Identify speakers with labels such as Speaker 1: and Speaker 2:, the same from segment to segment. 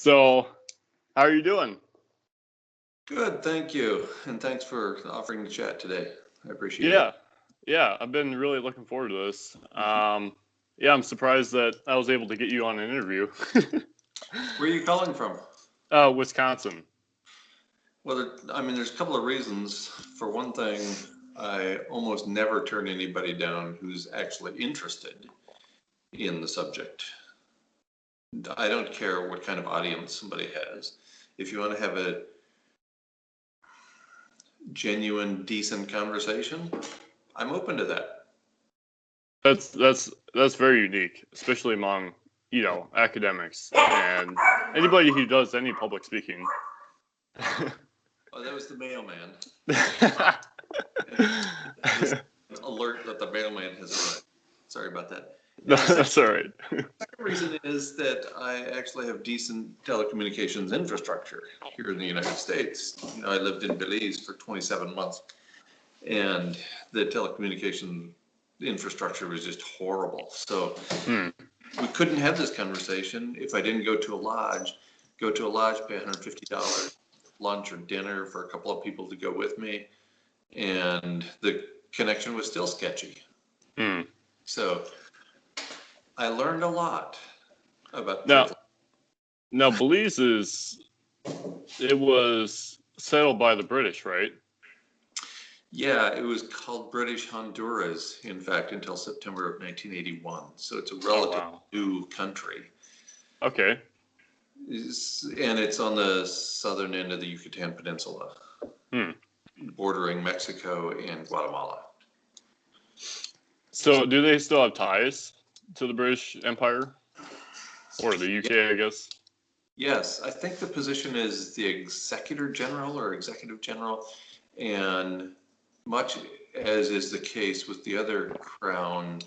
Speaker 1: So, how are you doing?
Speaker 2: Good, thank you. And thanks for offering to chat today. I appreciate it.
Speaker 1: Yeah, yeah, I've been really looking forward to this. Yeah, I'm surprised that I was able to get you on an interview.
Speaker 2: Where are you calling from?
Speaker 1: Wisconsin.
Speaker 2: Well, there's a couple of reasons. For one thing, I almost never turn anybody down who's actually interested in the subject. I don't care what kind of audience somebody has. If you want to have a genuine, decent conversation, I'm open to that.
Speaker 1: That's very unique, especially among academics and anybody who does any public speaking.
Speaker 2: Oh, that was the mailman. Alert that the mailman has arrived. Sorry about that.
Speaker 1: That's all right.
Speaker 2: The second reason is that I actually have decent telecommunications infrastructure here in the United States. I lived in Belize for 27 months, and the telecommunication infrastructure was just horrible. So we couldn't have this conversation if I didn't go to a lodge, pay $150 lunch or dinner for a couple of people to go with me, and the connection was still sketchy. So I learned a lot about
Speaker 1: now Belize was settled by the British, right?
Speaker 2: Yeah, it was called British Honduras, in fact, until September of 1981. So it's a relatively new country.
Speaker 1: Okay.
Speaker 2: And it's on the southern end of the Yucatan Peninsula, bordering Mexico and Guatemala.
Speaker 1: So do they still have ties to the British Empire? Or the UK, I guess?
Speaker 2: Yes, I think the position is the Executor General or Executive General, and much as is the case with the other crown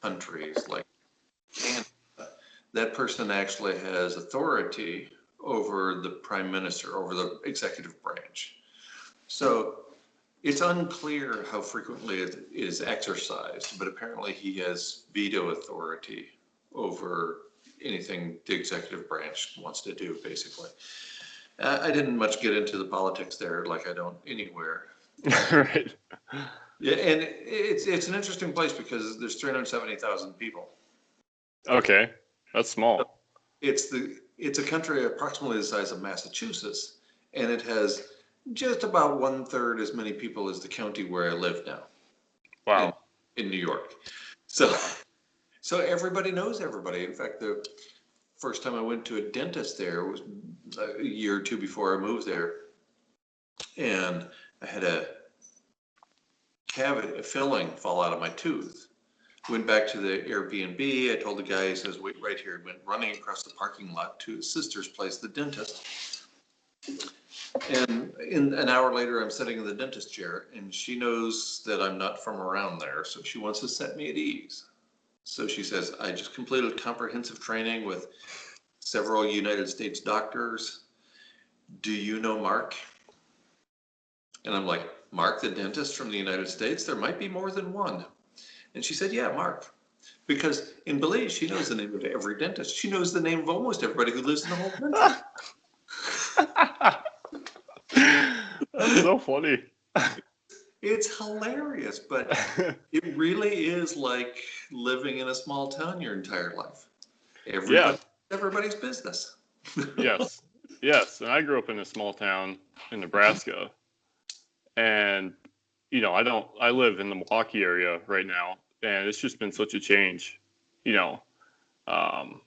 Speaker 2: countries like Canada, that person actually has authority over the Prime Minister, over the executive branch. So it's unclear how frequently it is exercised, but apparently he has veto authority over anything the executive branch wants to do, basically. I didn't much get into the politics there, like I don't anywhere.
Speaker 1: Right.
Speaker 2: Yeah, and it's an interesting place because there's 370,000 people.
Speaker 1: Okay, that's small.
Speaker 2: It's a country approximately the size of Massachusetts, and it has just about 1/3 as many people as the county where I live now.
Speaker 1: Wow.
Speaker 2: In New York. So everybody knows everybody. In fact, the first time I went to a dentist there was a year or two before I moved there, and I had a filling fall out of my tooth. Went back to the Airbnb. I told the guy, he says, wait right here. Went running across the parking lot to his sister's place, the dentist. And in an hour later, I'm sitting in the dentist chair, and she knows that I'm not from around there, so she wants to set me at ease. So she says, I just completed comprehensive training with several United States doctors. Do you know Mark? And I'm like, Mark, the dentist from the United States? There might be more than one. And she said, yeah, Mark. Because in Belize, she knows the name of every dentist. She knows the name of almost everybody who lives in the whole country.
Speaker 1: That's so funny.
Speaker 2: It's hilarious, but it really is like living in a small town your entire life. Everybody's business.
Speaker 1: Yes. And I grew up in a small town in Nebraska, and I live in the Milwaukee area right now, and it's just been such a change. I'll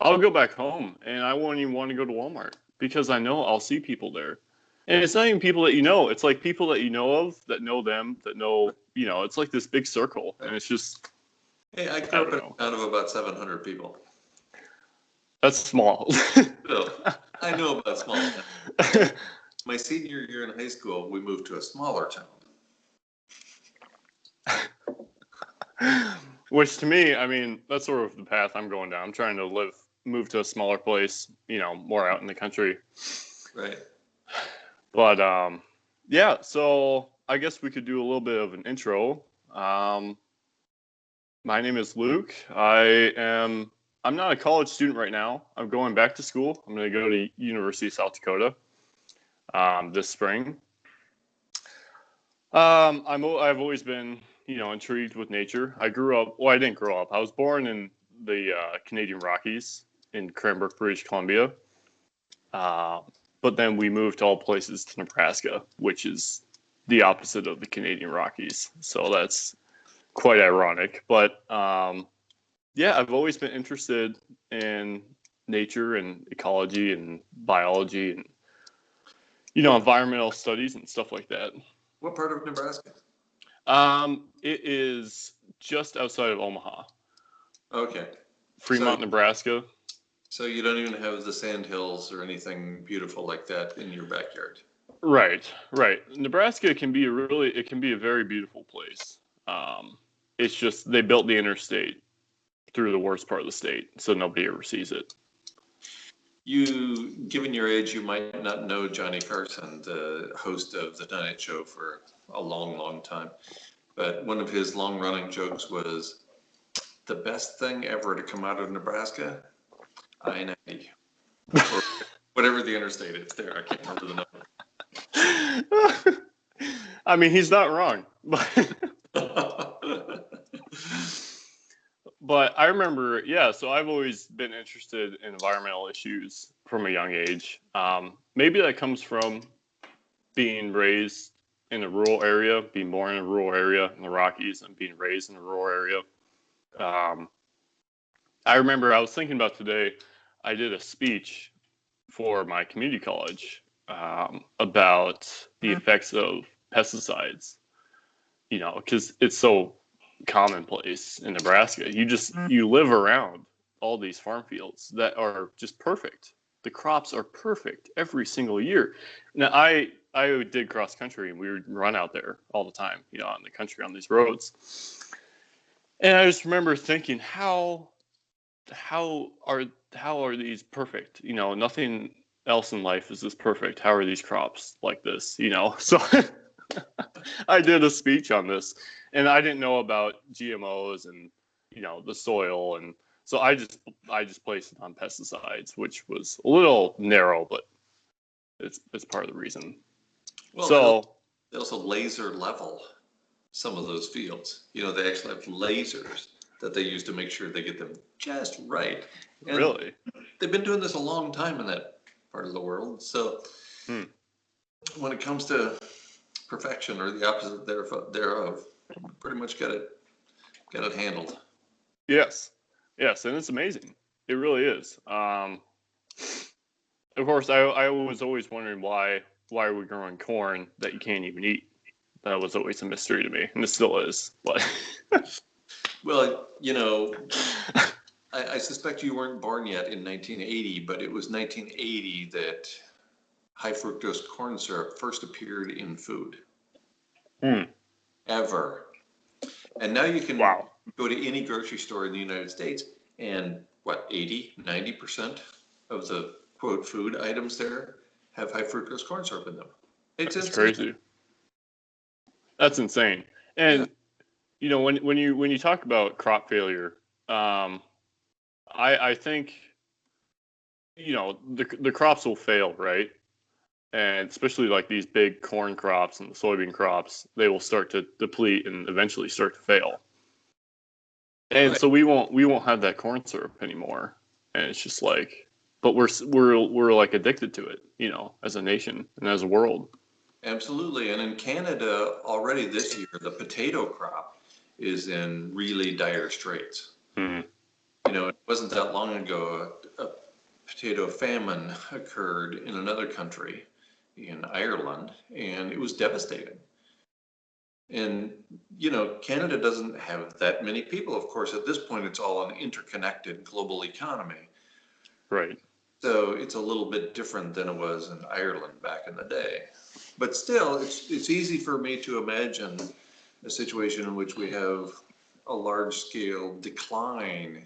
Speaker 1: go back home, and I won't even want to go to Walmart because I know I'll see people there. And it's not even people that you know. It's like people that you know of, that know them, that know, it's like this big circle. And it's just...
Speaker 2: Hey, I grew up in a town of about 700 people.
Speaker 1: That's small.
Speaker 2: So, I know about small towns. My senior year in high school, we moved to a smaller
Speaker 1: town. Which to me, that's sort of the path I'm going down. I'm trying to move to a smaller place, more out in the country.
Speaker 2: Right.
Speaker 1: But, yeah, so I guess we could do a little bit of an intro. My name is Luke. I am I'm not a college student right now. I'm going back to school. I'm going to go to University of South Dakota this spring. I've always been, intrigued with nature. I grew up. Well, I didn't grow up. I was born in the Canadian Rockies in Cranbrook, British Columbia. Uh, but then we moved to all places to Nebraska, which is the opposite of the Canadian Rockies. So that's quite ironic. But yeah, I've always been interested in nature and ecology and biology and environmental studies and stuff like that.
Speaker 2: What part of Nebraska?
Speaker 1: It is just outside of Omaha.
Speaker 2: Okay.
Speaker 1: Fremont, Nebraska.
Speaker 2: So you don't even have the sand hills or anything beautiful like that in your backyard.
Speaker 1: Right. Nebraska can be a very beautiful place. It's just they built the interstate through the worst part of the state, so nobody ever sees it.
Speaker 2: Given your age, you might not know Johnny Carson, the host of The Tonight Show for a long, long time. But one of his long-running jokes was, the best thing ever to come out of Nebraska, I-90. Or whatever the interstate is there. I can't remember the number.
Speaker 1: I mean, he's not wrong. But I remember, so I've always been interested in environmental issues from a young age. Maybe that comes from being raised in a rural area, being born in a rural area in the Rockies, and being raised in a rural area. I remember I was thinking about today, I did a speech for my community college about the effects of pesticides, because it's so commonplace in Nebraska. You live around all these farm fields that are just perfect. The crops are perfect every single year. Now I did cross country and we would run out there all the time, on the country on these roads. And I just remember thinking, how are these perfect? Nothing else in life is this perfect. How are these crops like this? So I did a speech on this, and I didn't know about GMOs and the soil, and so I just placed it on pesticides, which was a little narrow, but it's part of the reason.
Speaker 2: Well,
Speaker 1: so
Speaker 2: they also laser level some of those fields. They actually have lasers that they use to make sure they get them just right. And
Speaker 1: really,
Speaker 2: they've been doing this a long time in that part of the world. So when it comes to perfection or the opposite thereof, pretty much got it handled.
Speaker 1: Yes, and it's amazing. It really is. Of course, I was always wondering why are we growing corn that you can't even eat? That was always a mystery to me, and it still is. But
Speaker 2: well, I suspect you weren't born yet in 1980, but it was 1980 that high fructose corn syrup first appeared in food. Ever. And now you can go to any grocery store in the United States and 80-90% of the quote food items there have high fructose corn syrup in them. It's
Speaker 1: crazy. That's insane. And when you talk about crop failure, I think the crops will fail, right? And especially like these big corn crops and the soybean crops, they will start to deplete and eventually start to fail. And so we won't have that corn syrup anymore. And it's just like, but we're like addicted to it, as a nation and as a world.
Speaker 2: Absolutely. And in Canada already this year, the potato crop is in really dire straits. It wasn't that long ago a potato famine occurred in another country, in Ireland, and it was devastating. And, Canada doesn't have that many people. Of course, at this point, it's all an interconnected global economy.
Speaker 1: Right.
Speaker 2: So it's a little bit different than it was in Ireland back in the day. But still, it's easy for me to imagine a situation in which we have a large-scale decline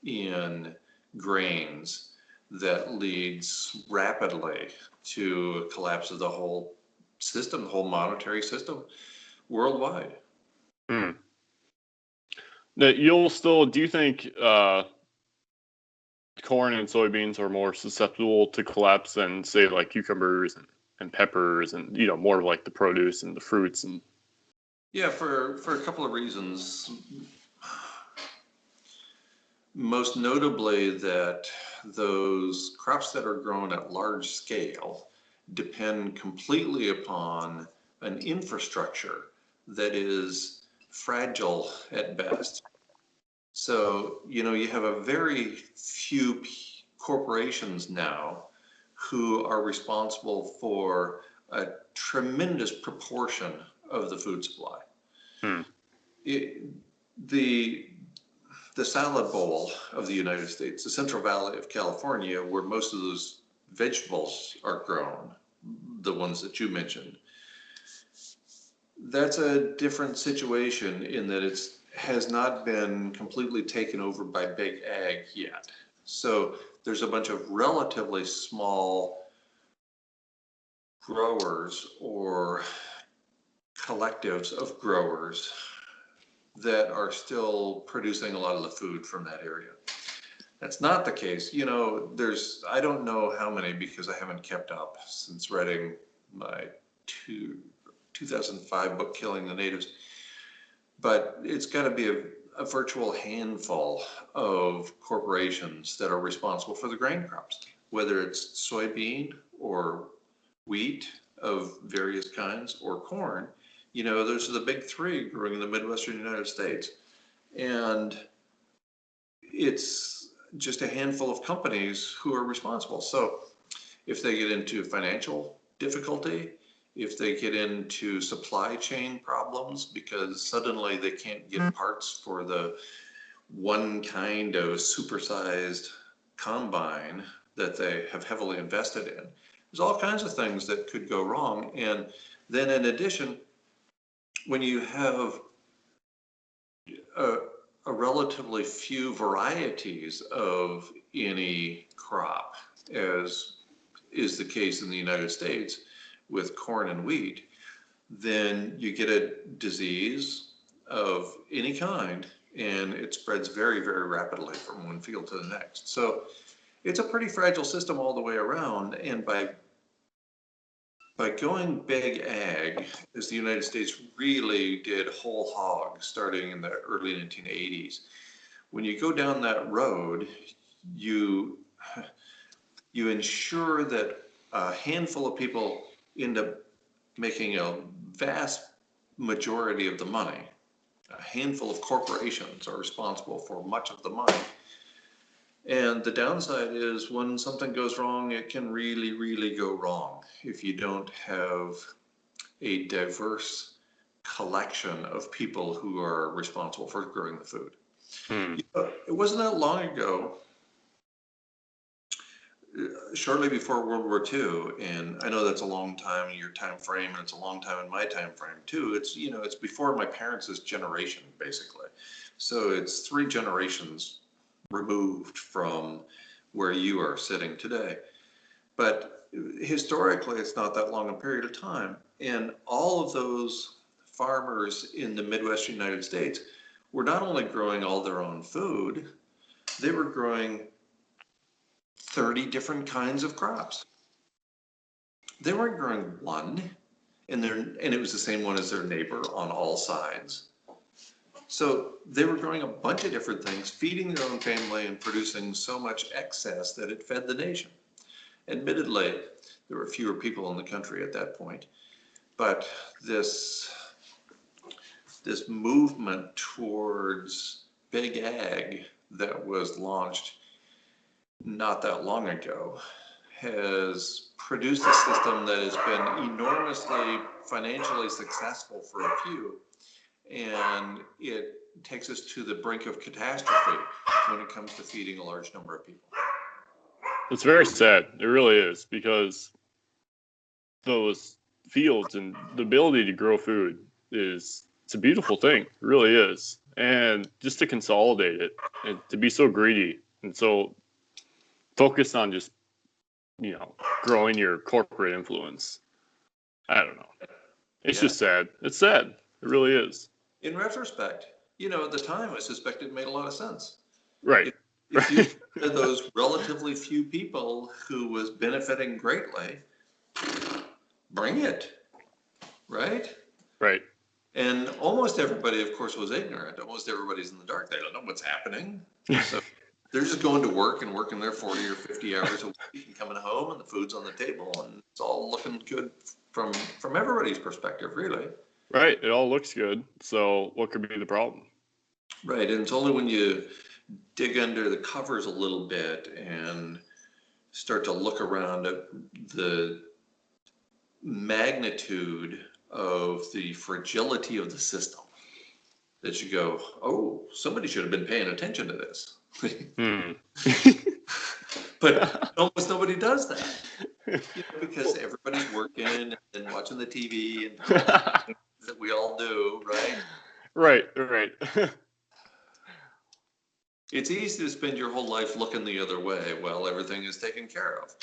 Speaker 2: in grains that leads rapidly to a collapse of the whole system, the whole monetary system worldwide.
Speaker 1: That you'll still, do you think corn and soybeans are more susceptible to collapse than, say, like cucumbers and peppers and, more of like the produce and the fruits. And
Speaker 2: Yeah, for a couple of reasons. Most notably that those crops that are grown at large scale depend completely upon an infrastructure that is fragile at best. So, you have a very few corporations now who are responsible for a tremendous proportion of the food supply.
Speaker 1: Hmm.
Speaker 2: The salad bowl of the United States, the Central Valley of California, where most of those vegetables are grown, the ones that you mentioned, that's a different situation in that it has not been completely taken over by big ag yet. So there's a bunch of relatively small growers or collectives of growers that are still producing a lot of the food from that area. That's not the case. I don't know how many, because I haven't kept up since writing my 2005 book, Killing the Natives. But it's got to be a virtual handful of corporations that are responsible for the grain crops, whether it's soybean or wheat of various kinds or corn. Those are the big three growing in the Midwestern United States. And it's just a handful of companies who are responsible. So if they get into financial difficulty, if they get into supply chain problems because suddenly they can't get parts for the one kind of supersized combine that they have heavily invested in, there's all kinds of things that could go wrong. And then in addition, when you have a relatively few varieties of any crop, as is the case in the United States with corn and wheat, then you get a disease of any kind, and it spreads very, very rapidly from one field to the next. So it's a pretty fragile system all the way around. And by going big ag, as the United States really did whole hog starting in the early 1980s, when you go down that road, you ensure that a handful of people end up making a vast majority of the money. A handful of corporations are responsible for much of the money. And the downside is when something goes wrong, it can really, really go wrong if you don't have a diverse collection of people who are responsible for growing the food. It wasn't that long ago, shortly before World War II, and I know that's a long time in your time frame, and it's a long time in my time frame too. It's before my parents' generation, basically. So it's 3 generations removed from where you are sitting today. But historically, it's not that long a period of time. And all of those farmers in the Midwestern United States were not only growing all their own food, they were growing 30 different kinds of crops. They weren't growing one, and it was the same one as their neighbor on all sides. So they were growing a bunch of different things, feeding their own family and producing so much excess that it fed the nation. Admittedly, there were fewer people in the country at that point, but this movement towards big ag that was launched not that long ago has produced a system that has been enormously financially successful for a few, and it takes us to the brink of catastrophe when it comes to feeding a large number of people.
Speaker 1: It's very sad. It really is, because those fields and the ability to grow food it's a beautiful thing. It really is. And just to consolidate it and to be so greedy and so focused on just, growing your corporate influence. I don't know. It's just sad. It's sad. It really is.
Speaker 2: In retrospect, at the time, I suspect it made a lot of sense.
Speaker 1: Right.
Speaker 2: if you are those relatively few people who was benefiting greatly, bring it, right?
Speaker 1: Right.
Speaker 2: And almost everybody, of course, was ignorant. Almost everybody's in the dark. They don't know what's happening. So they're just going to work and working their 40 or 50 hours a week and coming home, and the food's on the table, and it's all looking good from everybody's perspective, really.
Speaker 1: Right. It all looks good. So what could be the problem?
Speaker 2: Right. And it's only when you dig under the covers a little bit and start to look around at the magnitude of the fragility of the system that you go, oh, somebody should have been paying attention to this. But almost nobody does that, because everybody's working and watching the TV and doing all the things that we all do, right?
Speaker 1: Right.
Speaker 2: It's easy to spend your whole life looking the other way while everything is taken care of.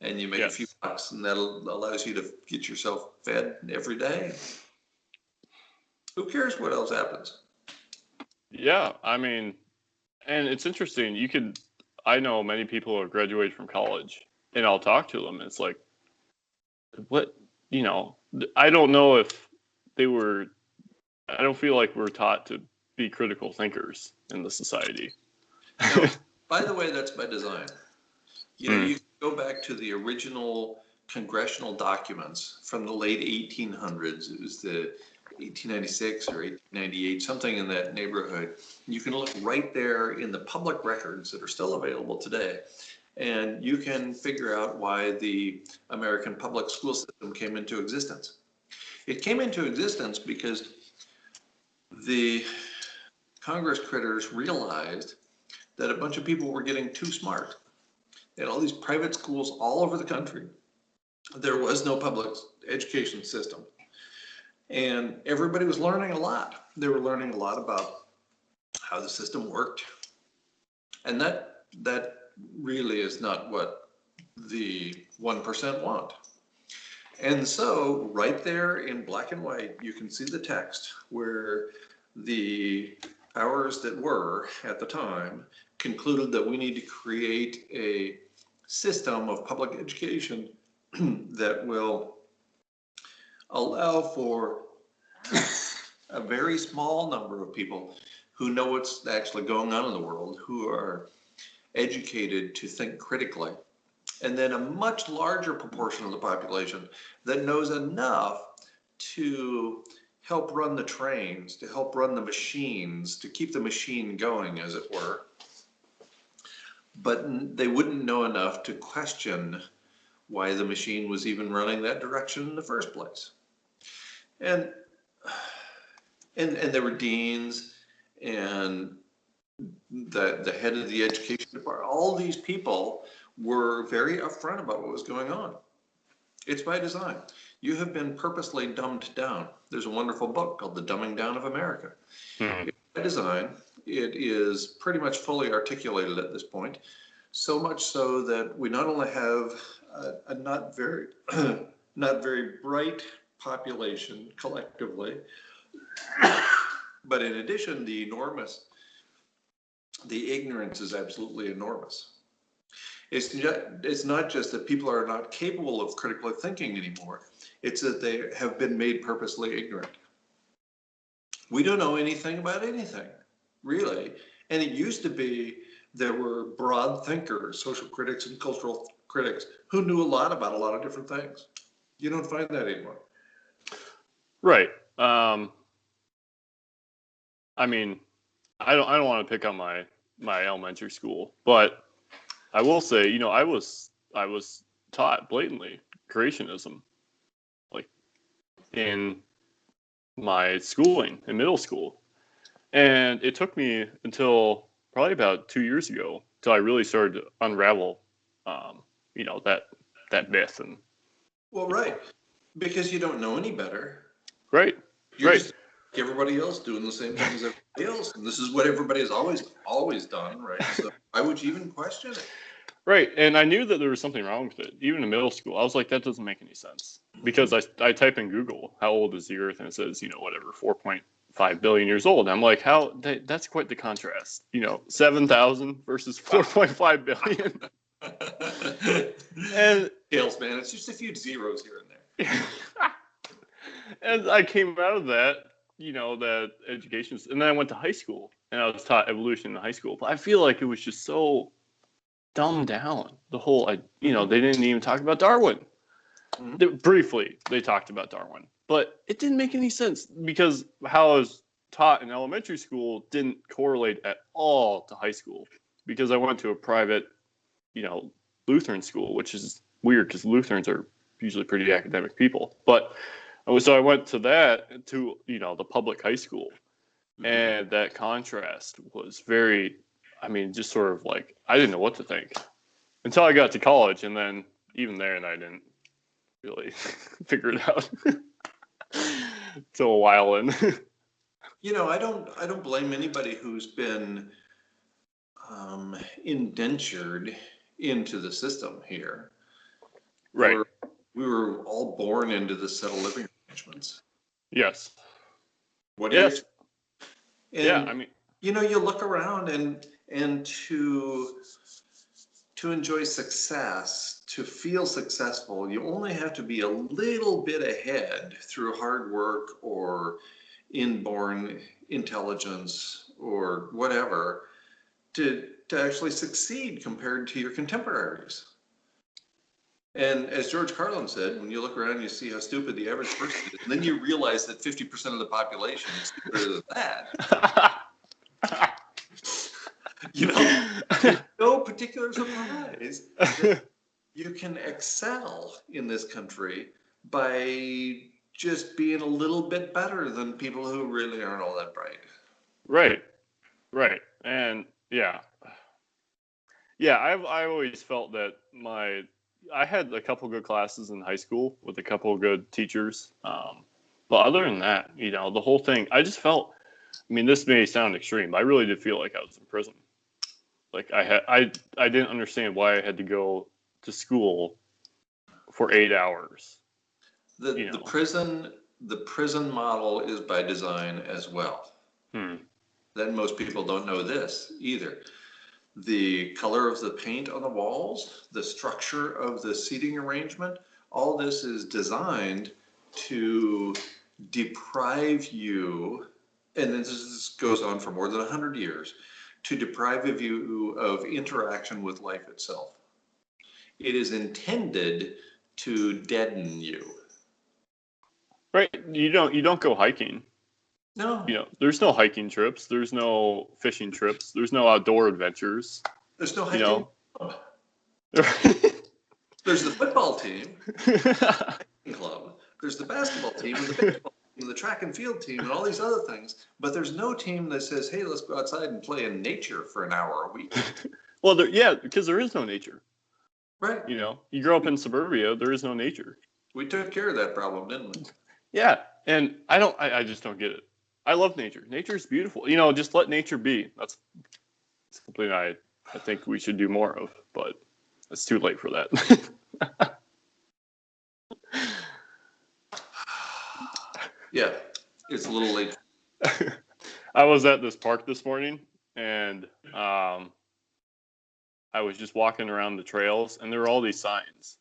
Speaker 2: And you make a few bucks, and that allows you to get yourself fed every day. Who cares what else happens?
Speaker 1: Yeah, I mean, and it's interesting. I know many people who graduated from college, and I'll talk to them. And it's like, what, I don't know if I don't feel like we're taught to be critical thinkers in the society.
Speaker 2: No, by the way, that's by design. You go back to the original congressional documents from the late 1800s. It was the 1896 or 1898, something in that neighborhood. You can look right there in the public records that are still available today, and you can figure out why the American public school system came into existence. It came into existence because the Congress critters realized that a bunch of people were getting too smart. They had all these private schools all over the country. There was no public education system. And everybody was learning a lot. They were learning a lot about how the system worked. And that really is not what the 1% want. And so right there in black and white, you can see the text where the powers that were at the time concluded that we need to create a system of public education that will allow for a very small number of people who know what's actually going on in the world, who are educated to think critically, and then a much larger proportion of the population that knows enough to help run the trains, to help run the machines, to keep the machine going, as it were. But they wouldn't know enough to question why the machine was even running that direction in the first place. And there were deans and the head of the education department. All these people were very upfront about what was going on. It's by design. You have been purposely dumbed down. There's a wonderful book called The Dumbing Down of America. It's by design. It is pretty much fully articulated at this point, so much so that we not only have a not very bright population collectively, but in addition, the ignorance is absolutely enormous. It's not just that people are not capable of critically thinking anymore. It's that they have been made purposely ignorant. We don't know anything about anything, really. And it used to be there were broad thinkers, social critics and cultural critics, who knew a lot about a lot of different things. You don't find that anymore.
Speaker 1: Right. I mean, I don't want to pick on my elementary school, but I will say, I was taught blatantly creationism, like in my schooling in middle school, and it took me until probably about 2 years ago till I really started to unravel, that myth. And
Speaker 2: well, right, because you don't know any better.
Speaker 1: Right.
Speaker 2: You're
Speaker 1: right.
Speaker 2: just like everybody else doing the same thing as everybody else, and this is what everybody has always done, right? So why would you even question it?
Speaker 1: Right, and I knew that there was something wrong with it. Even in middle school, I was like, that doesn't make any sense. Because I type in Google, how old is the Earth, and it says, whatever, 5 billion years old. I'm like, that's quite the contrast. 7,000 versus 4.5 billion. And
Speaker 2: Tails, man, it's just a few zeros here and there.
Speaker 1: And I came out of that, that education, and then I went to high school, and I was taught evolution in high school. But I feel like it was just so dumbed down. The whole, they didn't even talk about Darwin. Mm-hmm. Briefly, they talked about Darwin, but it didn't make any sense because how I was taught in elementary school didn't correlate at all to high school, because I went to a private, Lutheran school, which is weird because Lutherans are usually pretty academic people. But so I went to the public high school, and that contrast was very, just sort of like, I didn't know what to think until I got to college, and then even there, and I didn't really figure it out till a while in.
Speaker 2: I don't blame anybody who's been indentured into the system here.
Speaker 1: Right.
Speaker 2: We were all born into the set of living arrangements.
Speaker 1: Yes.
Speaker 2: What do you?
Speaker 1: And,
Speaker 2: you look around and to enjoy success, to feel successful, you only have to be a little bit ahead through hard work or inborn intelligence or whatever to actually succeed compared to your contemporaries. And as George Carlin said, when you look around, you see how stupid the average person is, and then you realize that 50% of the population is stupider than that. No particular surprise that you can excel in this country by just being a little bit better than people who really aren't all that bright.
Speaker 1: Right. And I always felt that I had a couple good classes in high school with a couple of good teachers. But other than that, the whole thing, I just felt, this may sound extreme, but I really did feel like I was in prison. Like I didn't understand why I had to go to school for 8 hours.
Speaker 2: The prison model is by design as well. Then most people don't know this either. The color of the paint on the walls, the structure of the seating arrangement, all this is designed to deprive you, and this goes on for more than 100 years, to deprive you of interaction with life itself. It is intended to deaden you.
Speaker 1: Right. You don't go hiking.
Speaker 2: No.
Speaker 1: There's no hiking trips. There's no fishing trips. There's no outdoor adventures.
Speaker 2: There's no hiking. There's the football team, club. There's the basketball team and the baseball team and the track and field team and all these other things. But there's no team that says, "Hey, let's go outside and play in nature for an hour a week."
Speaker 1: Well, because there is no nature.
Speaker 2: Right.
Speaker 1: You grow up in suburbia. There is no nature.
Speaker 2: We took care of that problem, didn't we?
Speaker 1: Yeah, and I just don't get it. I love nature. Nature's beautiful. Just let nature be. That's something I think we should do more of, but it's too late for that.
Speaker 2: Yeah, it's a little late.
Speaker 1: I was at this park this morning, and I was just walking around the trails, and there were all these signs.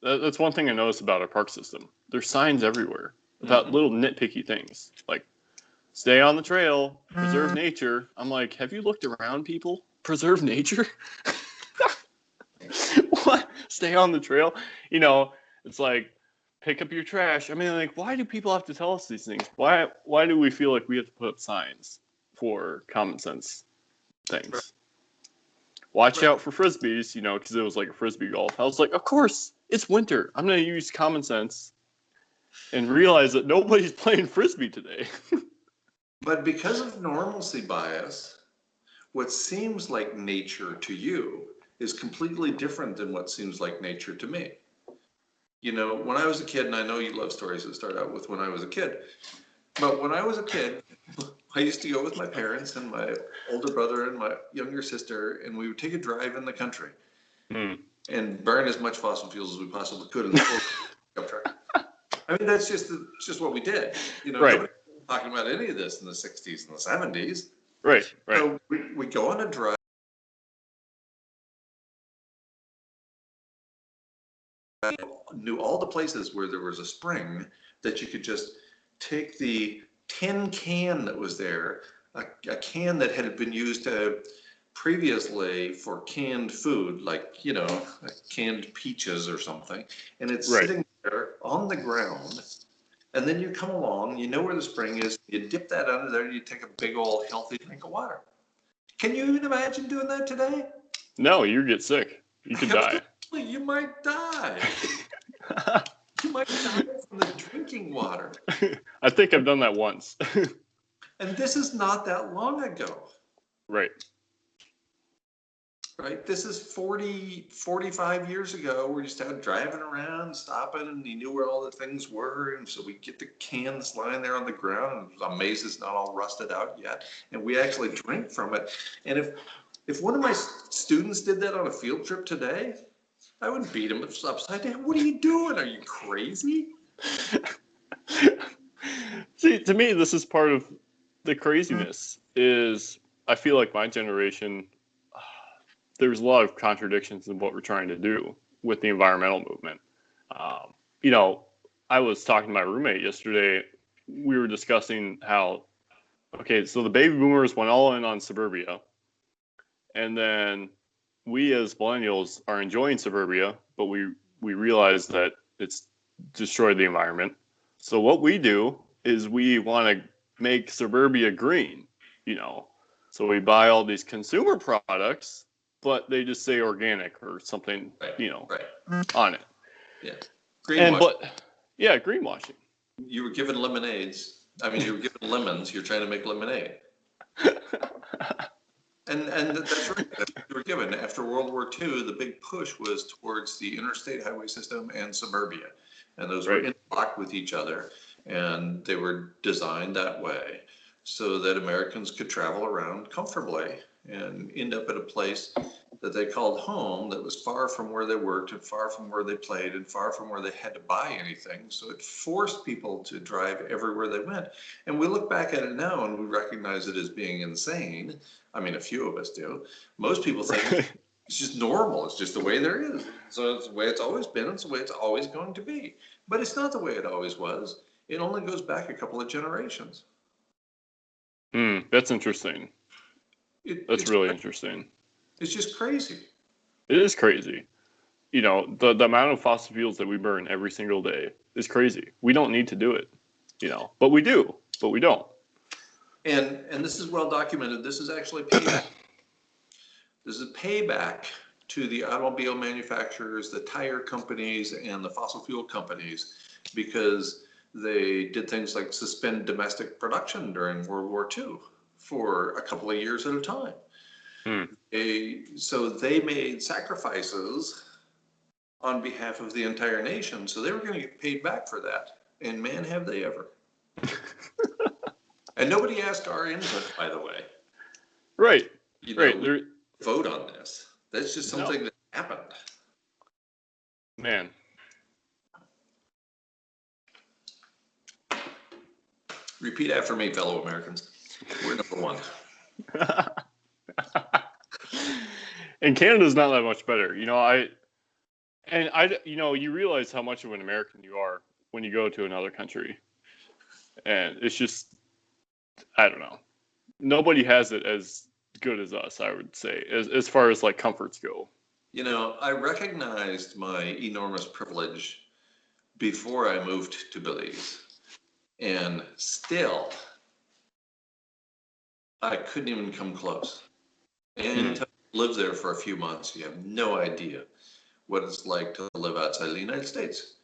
Speaker 1: That's one thing I noticed about our park system. There's signs everywhere about little nitpicky things, like stay on the trail, preserve nature. I'm like, have you looked around, people? Preserve nature? What? Stay on the trail? It's like, pick up your trash. Why do people have to tell us these things? Why do we feel like we have to put up signs for common sense things? Right. Watch out for Frisbees, because it was like a Frisbee golf. I was like, of course, it's winter. I'm going to use common sense and realize that nobody's playing Frisbee today.
Speaker 2: But because of normalcy bias, what seems like nature to you is completely different than what seems like nature to me. When I was a kid, and I know you love stories that start out with when I was a kid, but when I was a kid, I used to go with my parents and my older brother and my younger sister, and we would take a drive in the country and burn as much fossil fuels as we possibly could in the pickup truck. That's just what we did.
Speaker 1: Right.
Speaker 2: talking about any of this in the 60s and the 70s.
Speaker 1: Right.
Speaker 2: So we go on a drive. Knew all the places where there was a spring that you could just take the tin can that was there, a can that had been used previously for canned food, like, canned peaches or something, and it's sitting there on the ground. And then you come along, you know where the spring is, you dip that under there, and you take a big old healthy drink of water. Can you even imagine doing that today?
Speaker 1: No, you get sick. You could die.
Speaker 2: You might die. You might die from the drinking water.
Speaker 1: I think I've done that once.
Speaker 2: And this is not that long ago.
Speaker 1: Right.
Speaker 2: This is 45 years ago. We're just out driving around, stopping, and he knew where all the things were. And so we get the cans lying there on the ground. And I'm amazed it's not all rusted out yet. And we actually drink from it. And if one of my students did that on a field trip today, I would beat him upside down. What are you doing? Are you crazy?
Speaker 1: See, to me, this is part of the craziness. Is I feel like my generation, there's a lot of contradictions in what we're trying to do with the environmental movement. I was talking to my roommate yesterday. We were discussing how, so the baby boomers went all in on suburbia, and then we as millennials are enjoying suburbia, but we realize that it's destroyed the environment. So what we do is we want to make suburbia green, So we buy all these consumer products, but they just say organic or something, on it.
Speaker 2: Yeah.
Speaker 1: Greenwashing.
Speaker 2: You were given lemonades. You were given lemons. You're trying to make lemonade. And that's right. You were given. After World War II, the big push was towards the interstate highway system and suburbia. And those were interlocked with each other. And they were designed that way so that Americans could travel around comfortably and end up at a place that they called home that was far from where they worked and far from where they played and far from where they had to buy anything. So it forced people to drive everywhere they went. And we look back at it now and we recognize it as being insane. A few of us do. Most people think it's just normal. It's just the way there is. So it's the way it's always been. It's the way it's always going to be. But it's not the way it always was. It only goes back a couple of generations.
Speaker 1: That's interesting. That's really interesting.
Speaker 2: It's just crazy.
Speaker 1: It is crazy. The amount of fossil fuels that we burn every single day is crazy. We don't need to do it, but we do, but we don't.
Speaker 2: And this is well documented. This is actually payback. This is payback to the automobile manufacturers, the tire companies, and the fossil fuel companies, because they did things like suspend domestic production during World War II for a couple of years at a time. So they made sacrifices on behalf of the entire nation. So they were going to get paid back for that. And man, have they ever. And nobody asked our input, by the way.
Speaker 1: Right.
Speaker 2: Vote on this. That's just something that happened.
Speaker 1: Man.
Speaker 2: Repeat after me, fellow Americans. We're number one.
Speaker 1: And Canada's not that much better. You realize how much of an American you are when you go to another country. And it's just, I don't know. Nobody has it as good as us, I would say, as far as like comforts go.
Speaker 2: I recognized my enormous privilege before I moved to Belize. And still, I couldn't even come close. And until you live there for a few months, you have no idea what it's like to live outside the United States.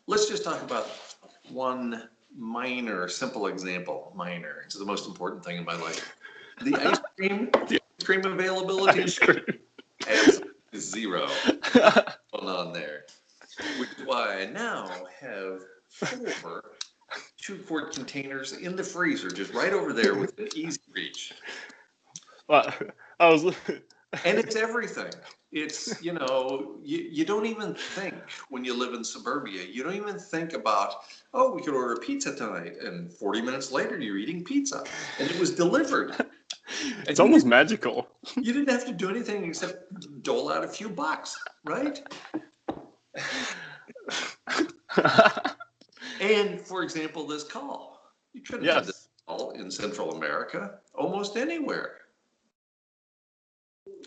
Speaker 2: Let's just talk about one simple example. It's the most important thing in my life. The ice cream availability is zero going on there. Which is why I now have 4 2-quart containers in the freezer, just right over there within easy reach.
Speaker 1: Well,
Speaker 2: And it's everything. It's, you don't even think when you live in suburbia, you don't even think about, oh, we could order pizza tonight. And 40 minutes later, you're eating pizza and it was delivered.
Speaker 1: It's
Speaker 2: And you
Speaker 1: almost
Speaker 2: didn't,
Speaker 1: magical.
Speaker 2: you didn't have to do anything except dole out a few bucks, right? And for example, this call, you couldn't have this
Speaker 1: Yes.
Speaker 2: call in Central America, almost anywhere.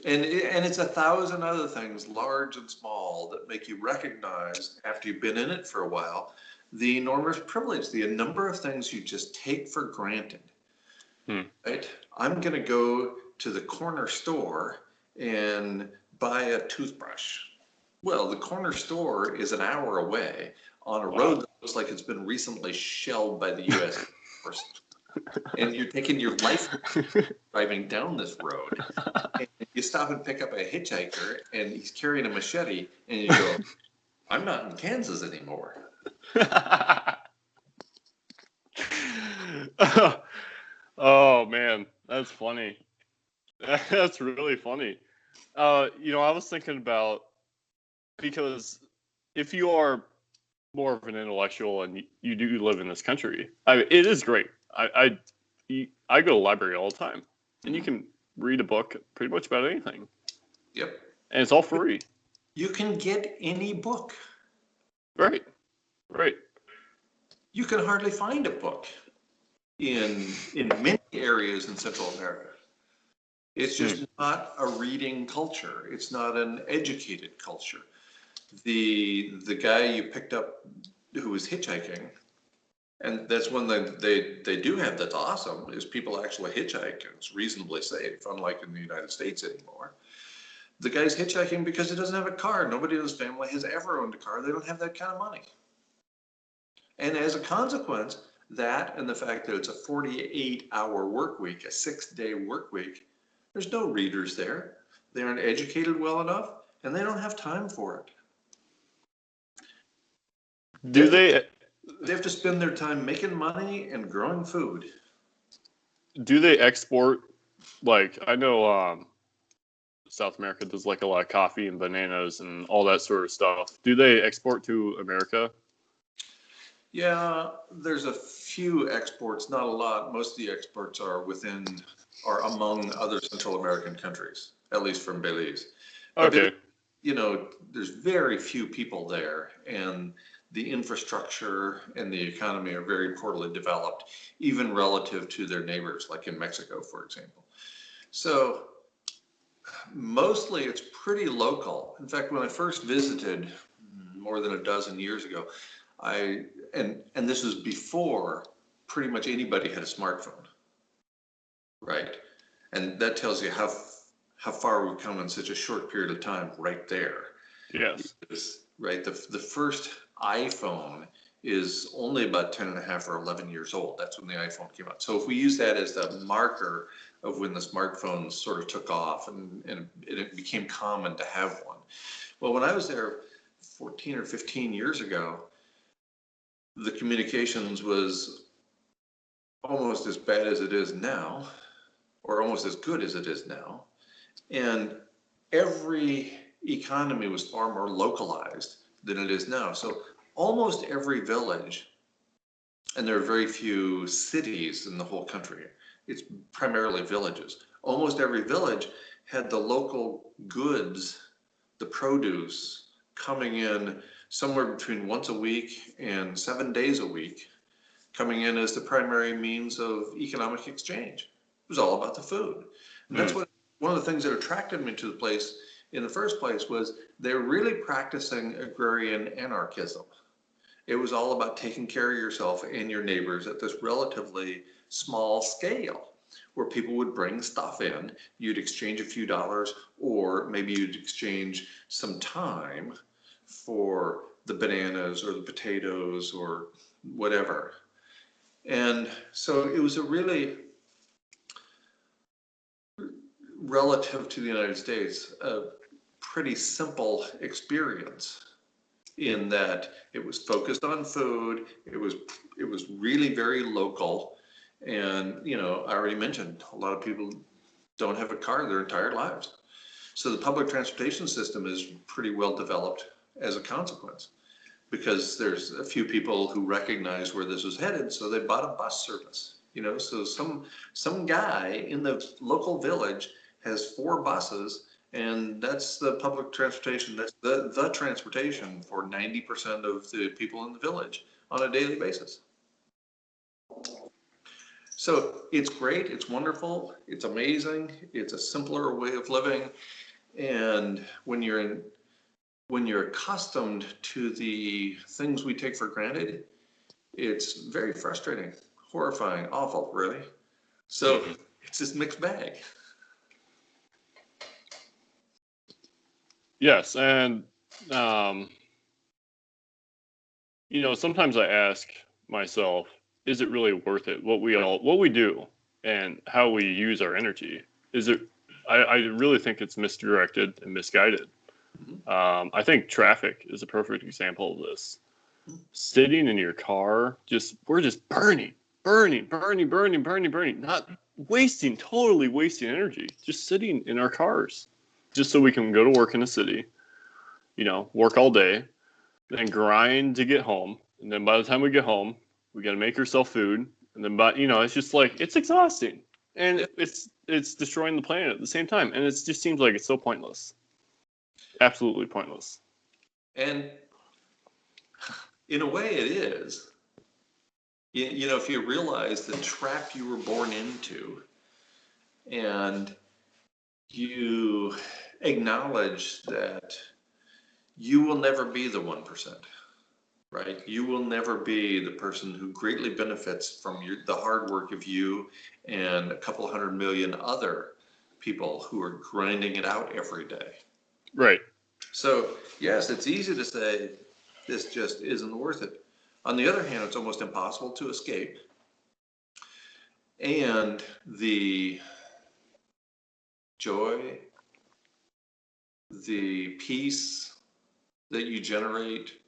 Speaker 2: And it's 1,000 other things, large and small, that make you recognize, after you've been in it for a while, the enormous privilege, the number of things you just take for granted. Right? I'm going to go to the corner store and buy a toothbrush. Well, the corner store is an hour away on a road that looks like it's been recently shelled by the U.S. Air Force. And you're taking your life driving down this road. And you stop and pick up a hitchhiker, and he's carrying a machete, and you go, I'm not in Kansas anymore.
Speaker 1: Oh man, that's funny. That's really funny. I was thinking about, because if you are more of an intellectual and you do live in this country, it is great. I go to the library all the time, and you can read a book pretty much about anything.
Speaker 2: Yep.
Speaker 1: And it's all free.
Speaker 2: You can get any book.
Speaker 1: Right.
Speaker 2: You can hardly find a book in many areas in Central America. It's just not a reading culture. It's not an educated culture. The guy you picked up who was hitchhiking, and that's one thing they do have that's awesome, is people actually hitchhike, and it's reasonably safe, unlike in the United States anymore. The guy's hitchhiking because he doesn't have a car. Nobody in his family has ever owned a car. They don't have that kind of money. And as a consequence, that and the fact that it's a 48-hour work week, a 6-day work week, there's no readers there. They aren't educated well enough, and they don't have time for it. They have to spend their time making money and growing food.
Speaker 1: Do they export, like, I know South America does like a lot of coffee and bananas and all that sort of stuff. Do they export to America?
Speaker 2: Yeah, there's a few exports, not a lot. Most of the exports are among other Central American countries, at least from Belize.
Speaker 1: Okay.
Speaker 2: There's very few people there, and the infrastructure and the economy are very poorly developed, even relative to their neighbors, like in Mexico, for example. So mostly it's pretty local. In fact, when I first visited more than a dozen years ago, and this was before pretty much anybody had a smartphone, right? And that tells you how far we've come in such a short period of time right there.
Speaker 1: Yes.
Speaker 2: Right. The first iPhone is only about 10 and a half or 11 years old. That's when the iPhone came out. So if we use that as the marker of when the smartphones sort of took off and it became common to have one. Well, when I was there 14 or 15 years ago, the communications was almost as bad as it is now, or almost as good as it is now. And every economy was far more localized than it is now. So almost every village, and there are very few cities in the whole country, it's primarily villages. Almost every village had the local goods, the produce, coming in somewhere between once a week and 7 days a week, coming in as the primary means of economic exchange. It was all about the food. And that's what one of the things that attracted me to the place in the first place was they're really practicing agrarian anarchism. It was all about taking care of yourself and your neighbors at this relatively small scale, where people would bring stuff in, you'd exchange a few dollars, or maybe you'd exchange some time for the bananas or the potatoes or whatever. And so it was a really, relative to the United States, a pretty simple experience in that it was focused on food. It was really very local. And, I already mentioned a lot of people don't have a car their entire lives. So the public transportation system is pretty well developed as a consequence, because there's a few people who recognize where this is headed, so they bought a bus service. So some guy in the local village has 4 buses, and that's the public transportation. That's the transportation for 90% of the people in the village on a daily basis. So it's great, it's wonderful, it's amazing, it's a simpler way of living. And when you're accustomed to the things we take for granted, it's very frustrating, horrifying, awful, really. So it's this mixed bag.
Speaker 1: Yes, and sometimes I ask myself, is it really worth it? What we do and how we use our energy? Is it? I really think it's misdirected and misguided. I think traffic is a perfect example of this. Sitting in your car, we're just burning, not totally wasting energy, just sitting in our cars, just so we can go to work in the city, work all day, then grind to get home. And then by the time we get home, we got to make ourselves food. And then, it's just like, it's exhausting. And it's destroying the planet at the same time. And it just seems like it's so pointless. Absolutely pointless.
Speaker 2: And in a way it is. If you realize the trap you were born into, and you acknowledge that you will never be the 1%, right? You will never be the person who greatly benefits from the hard work of you and a couple 100 million other people who are grinding it out every day.
Speaker 1: Right.
Speaker 2: So, yes, it's easy to say this just isn't worth it. On the other hand, it's almost impossible to escape. And the joy, the peace that you generate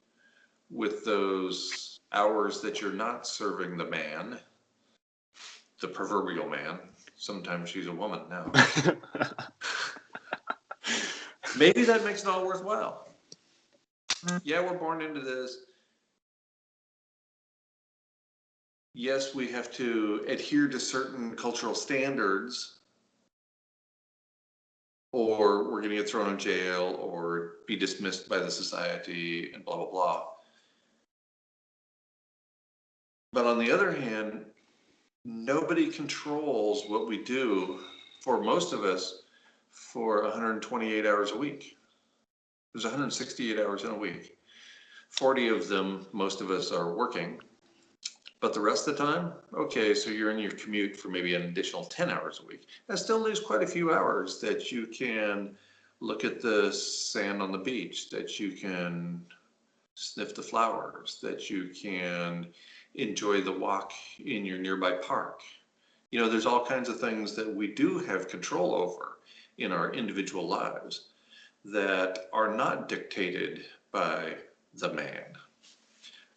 Speaker 2: with those hours that you're not serving the man, the proverbial man. Sometimes she's a woman now. Maybe that makes it all worthwhile. Yeah, we're born into this. Yes, we have to adhere to certain cultural standards, or we're going to get thrown in jail or be dismissed by the society and blah, blah, blah. But on the other hand, nobody controls what we do, for most of us, for 128 hours a week. There's 168 hours in a week. 40 of them, most of us are working. But the rest of the time, okay, so you're in your commute for maybe an additional 10 hours a week. That still leaves quite a few hours that you can look at the sand on the beach, that you can sniff the flowers, that you can enjoy the walk in your nearby park. There's all kinds of things that we do have control over in our individual lives that are not dictated by the man.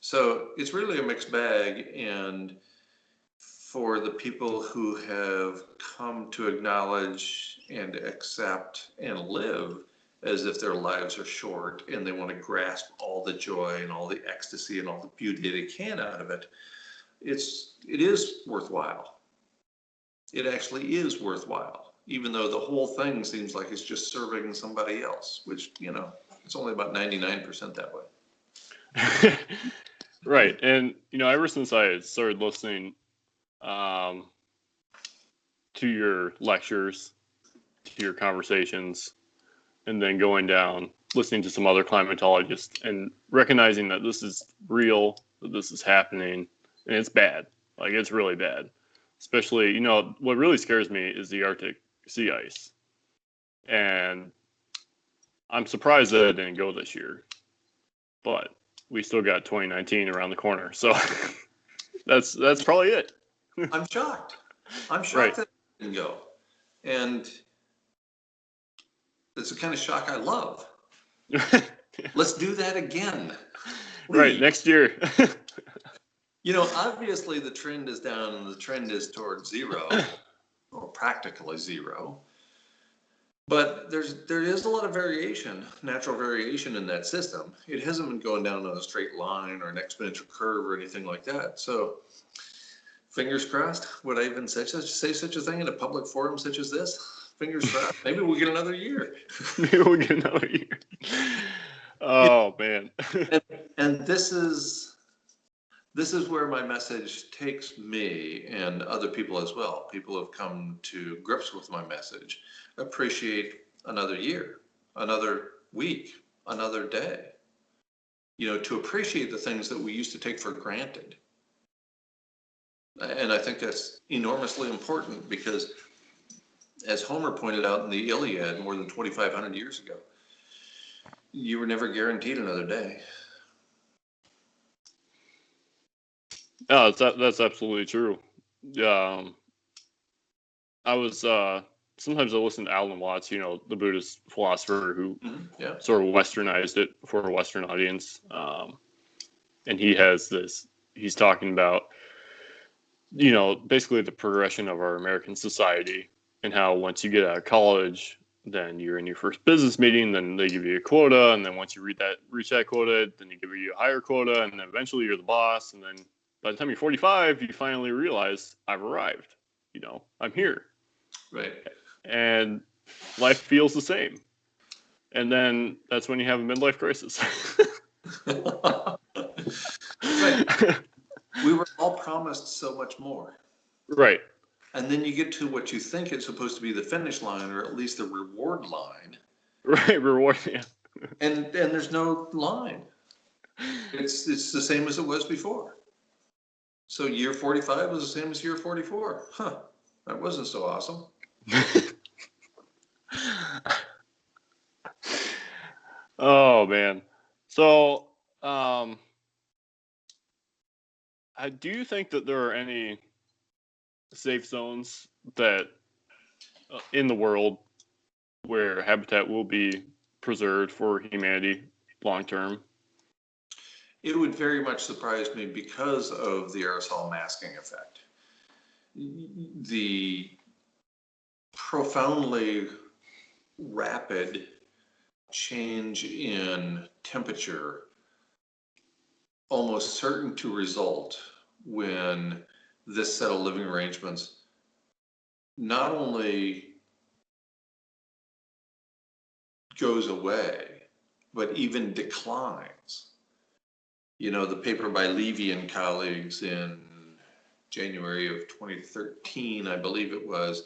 Speaker 2: So it's really a mixed bag, and for the people who have come to acknowledge and accept and live as if their lives are short and they want to grasp all the joy and all the ecstasy and all the beauty they can out of it, it is worthwhile. It actually is worthwhile, even though the whole thing seems like it's just serving somebody else, which, it's only about 99% that way.
Speaker 1: Right. And, ever since I started listening to your lectures, to your conversations, and then going down, listening to some other climatologists and recognizing that this is real, that this is happening, and it's bad. Like, it's really bad. Especially, what really scares me is the Arctic sea ice. And I'm surprised that it didn't go this year. But we still got 2019 around the corner. So that's probably it.
Speaker 2: I'm shocked.
Speaker 1: Right.
Speaker 2: That it didn't go. And it's the kind of shock I love. Let's do that again. Please.
Speaker 1: Right, next year.
Speaker 2: Obviously the trend is down and the trend is towards zero, or practically zero. But there is a lot of variation, natural variation in that system. It hasn't been going down on a straight line or an exponential curve or anything like that. So fingers crossed. Would I even say such a thing in a public forum such as this? Fingers crossed. Maybe we'll get another year.
Speaker 1: Maybe we'll get another year. Oh man.
Speaker 2: And this is where my message takes me and other people as well. People have come to grips with my message. Appreciate another year, another week, another day. To appreciate the things that we used to take for granted. And I think that's enormously important because, as Homer pointed out in the Iliad more than 2,500 years ago, you were never guaranteed another day.
Speaker 1: Oh, that's absolutely true. I was sometimes I listen to Alan Watts, the Buddhist philosopher who sort of westernized it for a Western audience. And he's talking about, basically the progression of our American society and how once you get out of college, then you're in your first business meeting, then they give you a quota. And then once you reach that quota, then they give you a higher quota. And then eventually you're the boss. And then by the time you're 45, you finally realize I've arrived, I'm here.
Speaker 2: Right.
Speaker 1: And life feels the same. And then that's when you have a midlife crisis.
Speaker 2: Right. We were all promised so much more.
Speaker 1: Right.
Speaker 2: And then you get to what you think is supposed to be the finish line, or at least the reward line.
Speaker 1: Right, reward, yeah.
Speaker 2: And there's no line. It's the same as it was before. So year 45 was the same as year 44. Huh. That wasn't so awesome.
Speaker 1: Oh man. So, do you think that there are any safe zones that in the world where habitat will be preserved for humanity long term?
Speaker 2: It would very much surprise me because of the aerosol masking effect. The profoundly rapid change in temperature, almost certain to result when this set of living arrangements not only goes away, but even declines. The paper by Levy and colleagues in January of 2013, I believe it was,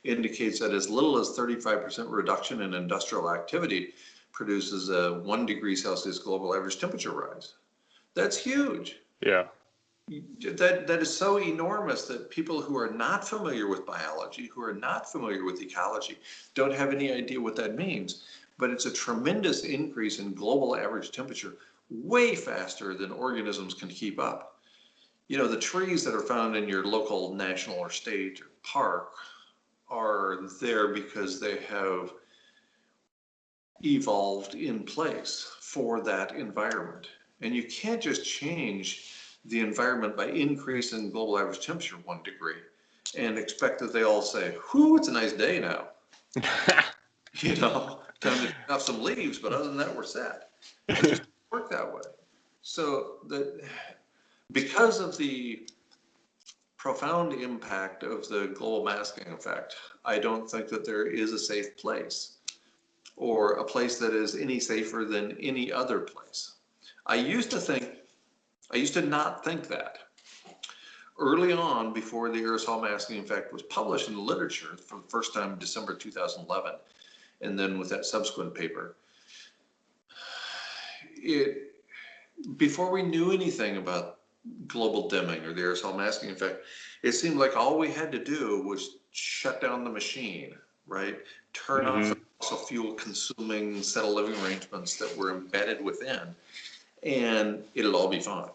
Speaker 2: indicates that as little as 35% reduction in industrial activity produces a 1 degree Celsius global average temperature rise. That's huge.
Speaker 1: Yeah.
Speaker 2: That is so enormous that people who are not familiar with biology, who are not familiar with ecology, don't have any idea what that means. But it's a tremendous increase in global average temperature, way faster than organisms can keep up. The trees that are found in your local national or state or park are there because they have evolved in place for that environment. And you can't just change the environment by increasing global average temperature 1 degree and expect that they all say, whoo, it's a nice day now. Time to take off some leaves, but other than that, we're set. It just doesn't work that way. So because of the profound impact of the global masking effect, I don't think that there is a safe place or a place that is any safer than any other place. I used to not think that. Early on, before the aerosol masking effect was published in the literature for the first time in December 2011, and then with that subsequent paper, before we knew anything about global dimming or the aerosol masking effect, it seemed like all we had to do was shut down the machine, right? Turn off the fossil fuel consuming set of living arrangements that were embedded within, and it'll all be fine.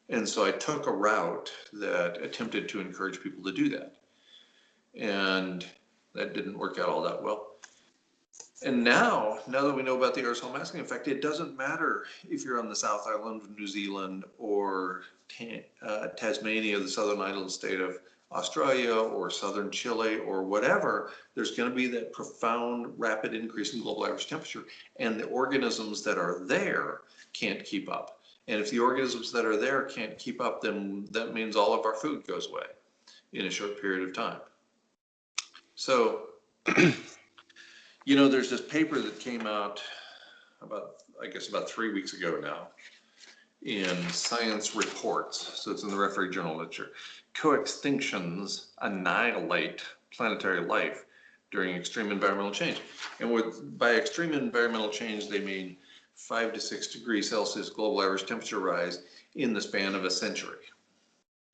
Speaker 2: And so I took a route that attempted to encourage people to do that. And that didn't work out all that well. And now that we know about the aerosol masking effect, it doesn't matter if you're on the South Island of New Zealand or Tasmania, the southern island state of Australia or southern Chile or whatever, there's going to be that profound rapid increase in global average temperature, and the organisms that are there can't keep up. And if the organisms that are there can't keep up, then that means all of our food goes away in a short period of time. So, there's this paper that came out about 3 weeks ago now in Science Reports. So it's in the Referee Journal literature. Coextinctions annihilate planetary life during extreme environmental change. And by extreme environmental change, they mean 5 to 6 degrees Celsius global average temperature rise in the span of a century.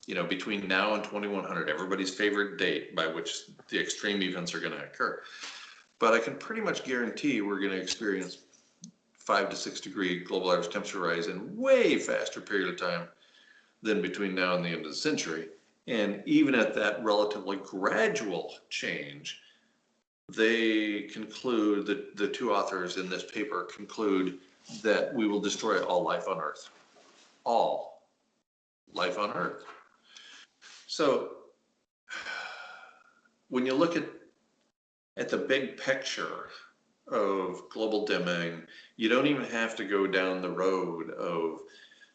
Speaker 2: Between now and 2100, everybody's favorite date by which the extreme events are going to occur. But I can pretty much guarantee we're going to experience 5 to 6 degree global average temperature rise in way faster period of time than between now and the end of the century. And even at that relatively gradual change, they conclude that the two authors in this paper conclude that we will destroy all life on Earth. All life on Earth. So when you look at the big picture of global dimming, you don't even have to go down the road of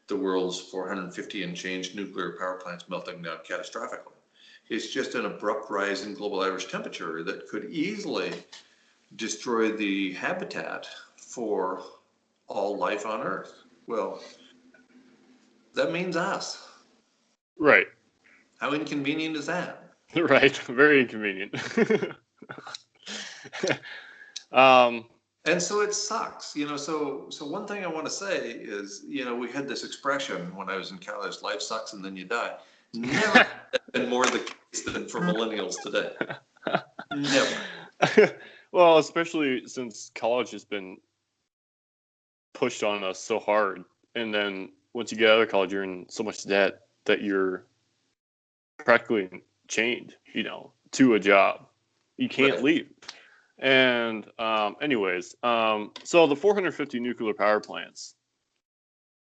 Speaker 2: the world's 450 and change nuclear power plants melting down catastrophically. It's just an abrupt rise in global average temperature that could easily destroy the habitat for all life on Earth. Well, that means us.
Speaker 1: Right.
Speaker 2: How inconvenient is that?
Speaker 1: Right. Very inconvenient.
Speaker 2: And so it sucks, so one thing I want to say is, we had this expression when I was in college, life sucks and then you die. Never been more the case than for millennials today. Never.
Speaker 1: Well, especially since college has been pushed on us so hard. And then once you get out of college, you're in so much debt that you're practically chained, to a job. You can't leave. And anyways, so the 450 nuclear power plants,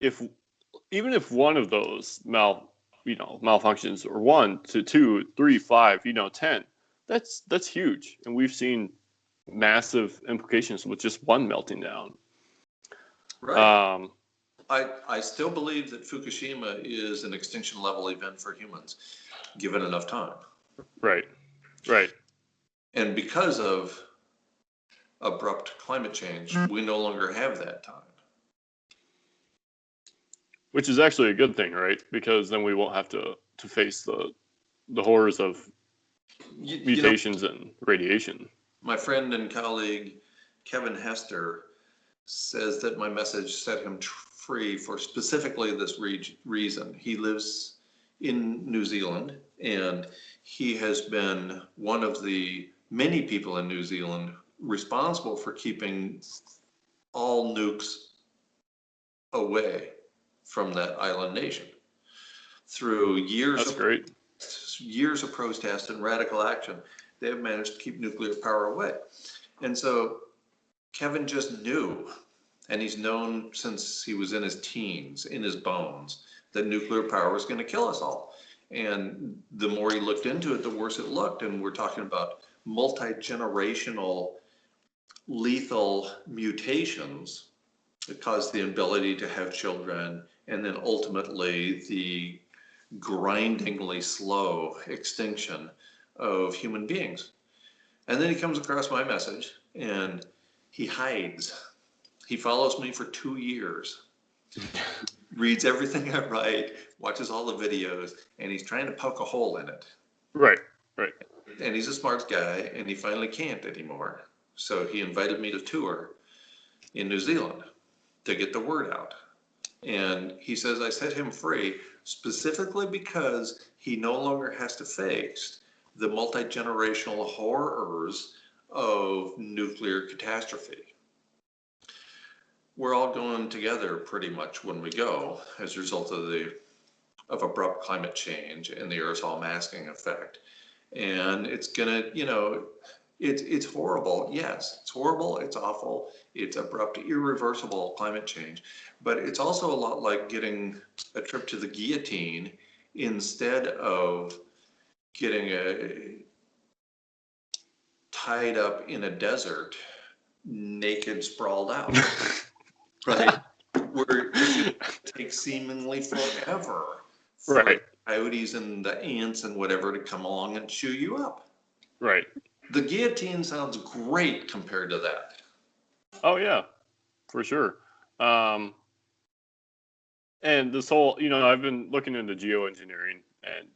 Speaker 1: even if one of those malfunctions, or 1 to 2, 3, 5, 10, that's huge. And we've seen massive implications with just one melting down.
Speaker 2: Right. I still believe that Fukushima is an extinction level event for humans, given enough time.
Speaker 1: Right.
Speaker 2: And because of abrupt climate change, we no longer have that time.
Speaker 1: Which is actually a good thing, right? Because then we won't have to face the horrors of mutations and radiation.
Speaker 2: My friend and colleague Kevin Hester says that my message set him free for specifically this reason. He lives in New Zealand, and he has been one of the many people in New Zealand responsible for keeping all nukes away from that island nation through years of protest and radical action. They have managed to keep nuclear power away. And so Kevin just knew, and he's known since he was in his teens, in his bones, that nuclear power was going to kill us all. And the more he looked into it, the worse it looked. And we're talking about multi-generational lethal mutations that cause the inability to have children, and then ultimately the grindingly slow extinction of human beings. And then he comes across my message and he hides. He follows me for 2 years, reads everything I write, watches all the videos, and he's trying to poke a hole in it.
Speaker 1: Right.
Speaker 2: And he's a smart guy, and he finally can't anymore. So he invited me to tour in New Zealand to get the word out. And he says I set him free specifically because he no longer has to face the multi-generational horrors of nuclear catastrophe. We're all going together pretty much when we go as a result of abrupt climate change and the aerosol masking effect. And it's gonna, it's horrible. Yes, it's horrible. It's awful. It's abrupt, irreversible climate change. But it's also a lot like getting a trip to the guillotine instead of getting tied up in a desert, naked, sprawled out, right? Where it takes seemingly forever for
Speaker 1: Right.
Speaker 2: coyotes and the ants and whatever to come along and chew you up.
Speaker 1: Right.
Speaker 2: The guillotine sounds great compared to that.
Speaker 1: Oh yeah, for sure. And this whole, I've been looking into geoengineering, and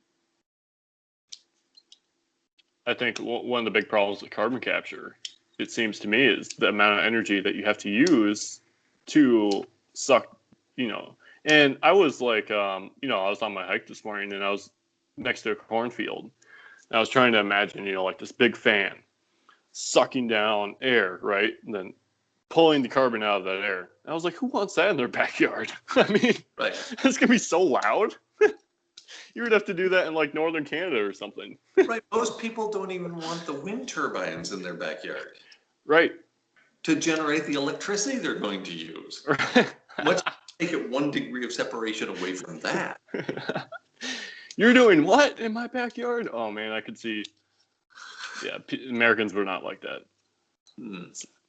Speaker 1: I think one of the big problems with carbon capture, it seems to me, is the amount of energy that you have to use to suck, And I was like, I was on my hike this morning, and I was next to a cornfield. And I was trying to imagine, like this big fan sucking down air, right? And then pulling the carbon out of that air. And I was like, who wants that in their backyard? I mean,
Speaker 2: Right.
Speaker 1: It's going to be so loud. You would have to do that in like northern Canada or something.
Speaker 2: Right. Most people don't even want the wind turbines in their backyard.
Speaker 1: Right.
Speaker 2: To generate the electricity they're going to use. Let's take it 1 degree of separation away from that.
Speaker 1: You're doing what in my backyard? Oh man, I could see. Yeah, Americans were not like that.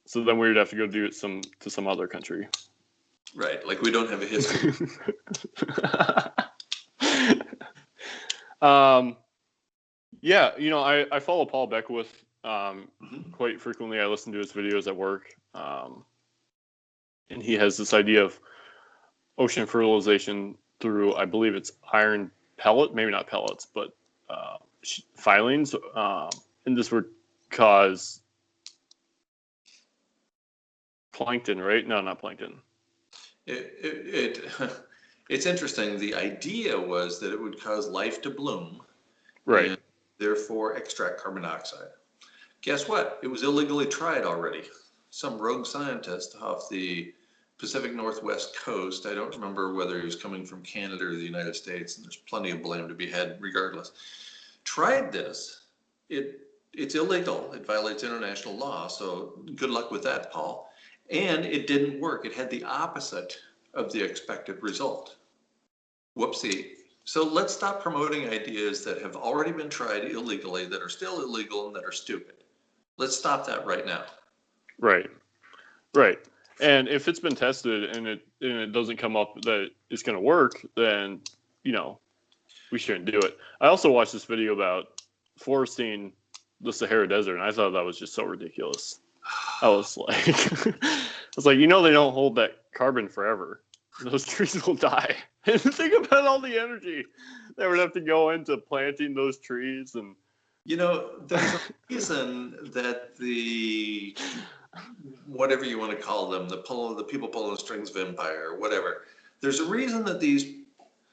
Speaker 1: So then we'd have to go do it to some other country.
Speaker 2: Right, like we don't have a history.
Speaker 1: Yeah, I follow Paul Beckwith quite frequently. I listen to his videos at work, and he has this idea of ocean fertilization through, I believe it's iron pellet, maybe not pellets, but filings, and this would cause plankton, right? No, not plankton.
Speaker 2: It's interesting. The idea was that it would cause life to bloom,
Speaker 1: right?
Speaker 2: And therefore extract carbon dioxide. Guess what? It was illegally tried already. Some rogue scientist off the Pacific Northwest coast, I don't remember whether he was coming from Canada or the United States, and there's plenty of blame to be had regardless, tried this. It's illegal. It violates international law, so good luck with that, Paul. And it didn't work. It had the opposite of the expected result. Whoopsie. So let's stop promoting ideas that have already been tried illegally, that are still illegal, and that are stupid. Let's stop that right now.
Speaker 1: Right. Right. And if it's been tested and it doesn't come up that it's going to work, then, we shouldn't do it. I also watched this video about foresting the Sahara Desert, and I thought that was just so ridiculous. I was like, they don't hold that carbon forever. Those trees will die. And think about all the energy that would have to go into planting those trees. And
Speaker 2: there's a reason that the whatever you want to call them, the people pulling the strings vampire, whatever. There's a reason that these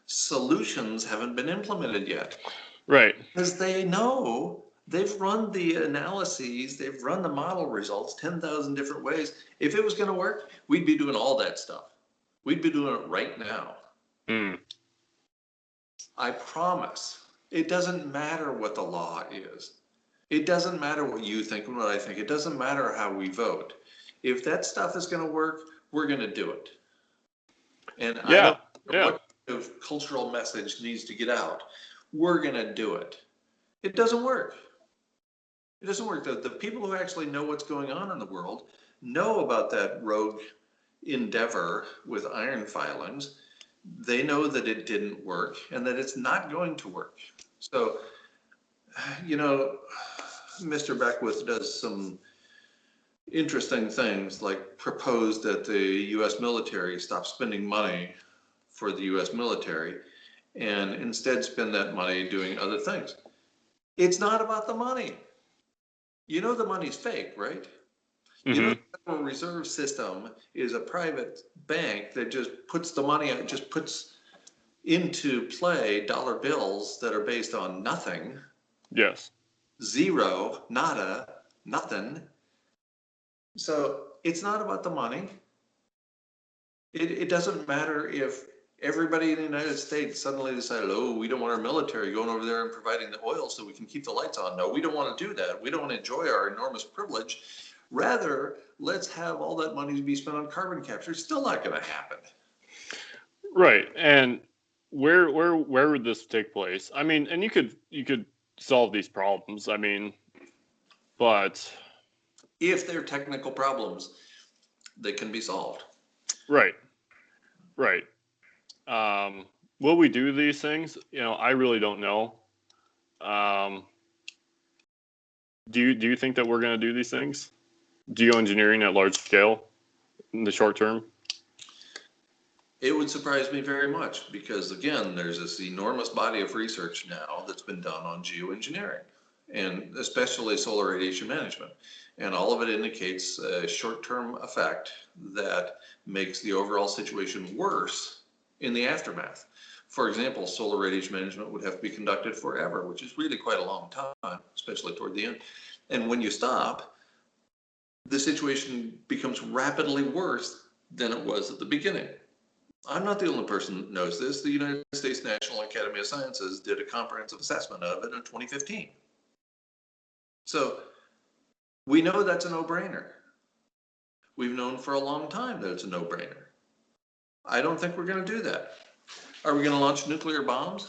Speaker 2: solutions haven't been implemented yet.
Speaker 1: Right.
Speaker 2: Because they know. They've run the analyses, they've run the model results 10,000 different ways. If it was going to work, we'd be doing all that stuff. We'd be doing it right now. I promise. It doesn't matter what the law is. It doesn't matter what you think and what I think. It doesn't matter how we vote. If that stuff is going to work, we're going to do it. And I don't know what kind of cultural message needs to get out. We're going to do it. It doesn't work. It doesn't work. The people who actually know what's going on in the world know about that rogue endeavor with iron filings. They know that it didn't work and that it's not going to work. So, Mr. Beckwith does some interesting things, like propose that the U.S. military stop spending money for the U.S. military and instead spend that money doing other things. It's not about the money. The money's fake, right?
Speaker 1: Mm-hmm.
Speaker 2: The Federal Reserve System is a private bank that just puts the money out, just puts into play dollar bills that are based on nothing.
Speaker 1: Yes.
Speaker 2: Zero, nada, nothing. So it's not about the money. It doesn't matter if everybody in the United States suddenly decided, we don't want our military going over there and providing the oil so we can keep the lights on. No, we don't want to do that. We don't want to enjoy our enormous privilege. Rather, let's have all that money to be spent on carbon capture. It's still not going to happen.
Speaker 1: Right. And where would this take place? I mean, and you could solve these problems. I mean, but
Speaker 2: If they're technical problems, they can be solved.
Speaker 1: right. Will we do these things? I really don't know. Do you think that we're going to do these things? Geoengineering at large scale in the short term?
Speaker 2: It would surprise me very much because, again, there's this enormous body of research now that's been done on geoengineering and especially solar radiation management. And all of it indicates a short-term effect that makes the overall situation worse in the aftermath. For example, solar radiation management would have to be conducted forever, which is really quite a long time, especially toward the end. And when you stop, the situation becomes rapidly worse than it was at the beginning. I'm not the only person that knows this. The United States National Academy of Sciences did a comprehensive assessment of it in 2015. So we know that's a no-brainer. We've known for a long time that it's a no-brainer. I don't think we're going to do that. Are we going to launch nuclear bombs?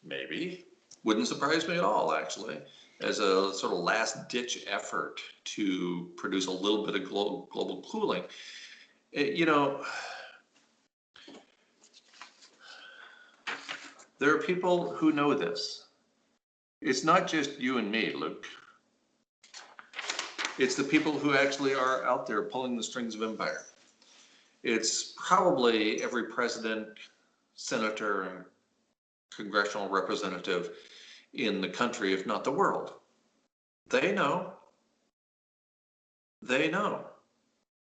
Speaker 2: Maybe. Wouldn't surprise me at all, actually, as a sort of last-ditch effort to produce a little bit of global cooling. There are people who know this. It's not just you and me, Luke. It's the people who actually are out there pulling the strings of empire. It's probably every president, senator, and congressional representative in the country, if not the world. They know. They know.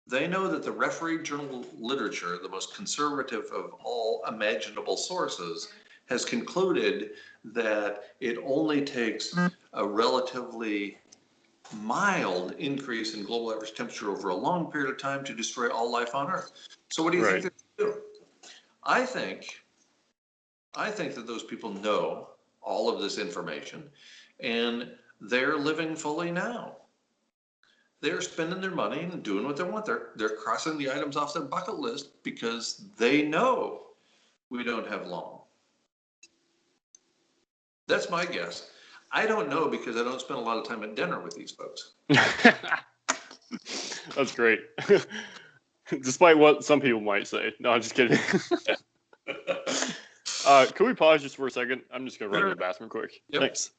Speaker 2: They know that the refereed journal literature, the most conservative of all imaginable sources, has concluded that it only takes a relatively mild increase in global average temperature over a long period of time to destroy all life on Earth. So what do you think they're going to do? I think that those people know all of this information and they're living fully now. They're spending their money and doing what they want. They're crossing the items off their bucket list because they know we don't have long. That's my guess. I don't know because I don't spend a lot of time at dinner with these folks.
Speaker 1: That's great. Despite what some people might say. No, I'm just kidding. Can we pause just for a second? I'm just going to run to the bathroom quick. Yep. Thanks.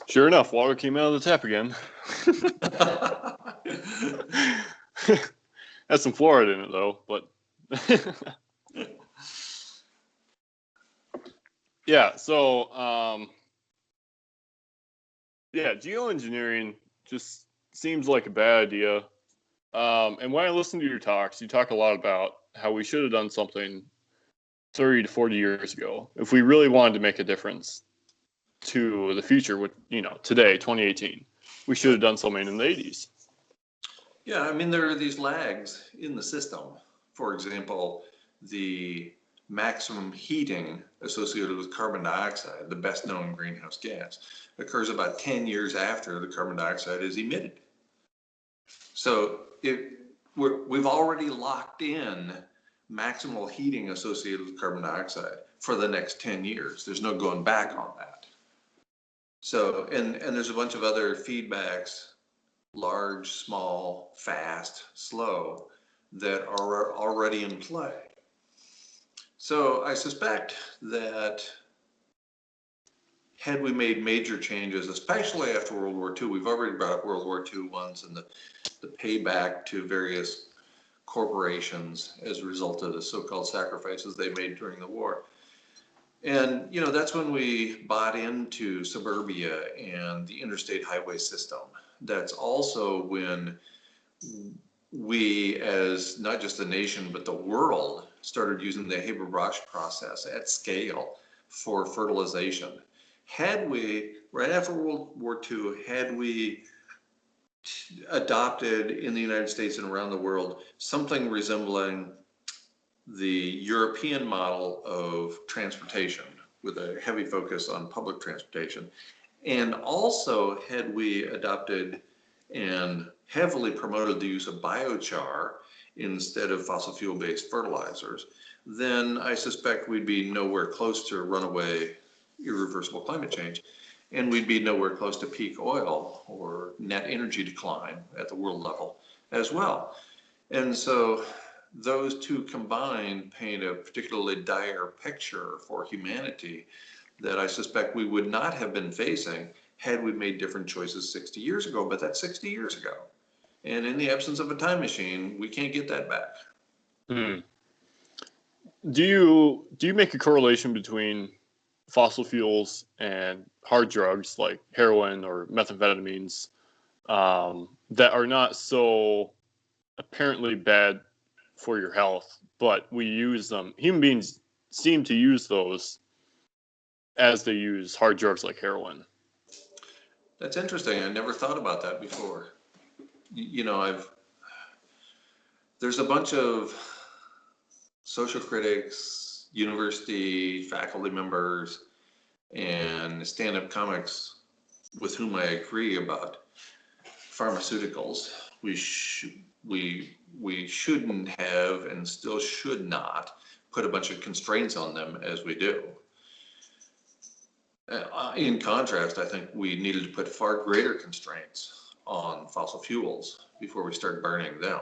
Speaker 1: Sure enough, water came out of the tap again. Has some fluoride in it, though, but... Yeah, so, geoengineering just seems like a bad idea. And when I listen to your talks, you talk a lot about how we should have done something 30 to 40 years ago if we really wanted to make a difference to the future with, today, 2018. We should have done something in the 80s.
Speaker 2: Yeah, I mean, there are these lags in the system. For example, the maximum heating associated with carbon dioxide, the best known greenhouse gas, occurs about 10 years after the carbon dioxide is emitted. So we've already locked in maximal heating associated with carbon dioxide for the next 10 years. There's no going back on that. So, and there's a bunch of other feedbacks, large, small, fast, slow, that are already in play. So I suspect that had we made major changes, especially after World War II, we've already brought up World War II once, and the payback to various corporations as a result of the so-called sacrifices they made during the war. And, you know, that's when we bought into suburbia and the interstate highway system. That's also when we, as not just the nation, but the world, started using the Haber-Bosch process at scale for fertilization. Had we, right after World War II, had we adopted in the United States and around the world something resembling the European model of transportation with a heavy focus on public transportation, and also had we adopted and heavily promoted the use of biochar instead of fossil fuel-based fertilizers, then I suspect we'd be nowhere close to runaway irreversible climate change, and we'd be nowhere close to peak oil or net energy decline at the world level as well. And so those two combined paint a particularly dire picture for humanity that I suspect we would not have been facing had we made different choices 60 years ago, but that's 60 years ago. And in the absence of a time machine, we can't get that back.
Speaker 1: Hmm. Do you make a correlation between fossil fuels and hard drugs like heroin or methamphetamines that are not so apparently bad for your health, but we use them? Human beings seem to use those as they use hard drugs like heroin.
Speaker 2: That's interesting. I never thought about that before. You know, there's a bunch of social critics, university faculty members, and stand-up comics with whom I agree about pharmaceuticals. We shouldn't have and still should not put a bunch of constraints on them as we do. In contrast, I think we needed to put far greater constraints on fossil fuels before we start burning them.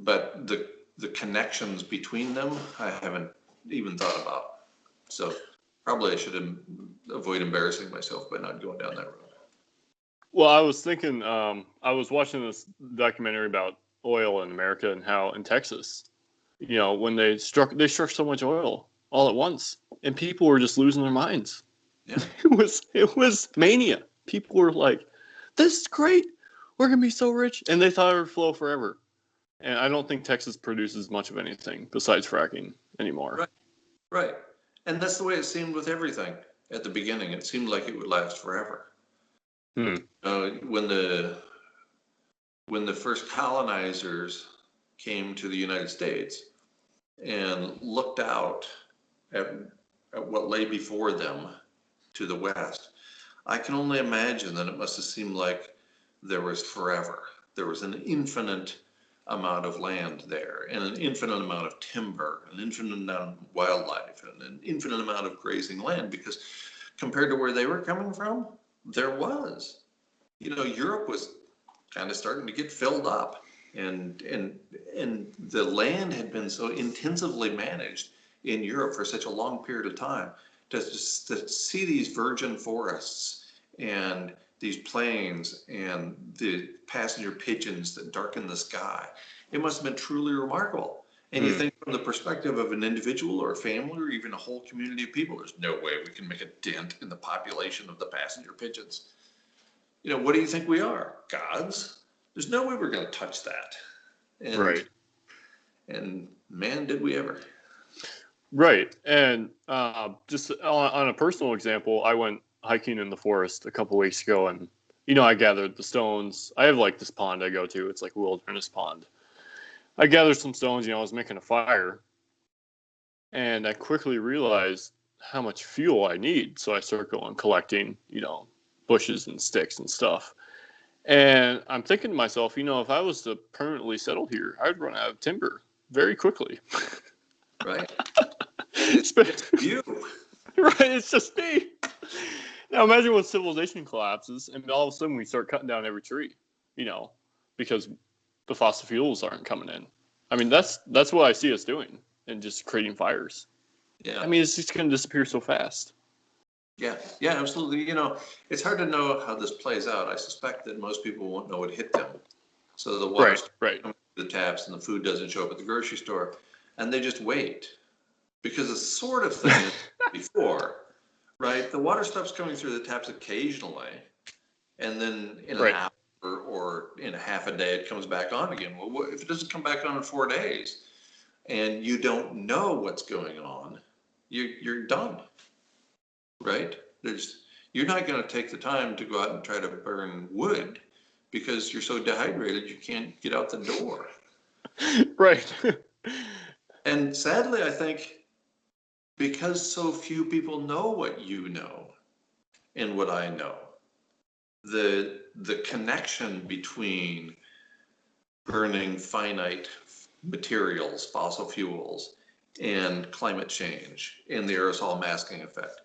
Speaker 2: But the connections between them, I haven't even thought about. So probably I should avoid embarrassing myself by not going down that road.
Speaker 1: Well, I was thinking, I was watching this documentary about oil in America and how in Texas, you know, when they struck so much oil all at once, and people were just losing their minds.
Speaker 2: Yeah.
Speaker 1: It was mania. People were like, "This is great. We're gonna be so rich," and they thought it would flow forever. And I don't think Texas produces much of anything besides fracking anymore.
Speaker 2: Right. Right. And that's the way it seemed with everything at the beginning. It seemed like it would last forever. When the first colonizers came to the United States and looked out at what lay before them to the west, I can only imagine that it must have seemed like there was forever. There was an infinite amount of land there, and an infinite amount of timber, an infinite amount of wildlife, and an infinite amount of grazing land, because compared to where they were coming from, there was. You know, Europe was kind of starting to get filled up, and the land had been so intensively managed in Europe for such a long period of time. To see these virgin forests and these plains and the passenger pigeons that darken the sky, it must have been truly remarkable. And you think from the perspective of an individual or a family or even a whole community of people, there's no way we can make a dent in the population of the passenger pigeons. You know, what do you think we are? Gods? There's no way we're going to touch that. And,
Speaker 1: Right.
Speaker 2: And man, did we ever.
Speaker 1: Right. And just on a personal example, I went hiking in the forest a couple weeks ago, and I gathered the stones. I have like this pond I go to. It's like a wilderness pond. I gathered some stones, I was making a fire, and I quickly realized how much fuel I need. So I start going collecting, bushes and sticks and stuff. And I'm thinking to myself, if I was to permanently settle here, I'd run out of timber very quickly.
Speaker 2: Right. And it's just you.
Speaker 1: Right, it's just me. Now imagine when civilization collapses and all of a sudden we start cutting down every tree, because the fossil fuels aren't coming in. I mean, that's what I see us doing and just creating fires.
Speaker 2: Yeah.
Speaker 1: I mean, it's just going to disappear so fast.
Speaker 2: Yeah, absolutely. It's hard to know how this plays out. I suspect that most people won't know what hit them. So the water
Speaker 1: right.
Speaker 2: comes through the taps and the food doesn't show up at the grocery store, and they just wait. Because the sort of thing is before, right? The water stops coming through the taps occasionally, and then in an hour or in a half a day, it comes back on again. Well, if it doesn't come back on in 4 days, and you don't know what's going on, you're done, right? You're not going to take the time to go out and try to burn wood because you're so dehydrated you can't get out the door.
Speaker 1: Right.
Speaker 2: And sadly, I think because so few people know what you know and what I know, the connection between burning finite materials, fossil fuels, and climate change and the aerosol masking effect.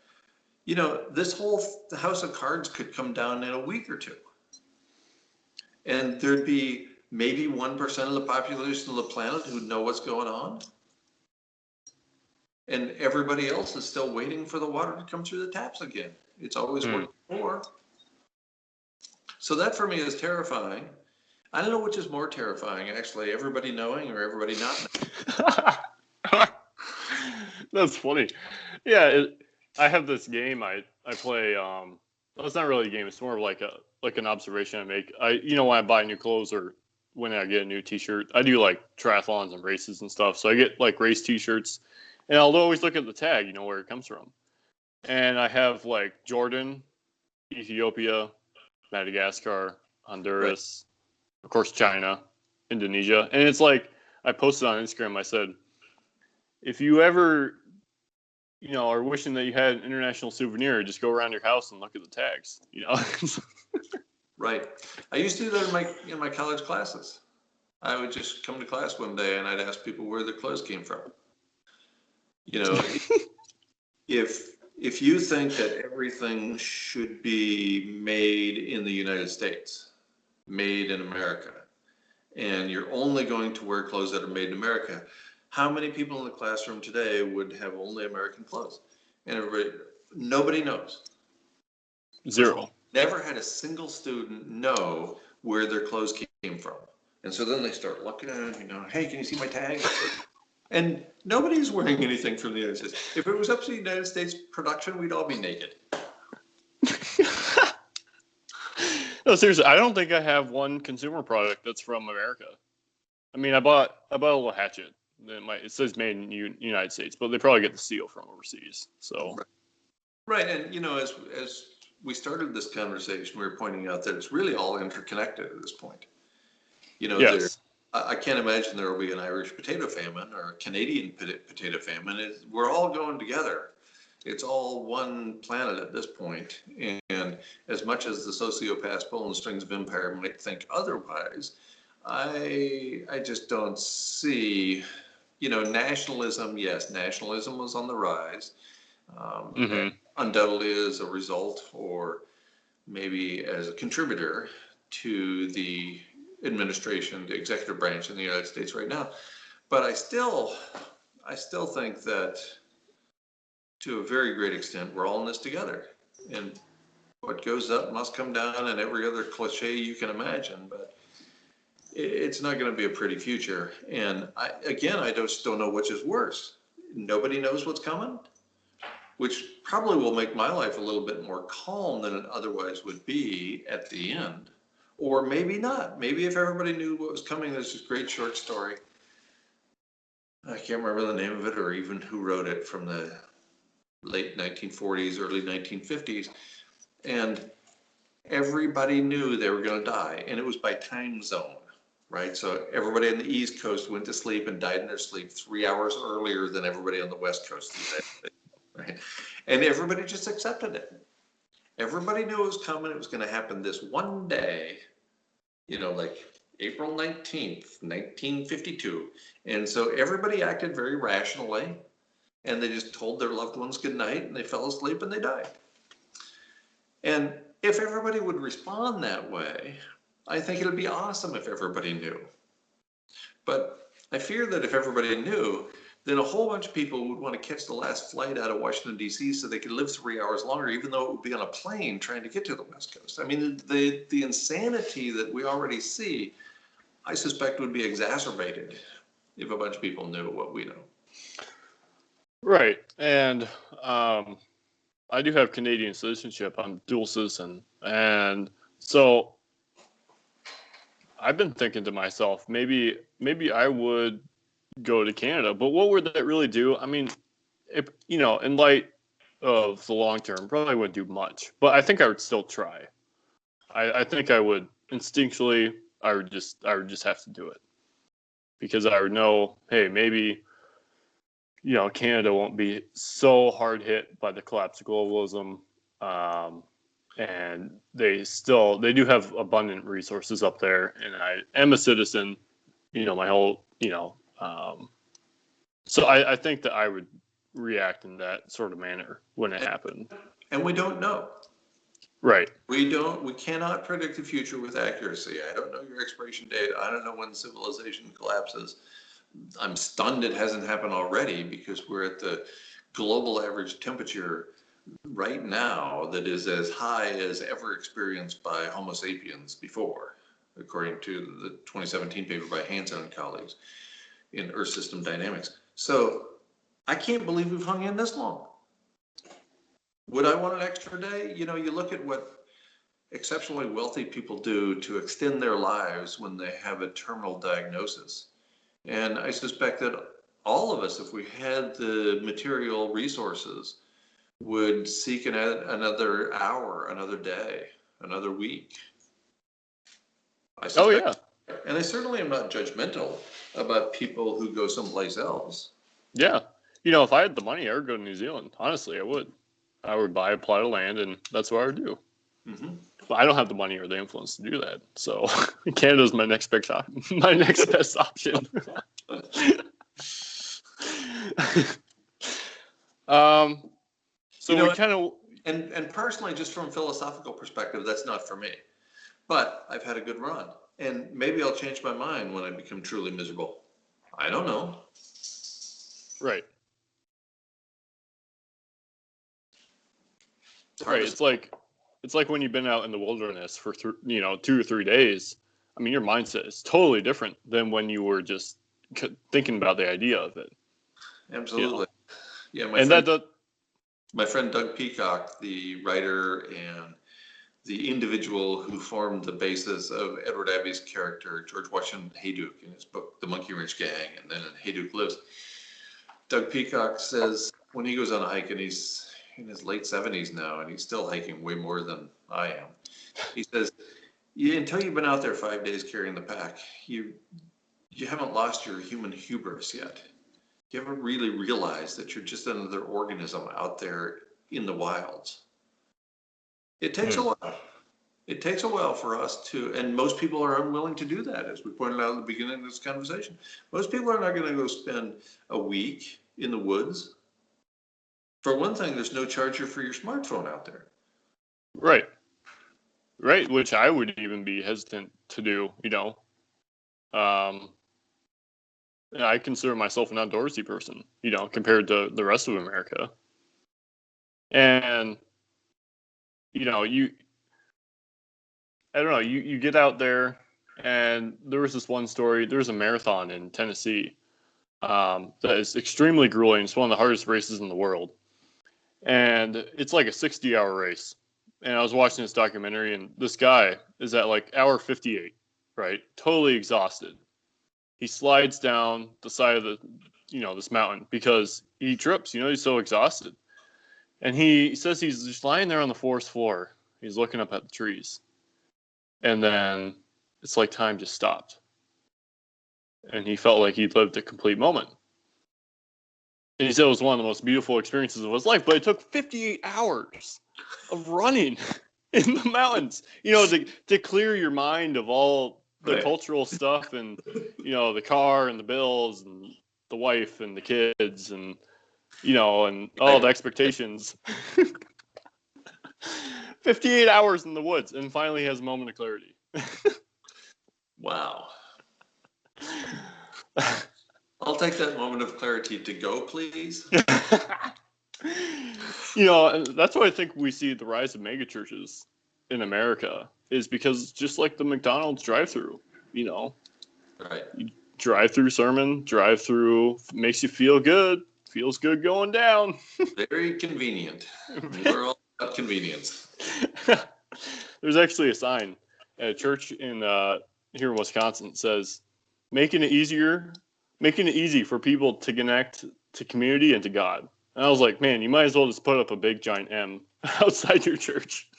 Speaker 2: This whole house of cards could come down in a week or two. And there'd be maybe 1% of the population of the planet who'd know what's going on. And everybody else is still waiting for the water to come through the taps again. It's always worked before. So that for me is terrifying. I don't know which is more terrifying, actually, everybody knowing or everybody not knowing.
Speaker 1: That's funny. Yeah, I have this game I play. Well, it's not really a game. It's more of like an observation I make. When I buy new clothes or when I get a new T-shirt, I do like triathlons and races and stuff. So I get like race T-shirts, and I'll always look at the tag, where it comes from. And I have like Jordan, Ethiopia, Madagascar, Honduras, of course China, Indonesia, and it's like I posted on Instagram. I said, if you ever are wishing that you had an international souvenir, just go around your house and look at the tags.
Speaker 2: Right. I used to do that in my college classes. I would just come to class one day and I'd ask people where their clothes came from. If you think that everything should be made in the United States, made in America, and you're only going to wear clothes that are made in America, how many people in the classroom today would have only American clothes? And nobody knows.
Speaker 1: Zero.
Speaker 2: Never had a single student know where their clothes came from. And so then they start looking at it, hey, can you see my tag? And nobody's wearing anything from the United States. If it was up to the United States production, we'd all be naked.
Speaker 1: No, seriously, I don't think I have one consumer product that's from America. I mean, I bought a little hatchet. It says made in United States, but they probably get the seal from overseas. So,
Speaker 2: right, and as we started this conversation, we were pointing out that it's really all interconnected at this point.
Speaker 1: Yes.
Speaker 2: I can't imagine there will be an Irish potato famine or a Canadian potato famine. We're all going together. It's all one planet at this point. And as much as the sociopaths pulling the strings of empire might think otherwise, I just don't see, nationalism. Yes, nationalism was on the rise. Undoubtedly as a result or maybe as a contributor to the administration, the executive branch in the United States right now. But I still think that to a very great extent, we're all in this together. And what goes up must come down and every other cliche you can imagine. But it's not going to be a pretty future. And I just don't know which is worse. Nobody knows what's coming, which probably will make my life a little bit more calm than it otherwise would be at the end. Or maybe not. Maybe if everybody knew what was coming, there's this great short story. I can't remember the name of it or even who wrote it, from the late 1940s, early 1950s. And everybody knew they were going to die, and it was by time zone, right? So everybody on the East Coast went to sleep and died in their sleep 3 hours earlier than everybody on the West Coast did, right? And everybody just accepted it. Everybody knew it was coming. It was going to happen this one day, like April 19th, 1952. And so everybody acted very rationally, and they just told their loved ones good night, and they fell asleep and they died. And if everybody would respond that way, I think it would be awesome if everybody knew. But I fear that if everybody knew, then a whole bunch of people would want to catch the last flight out of Washington, D.C. so they could live 3 hours longer, even though it would be on a plane trying to get to the West Coast. I mean, the insanity that we already see, I suspect would be exacerbated if a bunch of people knew what we know.
Speaker 1: Right. And I do have Canadian citizenship. I'm dual citizen. And so I've been thinking to myself, maybe I would go to Canada, but what would that really do? I mean, if, in light of the long term, probably wouldn't do much, but I think I would still try. I think I would instinctually, I would just have to do it because I would know, hey, maybe, Canada won't be so hard hit by the collapse of globalism. And they do have abundant resources up there. And I am a citizen, my whole, so I think that I would react in that sort of manner when it happened.
Speaker 2: And we don't know.
Speaker 1: Right.
Speaker 2: We cannot predict the future with accuracy. I don't know your expiration date. I don't know when civilization collapses. I'm stunned it hasn't happened already because we're at the global average temperature right now that is as high as ever experienced by Homo sapiens before, according to the 2017 paper by Hansen and colleagues in Earth System Dynamics. So I can't believe we've hung in this long. Would I want an extra day? You look at what exceptionally wealthy people do to extend their lives when they have a terminal diagnosis. And I suspect that all of us, if we had the material resources, would seek another hour, another day, another week.
Speaker 1: Oh, yeah.
Speaker 2: And I certainly am not judgmental about people who go someplace else.
Speaker 1: Yeah. If I had the money, I would go to New Zealand. Honestly, I would. I would buy a plot of land, and that's what I would do. Mm-hmm. But I don't have the money or the influence to do that. So Canada's my next best option. So we kind of...
Speaker 2: And personally, just from a philosophical perspective, that's not for me. But I've had a good run. And maybe I'll change my mind when I become truly miserable. I don't know.
Speaker 1: Right. Right. It's like when you've been out in the wilderness for 2 or 3 days. I mean, your mindset is totally different than when you were just thinking about the idea of it.
Speaker 2: Absolutely. Yeah. My friend Doug Peacock, the writer and the individual who formed the basis of Edward Abbey's character, George Washington Hayduke, in his book, The Monkey Wrench Gang, and then in Hayduke Lives. Doug Peacock says when he goes on a hike, and he's in his late 70s now, and he's still hiking way more than I am. He says, until you've been out there 5 days carrying the pack, you haven't lost your human hubris yet. You haven't really realized that you're just another organism out there in the wilds. It takes a while. It takes a while for us to, and most people are unwilling to do that, as we pointed out at the beginning of this conversation. Most people are not going to go spend a week in the woods. For one thing, there's no charger for your smartphone out there.
Speaker 1: Right. Right, which I would even be hesitant to do, I consider myself an outdoorsy person, compared to the rest of America. And, I don't know, you get out there, and there was this one story, there was a marathon in Tennessee that is extremely grueling. It's one of the hardest races in the world. And it's like a 60-hour race. And I was watching this documentary, and this guy is at like hour 58, right? Totally exhausted. He slides down the side of this mountain because he trips, he's so exhausted. And he says he's just lying there on the forest floor, He's looking up at the trees. And then it's like time just stopped. And he felt like he'd lived a complete moment. And he said it was one of the most beautiful experiences of his life, but it took 58 hours of running in the mountains, to clear your mind of all the cultural stuff and, the car and the bills and the wife and the kids and, and all the expectations. 58 hours in the woods, and finally has a moment of clarity.
Speaker 2: Wow. I'll take that moment of clarity to go, please.
Speaker 1: And that's why I think we see the rise of megachurches in America, is because just like the McDonald's drive-through,
Speaker 2: Right.
Speaker 1: You drive-through sermon, drive-through makes you feel good, feels good going down.
Speaker 2: Very convenient. We're all about convenience.
Speaker 1: There's actually a sign at a church in here in Wisconsin that says, making it easy for people to connect to community and to God. And I was like, man, you might as well just put up a big giant M outside your church.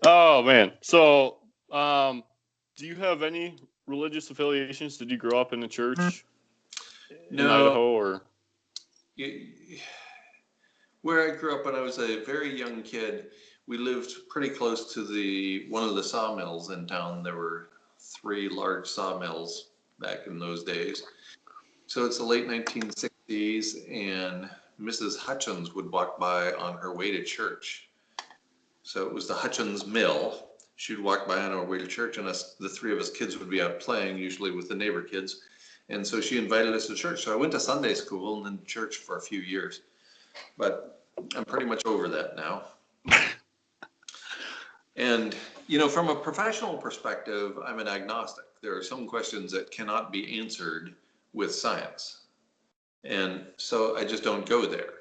Speaker 1: Oh man. So, do you have any religious affiliations? Did you grow up in the church in Idaho, or?
Speaker 2: Where I grew up when I was a very young kid, we lived pretty close to one of the sawmills in town. There were 3 large sawmills back in those days. So it's the late 1960s, and Mrs. Hutchins would walk by on her way to church. So it was the Hutchins Mill. She'd walk by on her way to church, and the 3 of us kids would be out playing, usually with the neighbor kids. And so she invited us to church. So I went to Sunday school and then church for a few years. But I'm pretty much over that now. And, from a professional perspective, I'm an agnostic. There are some questions that cannot be answered with science. And so I just don't go there.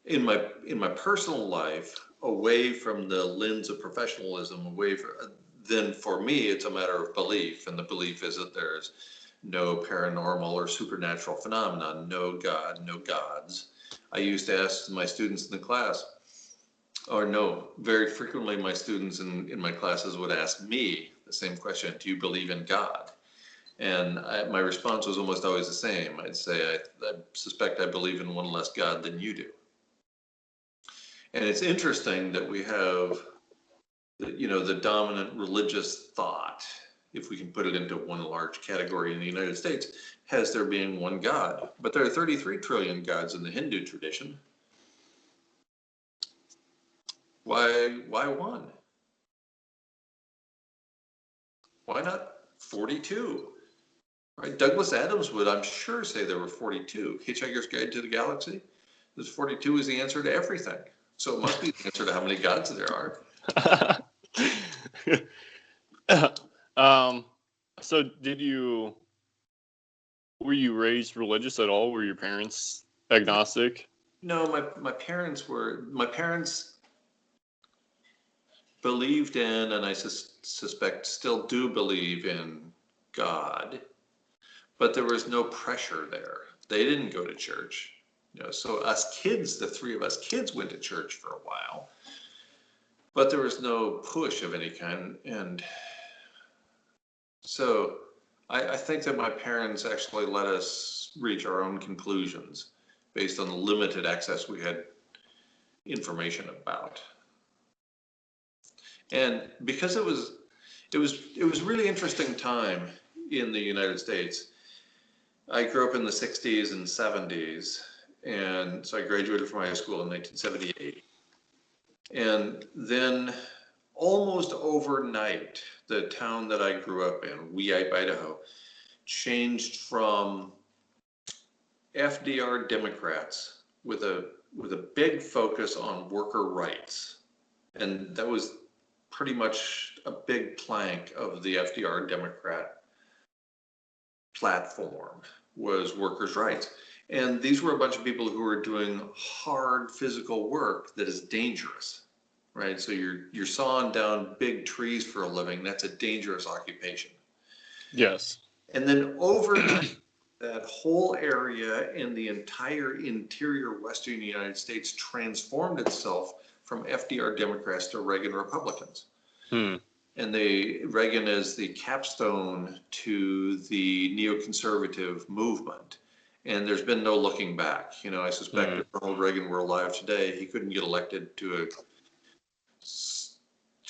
Speaker 2: In my personal life, away from the lens of professionalism, then for me, it's a matter of belief. And the belief is that there's no paranormal or supernatural phenomenon, no God, no gods. I used to ask my students in the class, very frequently my students in my classes would ask me the same question: do you believe in God? And my response was almost always the same. I'd say, I suspect I believe in one less God than you do. And it's interesting that we have, the dominant religious thought, if we can put it into one large category in the United States, has there being one God. But there are 33 trillion gods in the Hindu tradition. Why one? Why not 42? Right? Douglas Adams would, I'm sure, say there were 42. Hitchhiker's Guide to the Galaxy, this 42 is the answer to everything. So it must be the answer to how many gods there
Speaker 1: are. So were you raised religious at all? Were your parents agnostic?
Speaker 2: No, my parents believed in, and I suspect still do believe in, God, but there was no pressure there. They didn't go to church. So us kids, the 3 of us kids, went to church for a while, but there was no push of any kind. And so I think that my parents actually let us reach our own conclusions based on the limited access we had information about. And because it was really interesting time in the United States. I grew up in the 60s and 70s, and so I graduated from high school in 1978. And then almost overnight, the town that I grew up in, Weippe, Idaho, changed from FDR Democrats with a big focus on worker rights. And that was pretty much a big plank of the FDR Democrat platform, was workers' rights. And these were a bunch of people who were doing hard physical work that is dangerous, right? So you're sawing down big trees for a living. That's a dangerous occupation.
Speaker 1: Yes.
Speaker 2: And then overnight, that whole area in the entire interior Western United States transformed itself from FDR Democrats to Reagan Republicans.
Speaker 1: Hmm.
Speaker 2: And Reagan is the capstone to the neoconservative movement. And there's been no looking back. I suspect if Ronald Reagan were alive today, he couldn't get elected to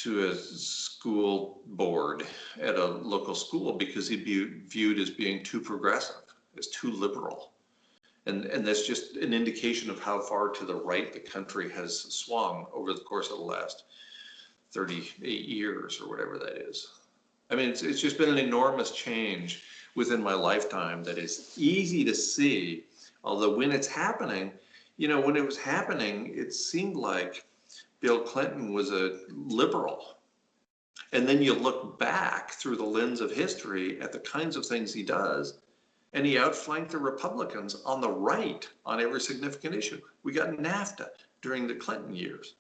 Speaker 2: a school board at a local school because he'd be viewed as being too progressive, as too liberal. And that's just an indication of how far to the right the country has swung over the course of the last 38 years or whatever that is. I mean, it's just been an enormous change within my lifetime that is easy to see. Although when it's happening, when it was happening, it seemed like Bill Clinton was a liberal. And then you look back through the lens of history at the kinds of things he does, and he outflanked the Republicans on the right on every significant issue. We got NAFTA during the Clinton years.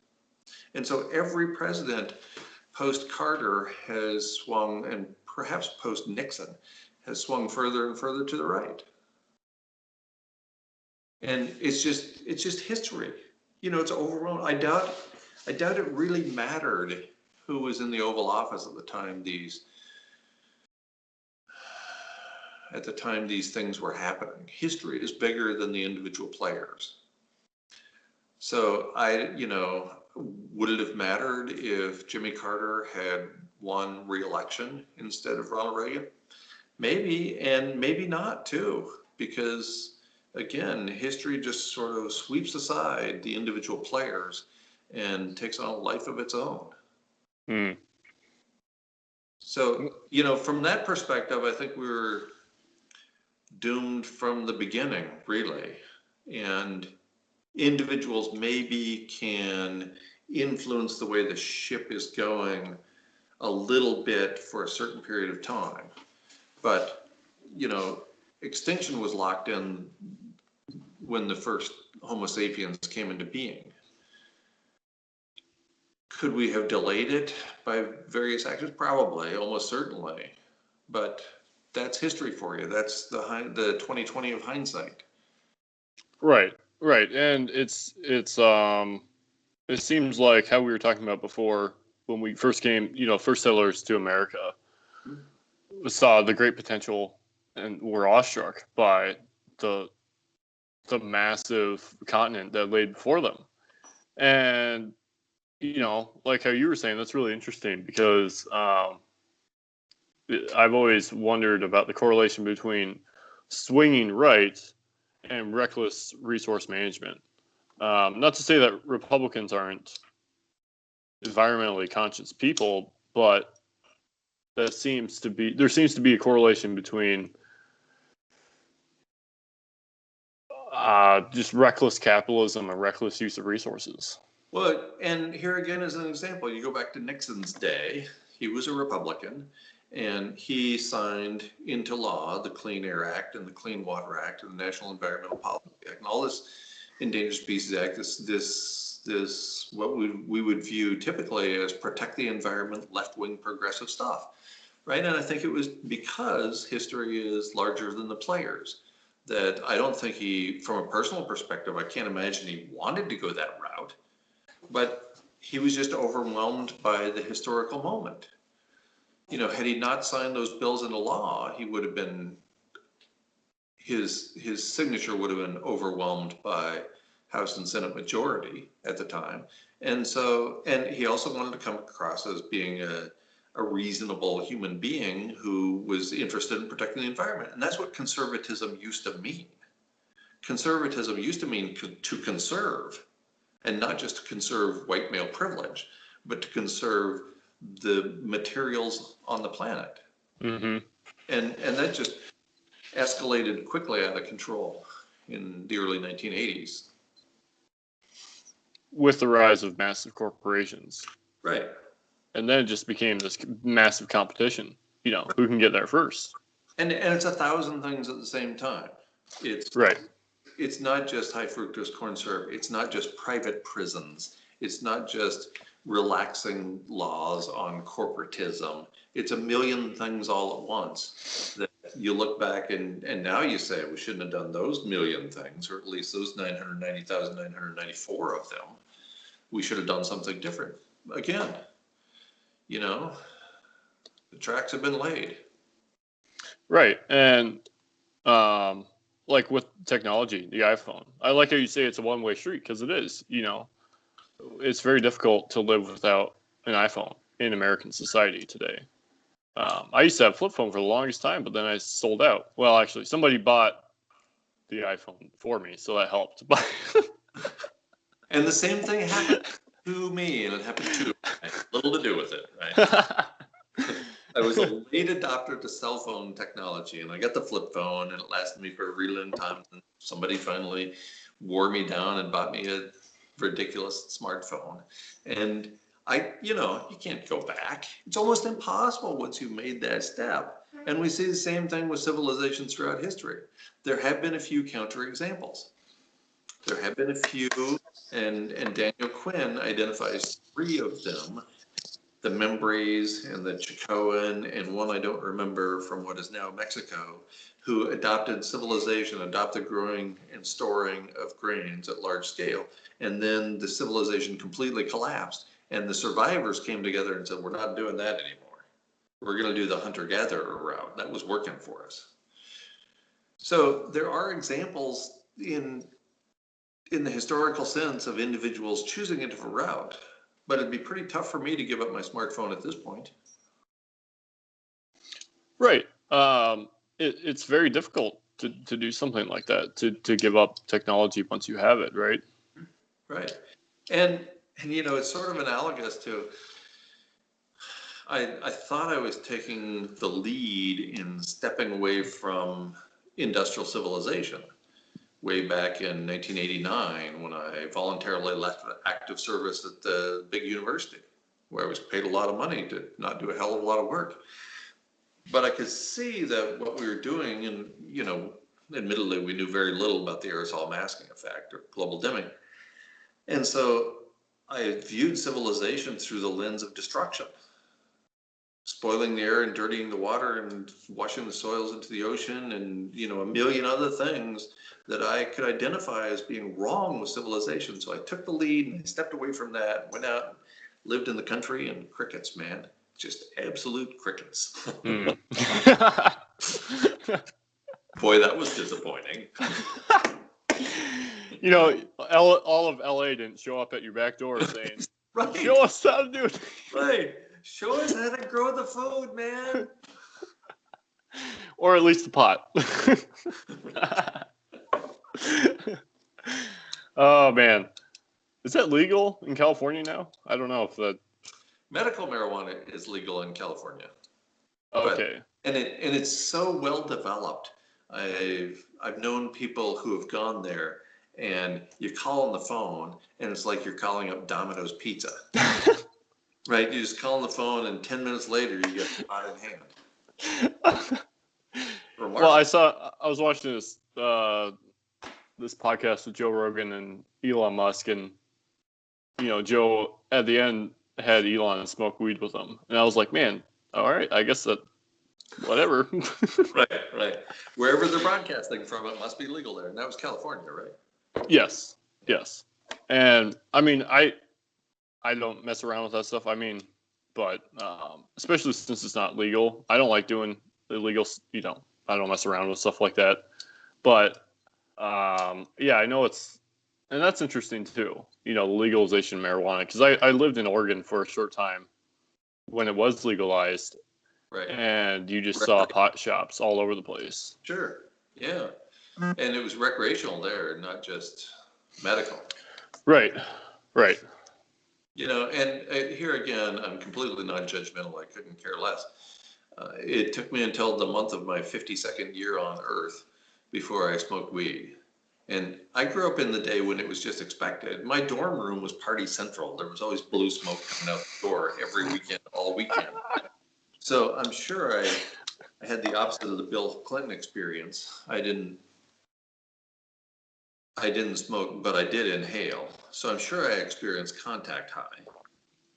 Speaker 2: And so every president post-Carter has swung, and perhaps post-Nixon, has swung further and further to the right. And it's just history. It's overwhelming. I doubt it really mattered who was in the Oval Office at the time these things were happening. History is bigger than the individual players. So would it have mattered if Jimmy Carter had won re-election instead of Ronald Reagan? Maybe, and maybe not too, because again, history just sort of sweeps aside the individual players and takes on a life of its own. So, from that perspective, I think we were doomed from the beginning, really. And individuals maybe can influence the way the ship is going a little bit for a certain period of time. But, extinction was locked in when the first Homo sapiens came into being. Could we have delayed it by various actions? Probably, almost certainly. But that's history for you. That's the 2020 of hindsight.
Speaker 1: Right. And it seems like how we were talking about before when we first came, first settlers to America, saw the great potential and were awestruck by the massive continent that laid before them. And, like how you were saying, that's really interesting because I've always wondered about the correlation between swinging right and reckless resource management. Not to say that Republicans aren't environmentally conscious people, but there seems to be a correlation between just reckless capitalism and reckless use of resources.
Speaker 2: Well, and here again is an example. You go back to Nixon's day. He was a Republican, and he signed into law the Clean Air Act and the Clean Water Act and the National Environmental Policy Act and all this Endangered Species Act, this what we would view typically as protect the environment, left-wing progressive stuff, right? And I think it was because history is larger than the players that I don't think he, from a personal perspective, I can't imagine he wanted to go that route, but he was just overwhelmed by the historical moment. Had he not signed those bills into law, he would have been, his signature would have been overwhelmed by House and Senate majority at the time. And he also wanted to come across as being a reasonable human being who was interested in protecting the environment. And that's what conservatism used to mean. Conservatism used to mean to conserve, and not just to conserve white male privilege, but to conserve the materials on the planet.
Speaker 1: Mm-hmm.
Speaker 2: And that just escalated quickly out of control in the early 1980s.
Speaker 1: With the rise of massive corporations.
Speaker 2: Right.
Speaker 1: And then it just became this massive competition, who can get there first.
Speaker 2: And it's 1,000 things at the same time. It's
Speaker 1: right.
Speaker 2: It's not just high fructose corn syrup. It's not just private prisons. It's not just relaxing laws on corporatism. It's a million things all at once that you look back and now you say we shouldn't have done those million things, or at least those 990,994 of them. We should have done something different. Again, you know, the tracks have been laid.
Speaker 1: Right. And like with technology, the iPhone, I like how you say it's a one-way street, because it is. You know, it's very difficult to live without an iPhone in American society today. I used to have a flip phone for the longest time, but then I sold out. Well, actually, somebody bought the iPhone for me, so that helped. But
Speaker 2: And the same thing happened to me, and it happened to me. Little to do with it, right? I was a late adopter to cell phone technology, and I got the flip phone, and it lasted me for a really long time. And somebody finally wore me down and bought me a ridiculous smartphone. And you can't go back. It's almost impossible once you've made that step. And we see the same thing with civilizations throughout history. There have been a few counterexamples. There have been a few, and Daniel Quinn identifies 3 of them: the Membres and the Chicoan, and one I don't remember from what is now Mexico, who adopted civilization, adopted growing and storing of grains at large scale. And then the civilization completely collapsed. And the survivors came together and said, we're not doing that anymore. We're going to do the hunter-gatherer route. That was working for us. So there are examples in the historical sense of individuals choosing a different route. But it'd be pretty tough for me to give up my smartphone at this point.
Speaker 1: right. It's very difficult to do something like that, to give up technology once you have it, right?
Speaker 2: Right. And it's sort of analogous to, I thought I was taking the lead in stepping away from industrial civilization way back in 1989, when I voluntarily left active service at the big university, where I was paid a lot of money to not do a hell of a lot of work. But I could see that what we were doing, and admittedly we knew very little about the aerosol masking effect or global dimming. And so I viewed civilization through the lens of destruction, spoiling the air and dirtying the water and washing the soils into the ocean, and a million other things that I could identify as being wrong with civilization. So I took the lead and I stepped away from that, went out and lived in the country, and crickets, man, just absolute crickets.
Speaker 1: Mm.
Speaker 2: Boy, that was disappointing.
Speaker 1: All of LA didn't show up at your back door saying,
Speaker 2: Right.
Speaker 1: show us how to do it.
Speaker 2: Right. Show us how to grow the food, man.
Speaker 1: Or at least the pot. Oh, man. Is that legal in California now? I don't know if that...
Speaker 2: Medical marijuana is legal in California.
Speaker 1: Okay.
Speaker 2: But, and it's so well developed. I've known people who have gone there, and you call on the phone, and it's like you're calling up Domino's Pizza. Right? You just call on the phone, and 10 minutes later, you get the pot in hand.
Speaker 1: Well, I was watching this podcast with Joe Rogan and Elon Musk, and Joe at the end had Elon smoke weed with him, and I was like, man, all right, I guess that whatever.
Speaker 2: Right. Wherever they're broadcasting from, it must be legal there, and that was California, right?
Speaker 1: Yes. And I mean, I don't mess around with that stuff. I mean, but especially since it's not legal, I don't like doing illegal. I don't mess around with stuff like that. But yeah, I know and that's interesting too. The legalization of marijuana, because I lived in Oregon for a short time when it was legalized,
Speaker 2: right?
Speaker 1: And you just saw pot shops all over the place.
Speaker 2: Sure, yeah, and it was recreational there, not just medical. Right. And here again, I'm completely non-judgmental. I couldn't care less. It took me until the month of my 52nd year on Earth before I smoked weed. And I grew up in the day when it was just expected. My dorm room was party central. There was always blue smoke coming out the door every weekend, all weekend. So I'm sure I had the opposite of the Bill Clinton experience. I didn't smoke, but I did inhale. So I'm sure I experienced contact high,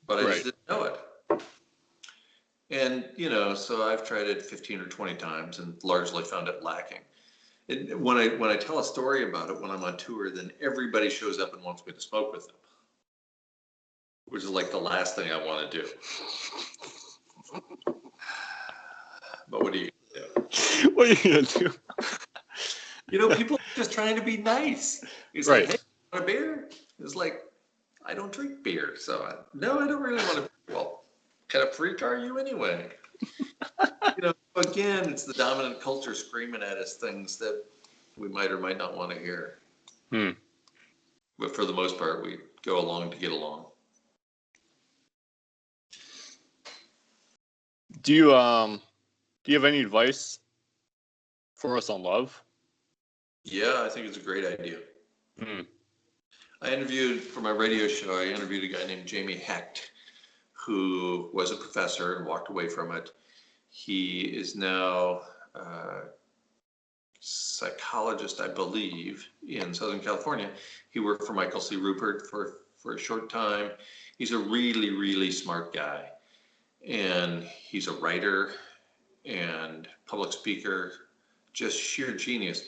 Speaker 2: but I just didn't know it. And, so I've tried it 15 or 20 times and largely found it lacking. When I tell a story about it when I'm on tour, then everybody shows up and wants me to smoke with them, which is like the last thing I want to do. But what do you do?
Speaker 1: What are you gonna do?
Speaker 2: People are just trying to be nice. It's
Speaker 1: Right.
Speaker 2: like, hey, want a beer? It's like, I don't drink beer, so no, I don't really want to. Well, what kind of freak are you anyway? Again, it's the dominant culture screaming at us things that we might or might not want to hear.
Speaker 1: Hmm.
Speaker 2: But for the most part, we go along to get along.
Speaker 1: Do you have any advice for us on love?
Speaker 2: Yeah, I think it's a great idea.
Speaker 1: Hmm.
Speaker 2: For my radio show, I interviewed a guy named Jamie Hecht, who was a professor and walked away from it. He is now a psychologist, I believe, in Southern California. He worked for Michael C. Rupert for a short time. He's a really, really smart guy. And he's a writer and public speaker, just sheer genius.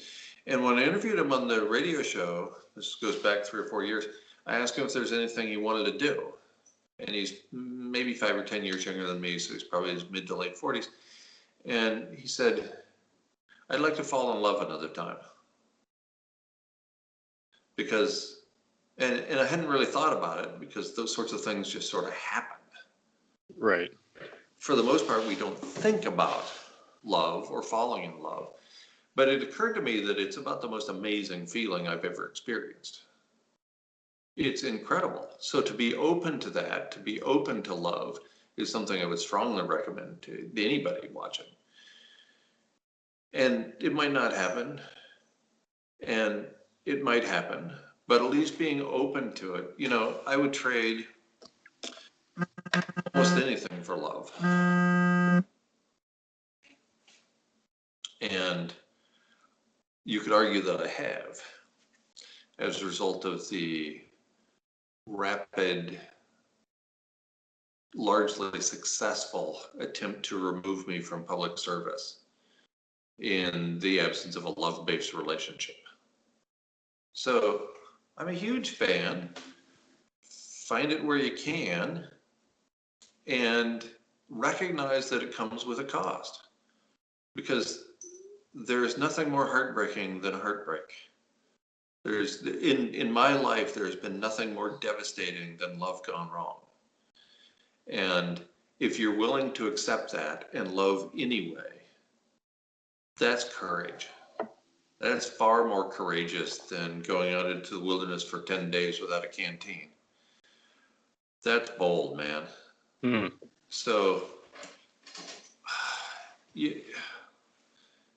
Speaker 2: And when I interviewed him on the radio show, this goes back 3 or 4 years, I asked him if there's anything he wanted to do. And he's maybe 5 or 10 years younger than me, so he's probably in his mid to late 40s. And he said, I'd like to fall in love another time. Because, and I hadn't really thought about it because those sorts of things just sort of happen.
Speaker 1: Right.
Speaker 2: For the most part, we don't think about love or falling in love. But it occurred to me that it's about the most amazing feeling I've ever experienced. It's incredible. So to be open to that, to be open to love, is something I would strongly recommend to anybody watching. And it might not happen, and it might happen, but at least being open to it. I would trade almost anything for love. And you could argue that I have, as a result of the rapid, largely successful attempt to remove me from public service in the absence of a love-based relationship. So I'm a huge fan. Find it where you can and recognize that it comes with a cost, because there's nothing more heartbreaking than heartbreak. In my life, there's been nothing more devastating than love gone wrong. And if you're willing to accept that and love anyway, that's courage. That's far more courageous than going out into the wilderness for 10 days without a canteen. That's bold, man.
Speaker 1: Hmm.
Speaker 2: So,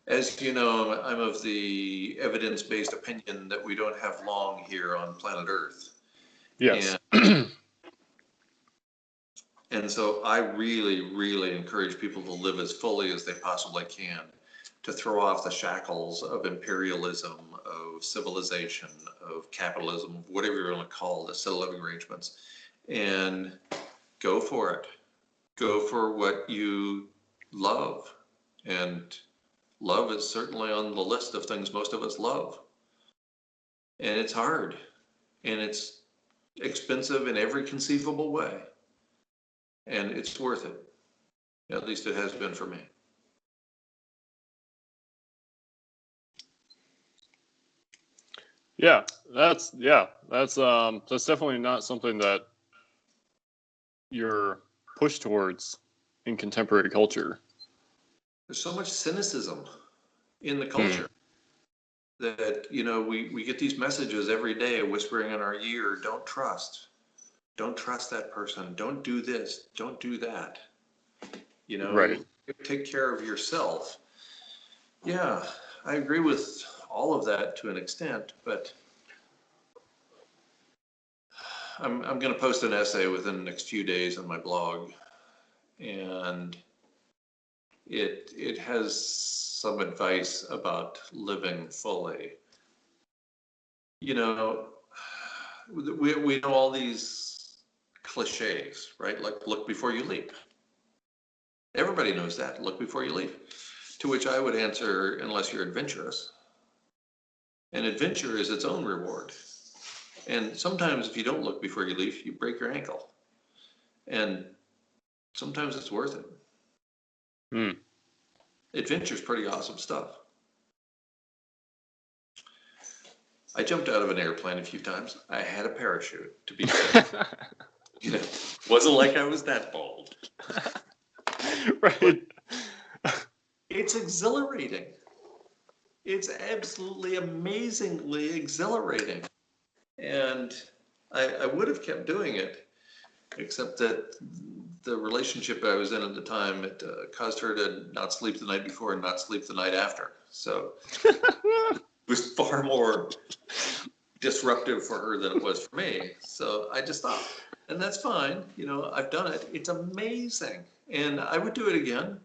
Speaker 2: as you know, I'm of the evidence-based opinion that we don't have long here on planet Earth.
Speaker 1: Yes.
Speaker 2: And so I really, really encourage people to live as fully as they possibly can, to throw off the shackles of imperialism, of civilization, of capitalism, whatever you want to call the set of living arrangements, and go for it. Go for what you love. And love is certainly on the list of things most of us love. And it's hard, and it's expensive in every conceivable way. And it's worth it. At least it has been for me.
Speaker 1: That's definitely not something that you're pushed towards in contemporary culture.
Speaker 2: There's so much cynicism in the culture that, we get these messages every day whispering in our ear, don't trust that person. Don't do this. Don't do that.
Speaker 1: Right.
Speaker 2: Take care of yourself. Yeah, I agree with all of that to an extent, but I'm going to post an essay within the next few days on my blog, and it has some advice about living fully. We know all these cliches, right? Like, look before you leap. Everybody knows that. Look before you leave. To which I would answer, unless you're adventurous. And adventure is its own reward. And sometimes if you don't look before you leave, you break your ankle. And sometimes it's worth it.
Speaker 1: Hmm.
Speaker 2: Adventure's pretty awesome stuff. I jumped out of an airplane a few times. I had a parachute, to be fair. You know, wasn't like I was that bold.
Speaker 1: Right.
Speaker 2: But it's exhilarating. It's absolutely amazingly exhilarating. And I would have kept doing it, except that the relationship I was in at the time, it caused her to not sleep the night before and not sleep the night after. So it was far more disruptive for her than it was for me. So I just stopped. And that's fine. You know, I've done it. It's amazing. And I would do it again,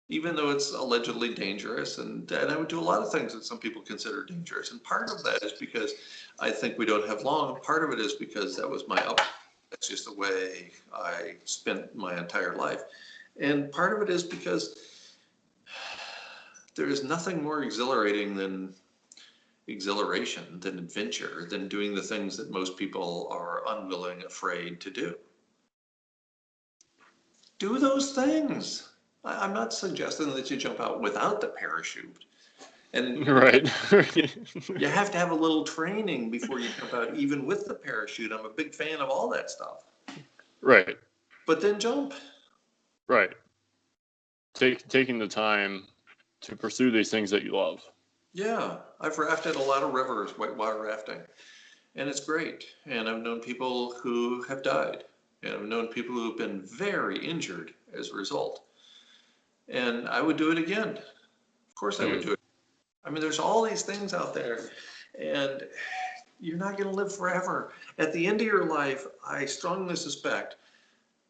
Speaker 2: even though it's allegedly dangerous. And I would do a lot of things that some people consider dangerous. And part of that is because I think we don't have long. Part of it is because that was my upbringing. That's just the way I spent my entire life. And part of it is because there is nothing more exhilarating than exhilaration, than adventure, than doing the things that most people are unwilling, afraid to do. Do those things. I'm not suggesting that you jump out without the parachute. And
Speaker 1: Right.
Speaker 2: you have to have a little training before you jump out, even with the parachute. I'm a big fan of all that stuff.
Speaker 1: Right.
Speaker 2: But then jump.
Speaker 1: Right. Taking the time to pursue these things that you love.
Speaker 2: Yeah, I've rafted a lot of rivers, whitewater rafting, and it's great. And I've known people who have died, and I've known people who have been very injured as a result. And I would do it again. Of course, I would do it. I mean, there's all these things out there, and you're not going to live forever. At the end of your life, I strongly suspect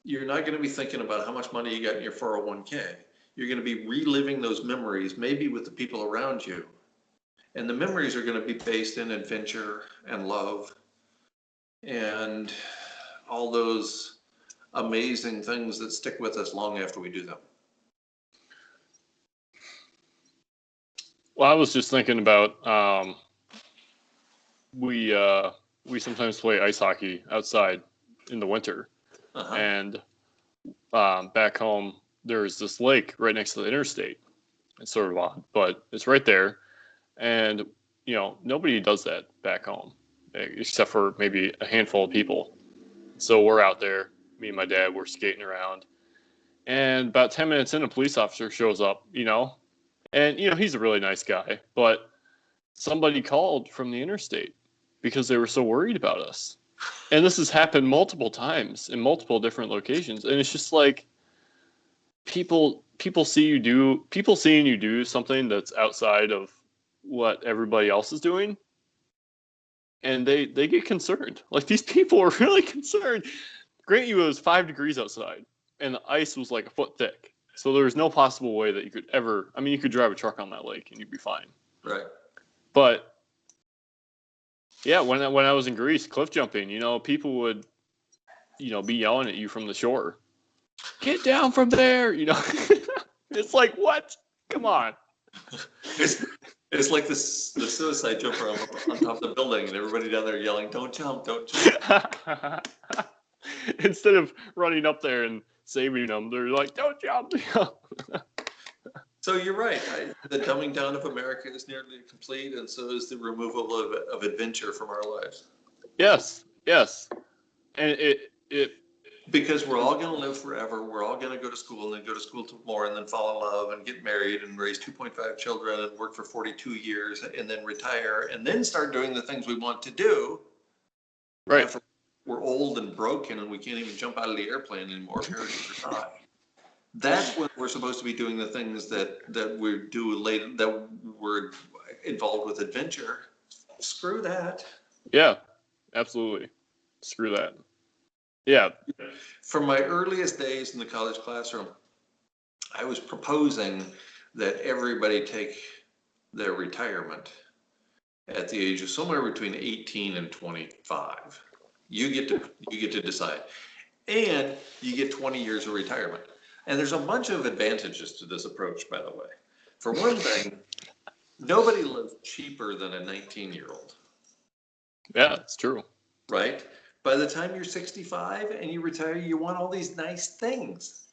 Speaker 2: you're not going to be thinking about how much money you got in your 401k. You're going to be reliving those memories, maybe with the people around you. And the memories are going to be based in adventure and love and all those amazing things that stick with us long after we do them.
Speaker 1: Well, I was just thinking about we sometimes play ice hockey outside in the winter, and back home there's this lake right next to the interstate. It's sort of odd, but it's right there, and you know nobody does that back home except for maybe a handful of people. So we're out there, me and my dad, we're skating around, and about 10 minutes in, a police officer shows up, you know, and you know he's a really nice guy, but somebody called from the interstate because they were so worried about us. And this has happened multiple times in multiple different locations. And it's just like people seeing you do something that's outside of what everybody else is doing. And they get concerned. Like these people are really concerned. Grant you it was 5 degrees outside and the ice was like a foot thick. So there was no possible way that you could ever, I mean, you could drive a truck on that lake and you'd be fine.
Speaker 2: Right.
Speaker 1: But yeah, when I was in Greece, cliff jumping, you know, people would, you know, be yelling at you from the shore. Get down from there, you know. It's like, what? Come on.
Speaker 2: It's like the suicide jumper on top of the building, and everybody down there yelling, "Don't jump! Don't jump!"
Speaker 1: Instead of running up there and saving them, they're like, "Don't jump!"
Speaker 2: So you're right. The dumbing down of America is nearly complete, and so is the removal of adventure from our lives.
Speaker 1: Yes, and it
Speaker 2: because we're all going to live forever. We're all going to go to school and then go to school more and then fall in love and get married and raise 2.5 children and work for 42 years and then retire and then start doing the things we want to do.
Speaker 1: Right.
Speaker 2: After we're old and broken and we can't even jump out of the airplane anymore. Parachutes are not. That's when we're supposed to be doing the things that we do later, that we're involved with adventure. Screw that.
Speaker 1: Yeah, absolutely. Screw that. Yeah.
Speaker 2: From my earliest days in the college classroom, I was proposing that everybody take their retirement at the age of somewhere between 18 and 25. You get to decide. And you get 20 years of retirement. And there's a bunch of advantages to this approach, by the way. For one thing, nobody lives cheaper than a 19-year-old.
Speaker 1: Yeah, it's true.
Speaker 2: Right? By the time you're 65 and you retire, you want all these nice things.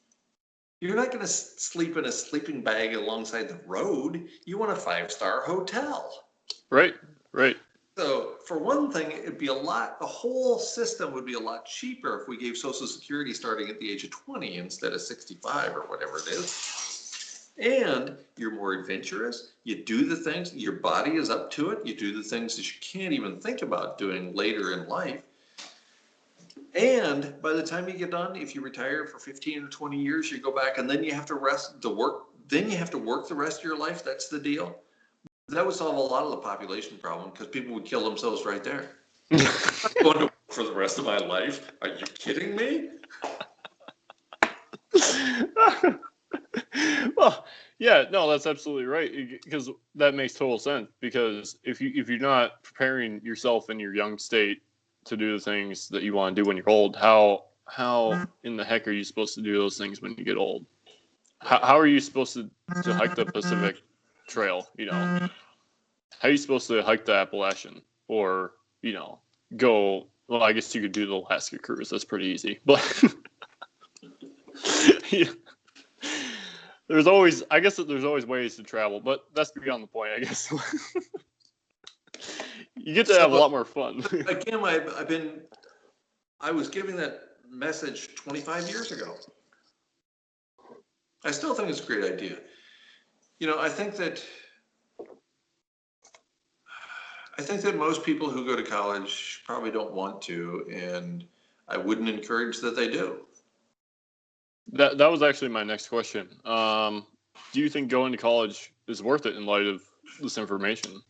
Speaker 2: You're not going to sleep in a sleeping bag alongside the road. You want a 5-star hotel.
Speaker 1: Right, right.
Speaker 2: So for one thing, the whole system would be a lot cheaper if we gave Social Security starting at the age of 20 instead of 65 or whatever it is. And you're more adventurous. You do the things, your body is up to it. You do the things that you can't even think about doing later in life. And by the time you get done, if you retire for 15 or 20 years, you go back and then you have to then you have to work the rest of your life. That's the deal. That would solve a lot of the population problem because people would kill themselves right there. I'm going to work for the rest of my life. Are you kidding me?
Speaker 1: Well, yeah, no, that's absolutely right, because that makes total sense. Because if you're not preparing yourself in your young state to do the things that you want to do when you're old, how in the heck are you supposed to do those things when you get old? How are you supposed to hike the Pacific Trail? How are you supposed to hike the Appalachian, or go? Well, I guess you could do the Alaska cruise. That's pretty easy, but yeah. There's always ways to travel, but that's beyond the point, I guess. You get to have a lot more fun.
Speaker 2: Again, I was giving that message 25 years ago. I still think it's a great idea. I think that most people who go to college probably don't want to, and I wouldn't encourage that they do.
Speaker 1: That was actually my next question. Do you think going to college is worth it in light of this information?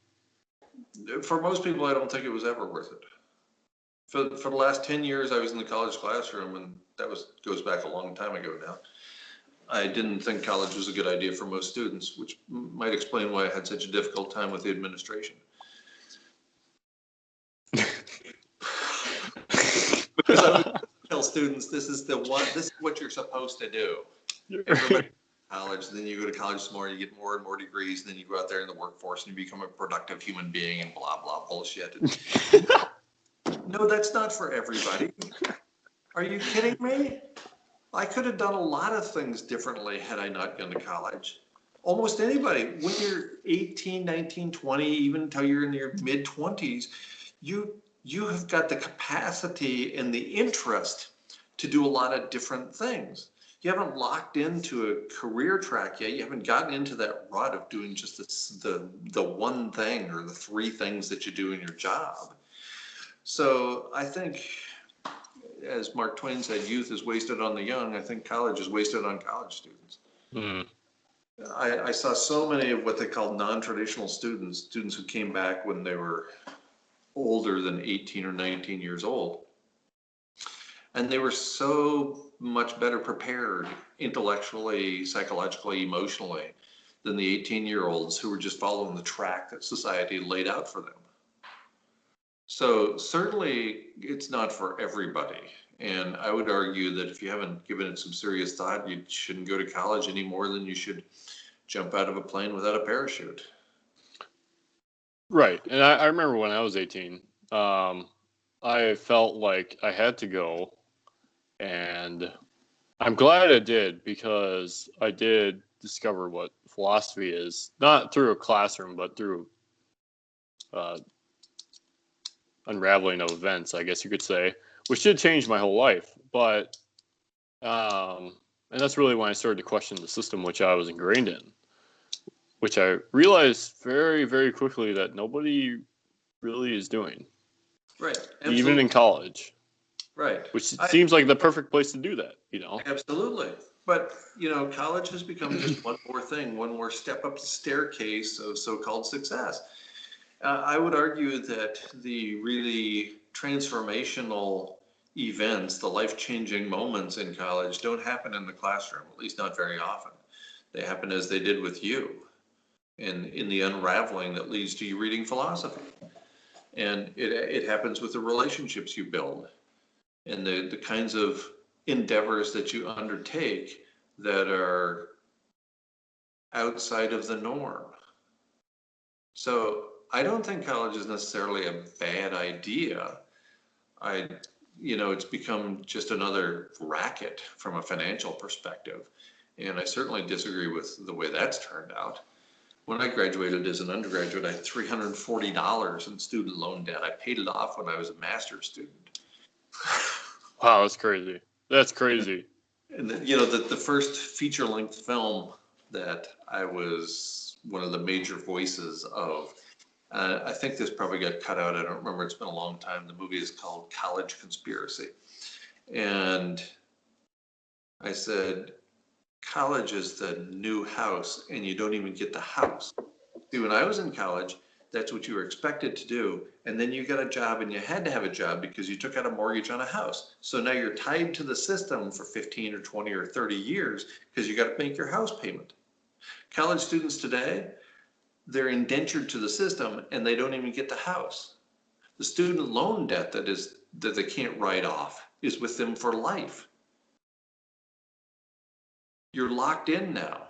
Speaker 2: For most people, I don't think it was ever worth it. For the last 10 years, I was in the college classroom, and that goes back a long time ago now. I didn't think college was a good idea for most students, which might explain why I had such a difficult time with the administration. Because I would tell students, this is what you're supposed to do. Everybody college, then you go to college some more, you get more and more degrees, then you go out there in the workforce and you become a productive human being and blah, blah, bullshit. No, that's not for everybody. Are you kidding me? I could have done a lot of things differently had I not gone to college. Almost anybody, when you're 18, 19, 20, even until you're in your mid-20s, you have got the capacity and the interest to do a lot of different things. You haven't locked into a career track yet. You haven't gotten into that rut of doing just the one thing or the three things that you do in your job. So I think, as Mark Twain said, youth is wasted on the young. I think college is wasted on college students. Mm. I saw so many of what they call non-traditional students who came back when they were older than 18 or 19 years old. And they were so much better prepared intellectually, psychologically, emotionally than the 18-year-olds who were just following the track that society laid out for them. So certainly it's not for everybody. And I would argue that if you haven't given it some serious thought, you shouldn't go to college any more than you should jump out of a plane without a parachute.
Speaker 1: Right. And I remember when I was 18, I felt like I had to go. And I'm glad I did, because I did discover what philosophy is, not through a classroom, but through unraveling of events, I guess you could say, which did change my whole life. But, and that's really when I started to question the system which I was ingrained in, which I realized very, very quickly that nobody really is doing.
Speaker 2: Right.
Speaker 1: Absolutely. Even in college.
Speaker 2: Right.
Speaker 1: Which seems like the perfect place to do that,
Speaker 2: Absolutely. But, college has become just one more thing, one more step up the staircase of so-called success. I would argue that the really transformational events, the life-changing moments in college don't happen in the classroom, at least not very often. They happen as they did with you, and in the unraveling that leads to you reading philosophy. And it happens with the relationships you build and the kinds of endeavors that you undertake that are outside of the norm. So I don't think college is necessarily a bad idea. It's become just another racket from a financial perspective. And I certainly disagree with the way that's turned out. When I graduated as an undergraduate, I had $340 in student loan debt. I paid it off when I was a master's student.
Speaker 1: Wow, that's crazy. That's crazy.
Speaker 2: And the first feature-length film that I was one of the major voices of, I think this probably got cut out. I don't remember. It's been a long time. The movie is called College Conspiracy. And I said, college is the new house, and you don't even get the house. See, when I was in college, that's what you were expected to do. And then you got a job, and you had to have a job because you took out a mortgage on a house. So now you're tied to the system for 15 or 20 or 30 years because you got to make your house payment. College students today, they're indentured to the system, and they don't even get the house. The student loan debt that they can't write off is with them for life. You're locked in now.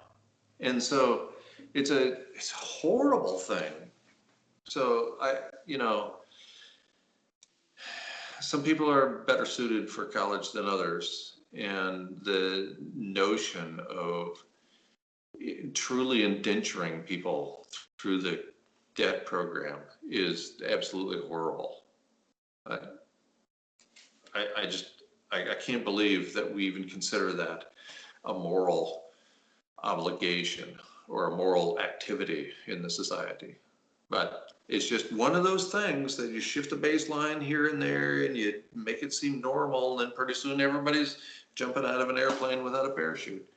Speaker 2: And so it's a horrible thing. So some people are better suited for college than others. And the notion of truly indenturing people through the debt program is absolutely horrible. I can't believe that we even consider that a moral obligation or a moral activity in the society. But it's just one of those things that you shift the baseline here and there and you make it seem normal, and then pretty soon everybody's jumping out of an airplane without a parachute.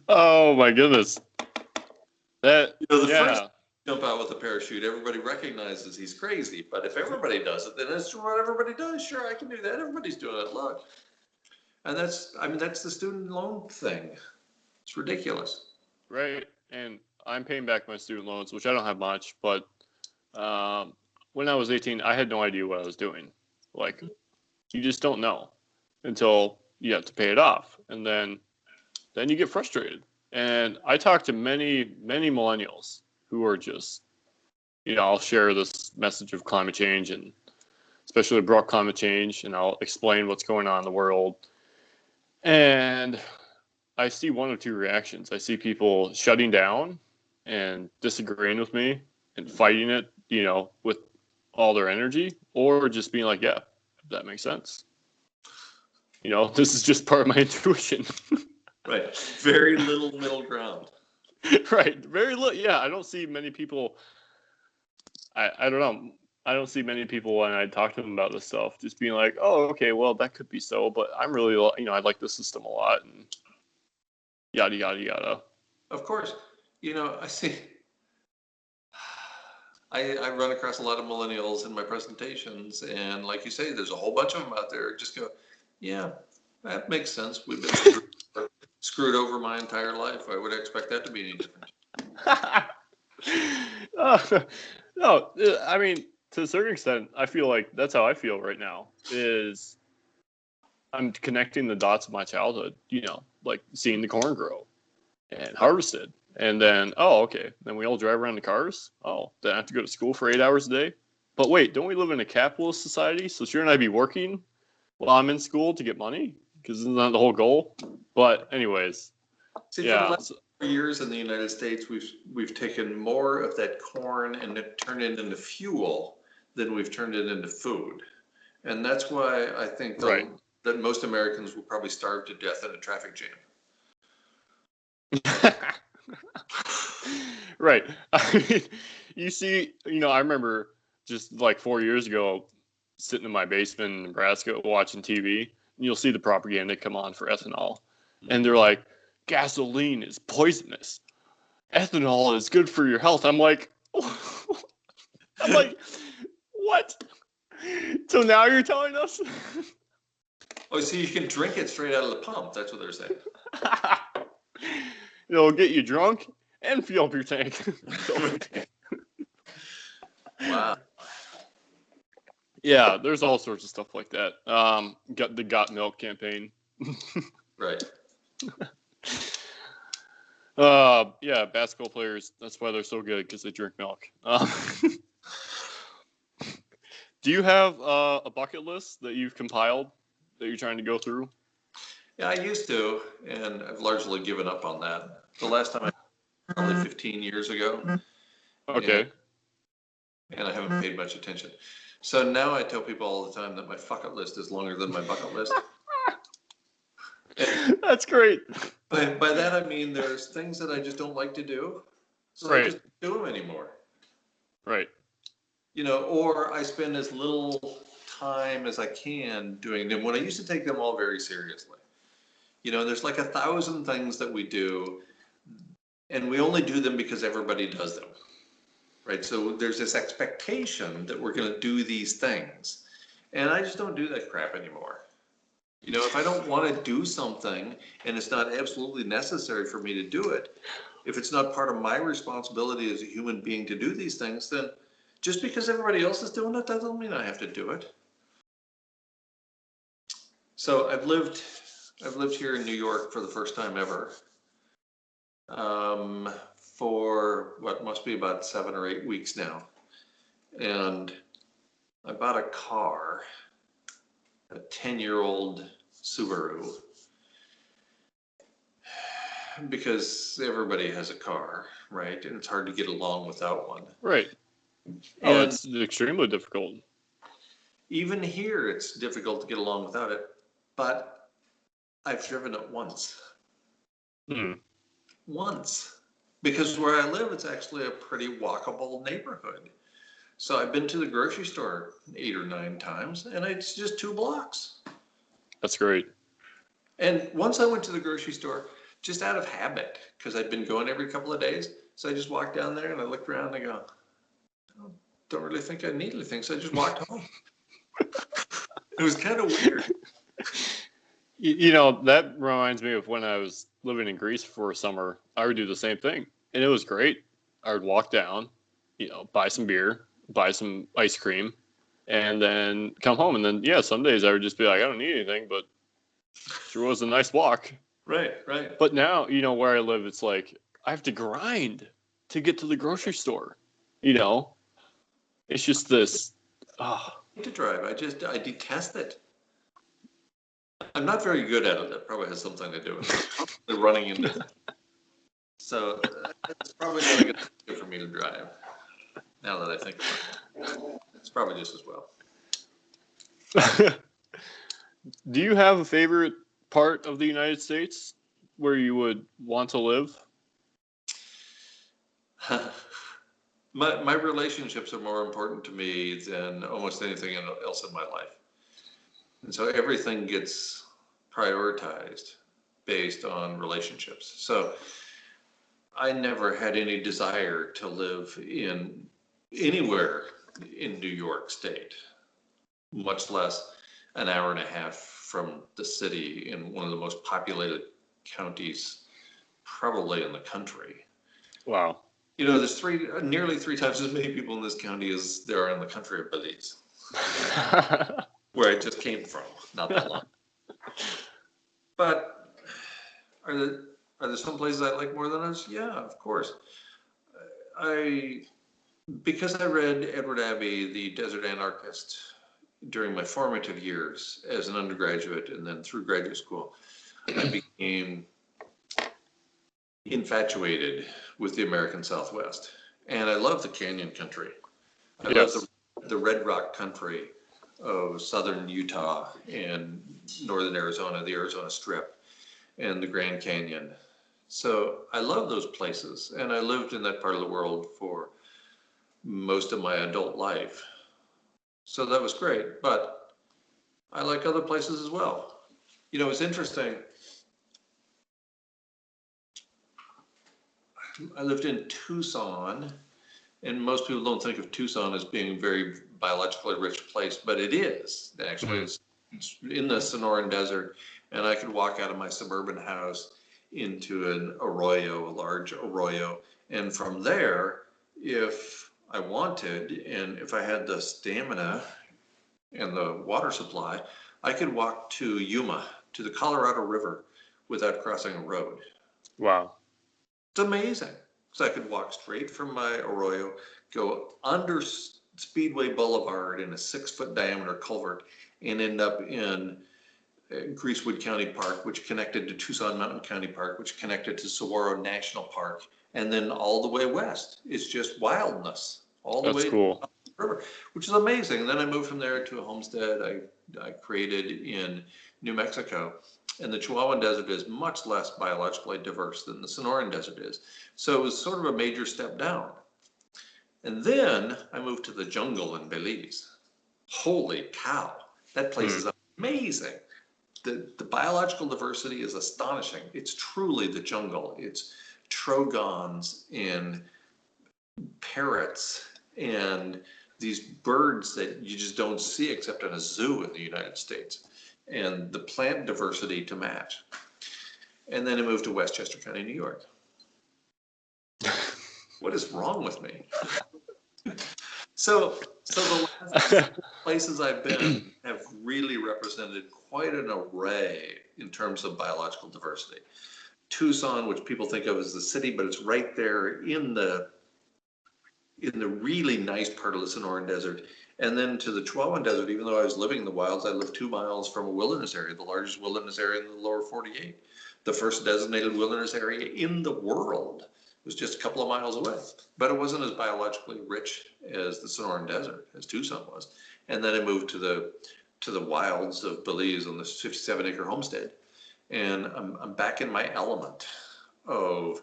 Speaker 1: Oh my goodness.
Speaker 2: First jump out with a parachute, everybody recognizes he's crazy. But if everybody does it, then that's what everybody does. Sure, I can do that. Everybody's doing it. Look. And that's the student loan thing. It's ridiculous.
Speaker 1: Right. And I'm paying back my student loans, which I don't have much, but when I was 18, I had no idea what I was doing. Like, you just don't know until you have to pay it off. And then you get frustrated. And I talk to many, many millennials who are just, I'll share this message of climate change, and especially broad climate change, and I'll explain what's going on in the world. And I see one of two reactions. I see people shutting down and disagreeing with me and fighting it, with all their energy, or just being like, yeah, that makes sense. This is just part of my intuition.
Speaker 2: Right. Very little middle ground.
Speaker 1: Right. Very little. Yeah. I don't see many people. I don't know. I don't see many people when I talk to them about this stuff just being like, oh, okay, well, that could be so, but I'm really, I like the system a lot, and yada, yada, yada.
Speaker 2: Of course. I see. I run across a lot of millennials in my presentations, and like you say, there's a whole bunch of them out there just go, yeah, that makes sense. We've been screwed over my entire life. I would expect that to be any different.
Speaker 1: No, I mean, to a certain extent, I feel like that's how I feel right now, is I'm connecting the dots of my childhood, like seeing the corn grow and harvested. And then, oh, okay, then we all drive around in cars. Oh, then I have to go to school for 8 hours a day. But wait, don't we live in a capitalist society? So shouldn't I be working while I'm in school to get money? Because isn't that the whole goal? But anyways,
Speaker 2: for the last 4 years in the United States, we've taken more of that corn and turned it into fuel than we've turned it into food. And that's why I think that most Americans will probably starve to death in a traffic jam.
Speaker 1: Right. I mean, you see, I remember just like 4 years ago sitting in my basement in Nebraska watching TV, and you'll see the propaganda come on for ethanol. And they're like, gasoline is poisonous. Ethanol is good for your health. I'm like, what? So now you're telling us?
Speaker 2: Oh, so you can drink it straight out of the pump. That's what they're saying.
Speaker 1: It'll get you drunk and fill up your tank.
Speaker 2: Wow.
Speaker 1: Yeah, there's all sorts of stuff like that. Got the Got Milk campaign.
Speaker 2: Right.
Speaker 1: Yeah, basketball players. That's why they're so good, because they drink milk. Do you have a bucket list that you've compiled that you're trying to go through?
Speaker 2: Yeah, I used to, and I've largely given up on that. The last time I probably 15 years ago,
Speaker 1: Okay.
Speaker 2: and I haven't paid much attention. So now I tell people all the time that my bucket list is longer than my bucket list. And
Speaker 1: That's great.
Speaker 2: by that I mean there's things that I just don't like to do, so I
Speaker 1: Right.
Speaker 2: just don't do them anymore.
Speaker 1: Right.
Speaker 2: Or I spend as little time as I can doing them when I used to take them all very seriously. There's like 1,000 things that we do, and we only do them because everybody does them, right? So there's this expectation that we're going to do these things, and I just don't do that crap anymore. If I don't want to do something and it's not absolutely necessary for me to do it, if it's not part of my responsibility as a human being to do these things, then just because everybody else is doing it, that doesn't mean I have to do it. So I've lived here in New York for the first time ever, for what must be about 7 or 8 weeks now. And I bought a car, a 10-year-old Subaru, because everybody has a car, right? And it's hard to get along without one.
Speaker 1: Right. Oh, it's extremely difficult. Even
Speaker 2: here, it's difficult to get along without it, but I've driven it once. Once. Because where I live, it's actually a pretty walkable neighborhood. So I've been to the grocery store 8 or 9 times, and it's just 2 blocks.
Speaker 1: That's great.
Speaker 2: And once I went to the grocery store, just out of habit, because I'd been going every couple of days. So I just walked down there and I looked around and I go, I don't really think I need anything. So I just walked home. It was kind of weird.
Speaker 1: That reminds me of when I was living in Greece for a summer. I would do the same thing, and it was great. I would walk down, buy some beer, buy some ice cream, and then come home. And then, yeah, some days I would just be like, I don't need anything, but sure was a nice walk.
Speaker 2: Right.
Speaker 1: But now, where I live, it's like I have to grind to get to the grocery store. It's just this.
Speaker 2: To drive, I detest it. I'm not very good at it. That probably has something to do with the running into it. So it's probably not a good idea for me to drive. Now that I think about it, it's probably just as well.
Speaker 1: Do you have a favorite part of the United States where you would want to live?
Speaker 2: My relationships are more important to me than almost anything else in my life. And so everything gets prioritized based on relationships. So I never had any desire to live in anywhere in New York State, much less an hour and a half from the city in one of the most populated counties probably in the country.
Speaker 1: Wow.
Speaker 2: There's nearly 3 times as many people in this county as there are in the country of Belize, where I just came from, not that long. But are there some places I like more than others? Yeah, of course. Because I read Edward Abbey, The Desert Anarchist, during my formative years as an undergraduate and then through graduate school, I became infatuated with the American Southwest. And I love the canyon country. I love the red rock country of southern Utah and northern Arizona, the Arizona Strip, and the Grand Canyon. So I love those places. And I lived in that part of the world for most of my adult life. So that was great. But I like other places as well. It's interesting. I lived in Tucson, and most people don't think of Tucson as being a very biologically rich place, but it is. Actually, it's in the Sonoran Desert, and I could walk out of my suburban house into an arroyo, a large arroyo, and from there, if I wanted, and if I had the stamina and the water supply, I could walk to Yuma, to the Colorado River, without crossing a road.
Speaker 1: Wow.
Speaker 2: It's amazing. So I could walk straight from my arroyo, go under Speedway Boulevard in a 6-foot diameter culvert, and end up in Greasewood County Park, which connected to Tucson Mountain County Park, which connected to Saguaro National Park, and then all the way west. It's just wildness all the
Speaker 1: That's
Speaker 2: way
Speaker 1: cool.
Speaker 2: to the river, which is amazing. And then I moved from there to a homestead I created in New Mexico. And the Chihuahuan Desert is much less biologically diverse than the Sonoran Desert is. So it was sort of a major step down. And then I moved to the jungle in Belize. Holy cow, that place is amazing. The biological diversity is astonishing. It's truly the jungle. It's trogons and parrots and these birds that you just don't see except in a zoo in the United States, and the plant diversity to match. And then I moved to Westchester County, New York. What is wrong with me? So the last places I've been have really represented quite an array in terms of biological diversity. Tucson, which people think of as the city, but it's right there in the really nice part of the Sonoran Desert. And then to the Chihuahuan Desert, even though I was living in the wilds, I lived 2 miles from a wilderness area, the largest wilderness area in the lower 48. The first designated wilderness area in the world was just a couple of miles away. But it wasn't as biologically rich as the Sonoran Desert, as Tucson was. And then I moved to the wilds of Belize on this 57-acre homestead. And I'm back in my element of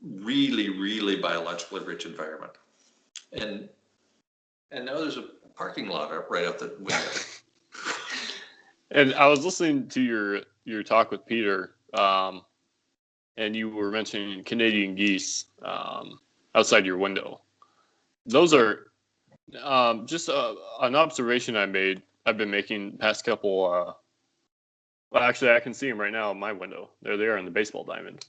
Speaker 2: really, really biologically rich environment. And now there's a parking lot right out the window.
Speaker 1: And I was listening to your talk with Peter, and you were mentioning Canadian geese outside your window. Those are just an observation I've been making past couple. Well, actually, I can see them right now in my window. They're there in the baseball diamond.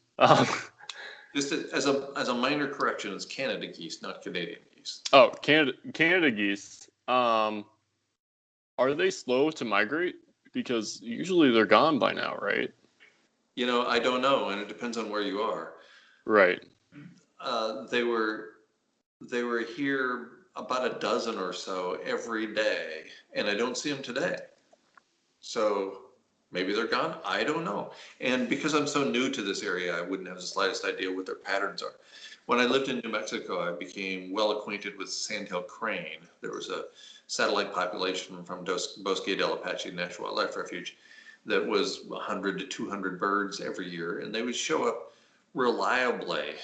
Speaker 2: Just as a minor correction, it's Canada geese, not Canadian geese.
Speaker 1: Oh, Canada geese. Are they slow to migrate? Because usually they're gone by now, right?
Speaker 2: I don't know, and it depends on where you are.
Speaker 1: Right.
Speaker 2: They were here about a dozen or so every day, and I don't see them today. So maybe they're gone. I don't know. And because I'm so new to this area, I wouldn't have the slightest idea what their patterns are. When I lived in New Mexico, I became well acquainted with sandhill crane. There was a satellite population from Bosque del Apache National Wildlife Refuge that was 100 to 200 birds every year, and they would show up reliably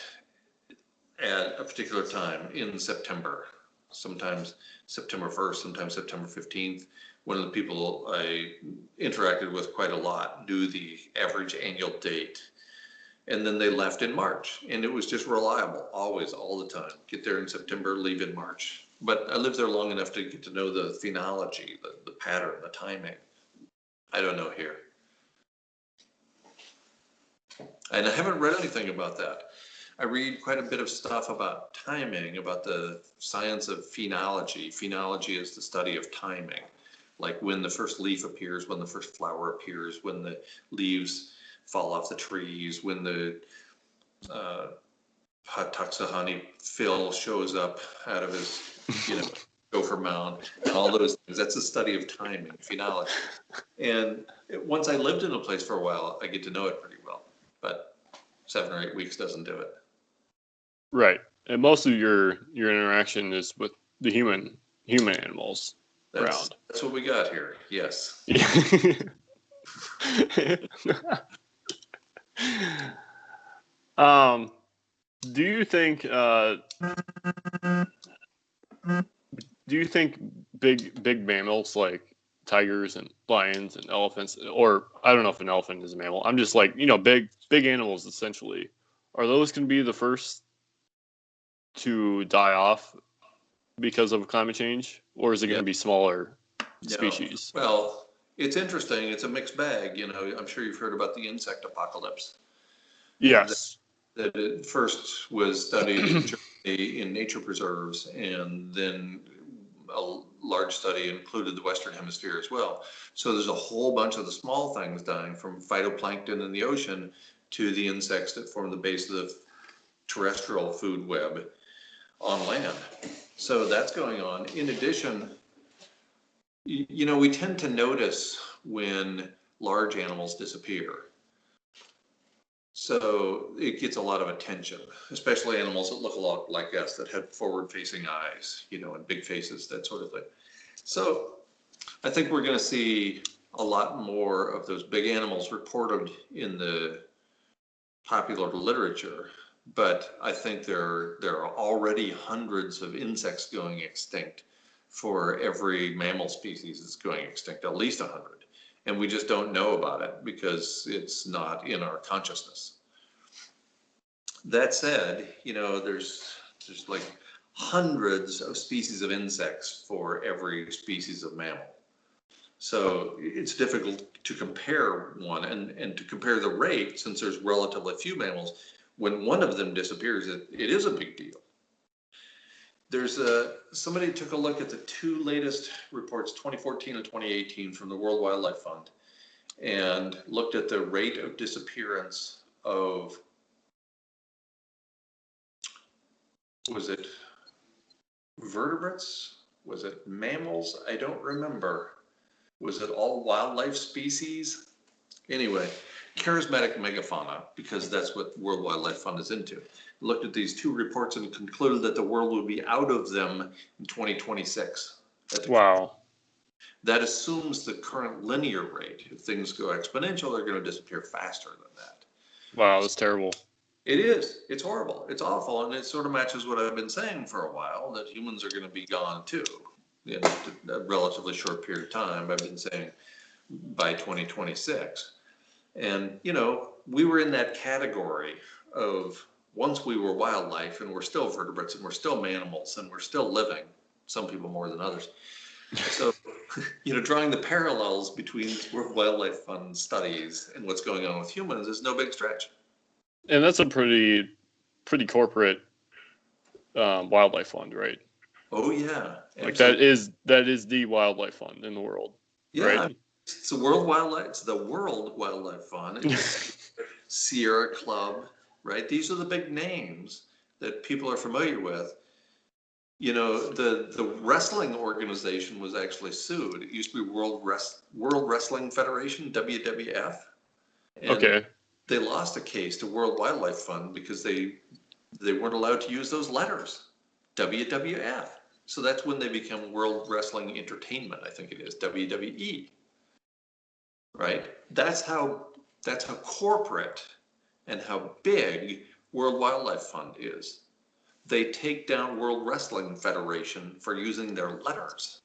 Speaker 2: at a particular time in September, sometimes September 1st, sometimes September 15th. One of the people I interacted with quite a lot knew the average annual date. And then they left in March, and it was just reliable, always, all the time. Get there in September, leave in March. But I lived there long enough to get to know the phenology, the pattern, the timing. I don't know here. And I haven't read anything about that. I read quite a bit of stuff about timing, about the science of phenology. Phenology is the study of timing, like when the first leaf appears, when the first flower appears, when the leaves fall off the trees, when the Patuxahani Phil shows up out of his, gopher mound, and all those things. That's a study of timing, phenology. And once I lived in a place for a while, I get to know it pretty well. But 7 or 8 weeks doesn't do it.
Speaker 1: Right. And most of your interaction is with the human animals around.
Speaker 2: That's what we got here. Yes.
Speaker 1: Do you think big mammals like tigers and lions and elephants, or I don't know if an elephant is a mammal, I'm just like, big animals essentially, are those going to be the first to die off because of climate change, or is it going to be smaller species?
Speaker 2: Well, it's interesting. It's a mixed bag. I'm sure you've heard about the insect apocalypse.
Speaker 1: Yes.
Speaker 2: That it first was studied in Germany in nature preserves, and then a large study included the Western Hemisphere as well. So there's a whole bunch of the small things dying, from phytoplankton in the ocean to the insects that form the base of the terrestrial food web on land. So that's going on. In addition, we tend to notice when large animals disappear. So it gets a lot of attention, especially animals that look a lot like us, that have forward-facing eyes, and big faces, that sort of thing. So I think we're going to see a lot more of those big animals reported in the popular literature, but I think there are already hundreds of insects going extinct for every mammal species that's going extinct, at least 100. And we just don't know about it because it's not in our consciousness. That said, there's like hundreds of species of insects for every species of mammal. So it's difficult to compare one and to compare the rate, since there's relatively few mammals. When one of them disappears, it is a big deal. There's somebody took a look at the two latest reports, 2014 and 2018, from the World Wildlife Fund, and looked at the rate of disappearance of, was it vertebrates? Was it mammals? I don't remember. Was it all wildlife species? Anyway, charismatic megafauna, because that's what World Wildlife Fund is into. Looked at these two reports and concluded that the world would be out of them in 2026.
Speaker 1: Wow.
Speaker 2: That assumes the current linear rate. If things go exponential, they're going to disappear faster than that.
Speaker 1: Wow, that's terrible.
Speaker 2: It is. It's horrible. It's awful. And it sort of matches what I've been saying for a while, that humans are going to be gone too in a relatively short period of time. I've been saying by 2026. And, we were in that category of, once we were wildlife, and we're still vertebrates, and we're still mammals, and we're still living, some people more than others. So, drawing the parallels between World Wildlife Fund studies and what's going on with humans is no big stretch.
Speaker 1: And that's a pretty corporate wildlife fund, right?
Speaker 2: Oh yeah,
Speaker 1: like that is the wildlife fund in the world.
Speaker 2: Yeah,
Speaker 1: right?
Speaker 2: It's the World Wildlife Fund, Sierra Club, right? These are the big names that people are familiar with. The wrestling organization was actually sued. It used to be World Wrestling Federation, WWF. And
Speaker 1: okay.
Speaker 2: They lost a case to World Wildlife Fund because they weren't allowed to use those letters, WWF. So that's when they become World Wrestling Entertainment, I think it is, WWE. Right? That's how corporate and how big World Wildlife Fund is. They take down World Wrestling Federation for using their letters.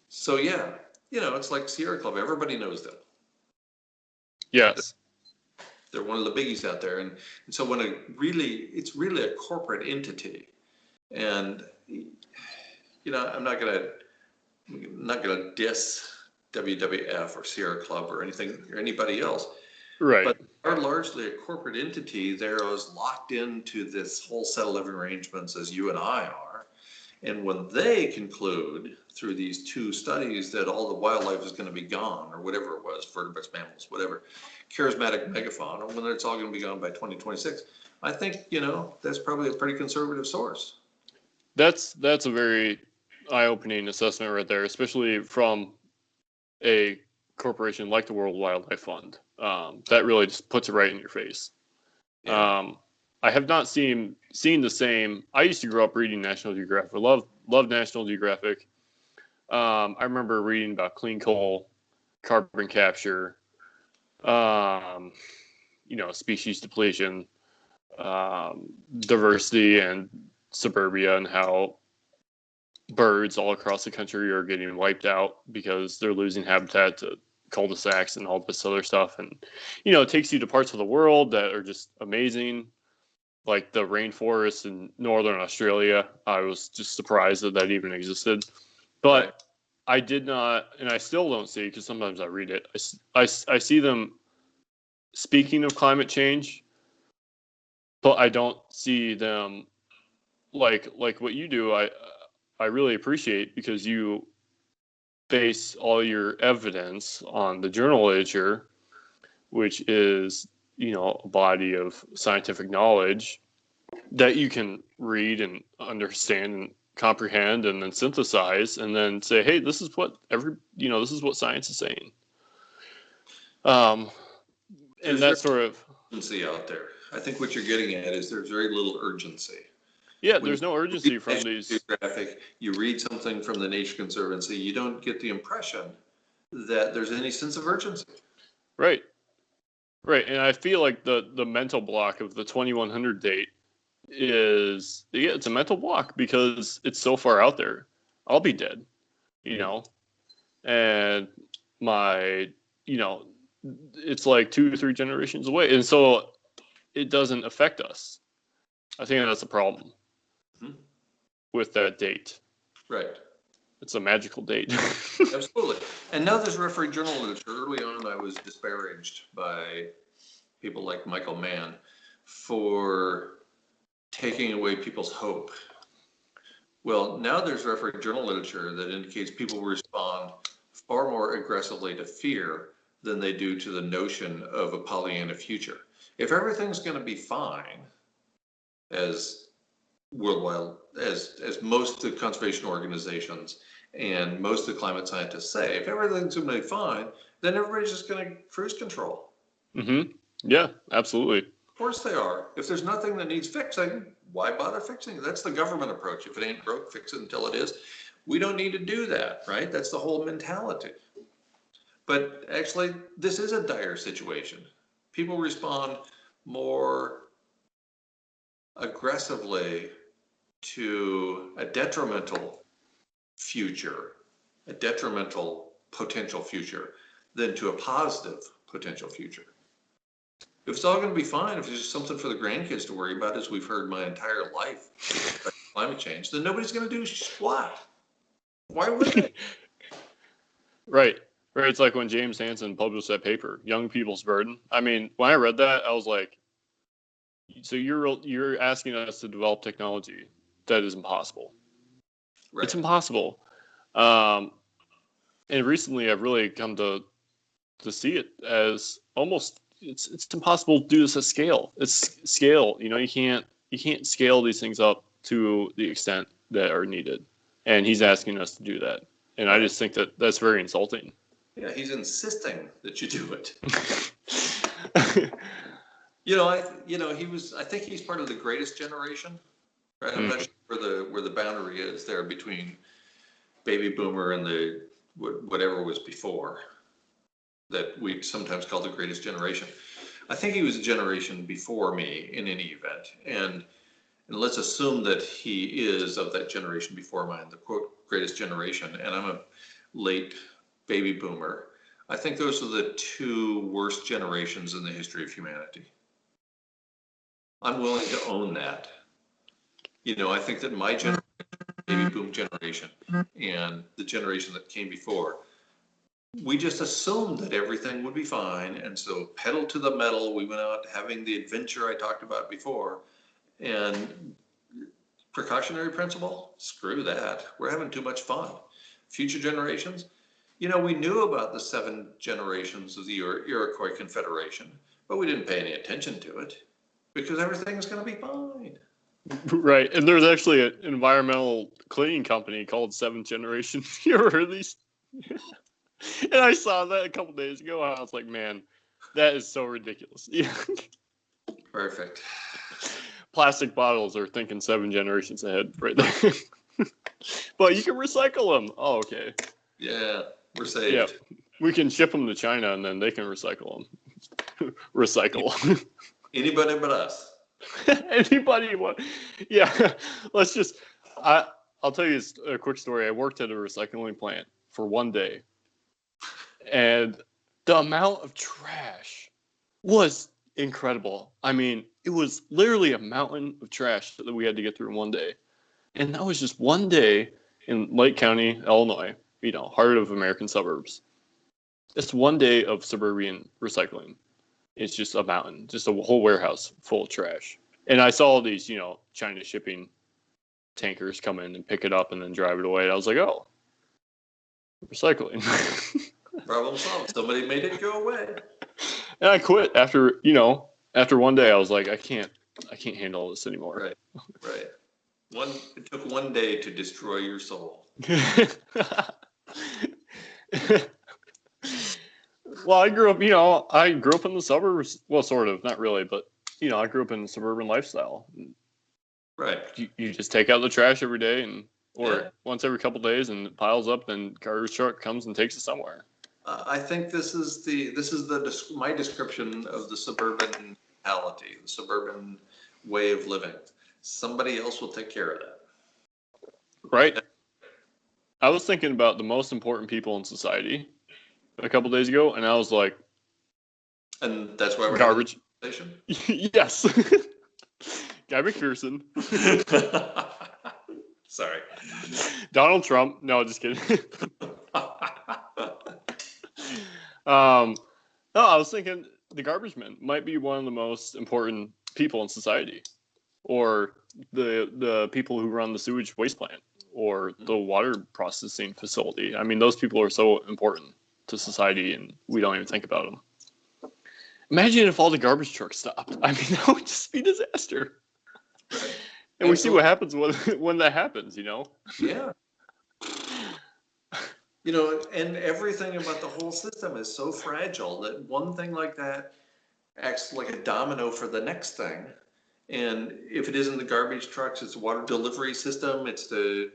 Speaker 2: So yeah, it's like Sierra Club. Everybody knows them.
Speaker 1: Yes.
Speaker 2: They're one of the biggies out there. And so when it's really a corporate entity. And, I'm not gonna diss WWF or Sierra Club or anything or anybody else.
Speaker 1: Right.
Speaker 2: But are largely a corporate entity. They're as locked into this whole set of living arrangements as you and I are. And when they conclude through these two studies that all the wildlife is going to be gone, or whatever it was, vertebrates, mammals, whatever, charismatic megafauna, when it's all going to be gone by 2026, I think, that's probably a pretty conservative source.
Speaker 1: That's a very eye-opening assessment right there, especially from a corporation like the World Wildlife Fund. That really just puts it right in your face. Yeah. I have not seen the same. I used to grow up reading National Geographic. I love National Geographic. I remember reading about clean coal, carbon capture, species depletion, diversity and suburbia, and how birds all across the country are getting wiped out because they're losing habitat to cul-de-sacs and all this other stuff. And, it takes you to parts of the world that are just amazing, like the rainforests in northern Australia. I was just surprised that even existed. But right. I did not, and I still don't see, because sometimes I read it, I see them speaking of climate change, but I don't see them like what you do, I really appreciate, because you base all your evidence on the journal literature, which is, a body of scientific knowledge that you can read and understand and comprehend and then synthesize and then say, hey, this is what this is what science is saying. And
Speaker 2: There's
Speaker 1: that sort of
Speaker 2: urgency out there. I think what you're getting at is there's very little urgency.
Speaker 1: Yeah,
Speaker 2: When
Speaker 1: there's no
Speaker 2: you
Speaker 1: urgency
Speaker 2: read
Speaker 1: from
Speaker 2: National
Speaker 1: these.
Speaker 2: Geographic, you read something from the Nature Conservancy, you don't get the impression that there's any sense of urgency.
Speaker 1: Right. Right. And I feel like the mental block of the 2100 date is, it's a mental block because it's so far out there. I'll be dead, and my, it's like 2 or 3 generations away. And so it doesn't affect us. I think that's the problem with that date.
Speaker 2: Right.
Speaker 1: It's a magical date.
Speaker 2: Absolutely. And now there's referee journal literature. Early on, I was disparaged by people like Michael Mann for taking away people's hope. Well, now there's referee journal literature that indicates people respond far more aggressively to fear than they do to the notion of a Pollyanna future. If everything's going to be fine, as worldwide, as most of the conservation organizations and most of the climate scientists say, if everything's going to be fine, then everybody's just going to cruise control.
Speaker 1: Mm-hmm. Yeah, absolutely.
Speaker 2: Of course they are. If there's nothing that needs fixing, why bother fixing it? That's the government approach. If it ain't broke, fix it until it is. We don't need to do that, right? That's the whole mentality. But actually, this is a dire situation. People respond more aggressively to a detrimental future, a detrimental potential future, than to a positive potential future. If it's all going to be fine, if it's just something for the grandkids to worry about, as we've heard my entire life, climate change, then nobody's going to do squat. Why would they?
Speaker 1: Right. Right. It's like when James Hansen published that paper, Young People's Burden. I mean, when I read that, I was like, so you're asking us to develop technology that is impossible. Right. It's impossible. And recently I've really come to see it as almost, it's impossible to do this at scale. It's scale. You can't scale these things up to the extent that are needed. And he's asking us to do that. And I just think that that's very insulting.
Speaker 2: Yeah, he's insisting that you do it. I think he's part of the greatest generation, right? I'm not sure where the boundary is there between baby boomer and the whatever was before, that we sometimes call the greatest generation. I think he was a generation before me in any event. And let's assume that he is of that generation before mine, the quote greatest generation, and I'm a late baby boomer. I think those are the 2 worst generations in the history of humanity. I'm willing to own that. I think that my generation, baby boom generation, and the generation that came before, we just assumed that everything would be fine. And so pedal to the metal, we went out having the adventure I talked about before. And precautionary principle, screw that. We're having too much fun. Future generations, we knew about the 7 generations of the Iroquois Confederation, but we didn't pay any attention to it because everything's going to be fine.
Speaker 1: Right. And there's actually an environmental cleaning company called 7th Generation. You ever heard of these? And I saw that a couple days ago, and I was like, man, that is so ridiculous. Yeah.
Speaker 2: Perfect.
Speaker 1: Plastic bottles are thinking 7 generations ahead right there. But you can recycle them. Oh, okay.
Speaker 2: Yeah, we're saved.
Speaker 1: Yeah, we can ship them to China, and then they can recycle them. Recycle.
Speaker 2: Anybody but us.
Speaker 1: Anybody want? Yeah. Let's just. I'll tell you a quick story. I worked at a recycling plant for one day, and the amount of trash was incredible. I mean, it was literally a mountain of trash that we had to get through in one day. And that was just one day in Lake County, Illinois, heart of American suburbs. It's one day of suburban recycling. It's just a mountain, just a whole warehouse full of trash. And I saw these, China shipping tankers come in and pick it up and then drive it away. And I was like, oh, recycling.
Speaker 2: Problem solved. Somebody made it go away.
Speaker 1: And I quit after one day. I was like, I can't handle this anymore.
Speaker 2: Right. It took one day to destroy your soul.
Speaker 1: Well, I grew up in the suburbs. Well, sort of, not really, but I grew up in a suburban lifestyle.
Speaker 2: Right.
Speaker 1: You just take out the trash every day or once every couple days, and it piles up. Then garbage truck comes and takes it somewhere.
Speaker 2: I think this is my description of the suburban mentality, the suburban way of living. Somebody else will take care of that.
Speaker 1: Right. I was thinking about the most important people in society a couple days ago, and I was like,
Speaker 2: and that's why we're
Speaker 1: garbage.
Speaker 2: Having
Speaker 1: Yes. Guy Mcpherson.
Speaker 2: Sorry.
Speaker 1: Donald Trump. No, just kidding. No, I was thinking the garbage men might be one of the most important people in society, or the people who run the sewage waste plant or the water processing facility. I mean, those people are so important to society, and we don't even think about them. Imagine if all the garbage trucks stopped. I mean, that would just be a disaster. And we see what happens when that happens,
Speaker 2: Yeah. And everything about the whole system is so fragile that one thing like that acts like a domino for the next thing. And if it isn't the garbage trucks, it's the water delivery system, it's the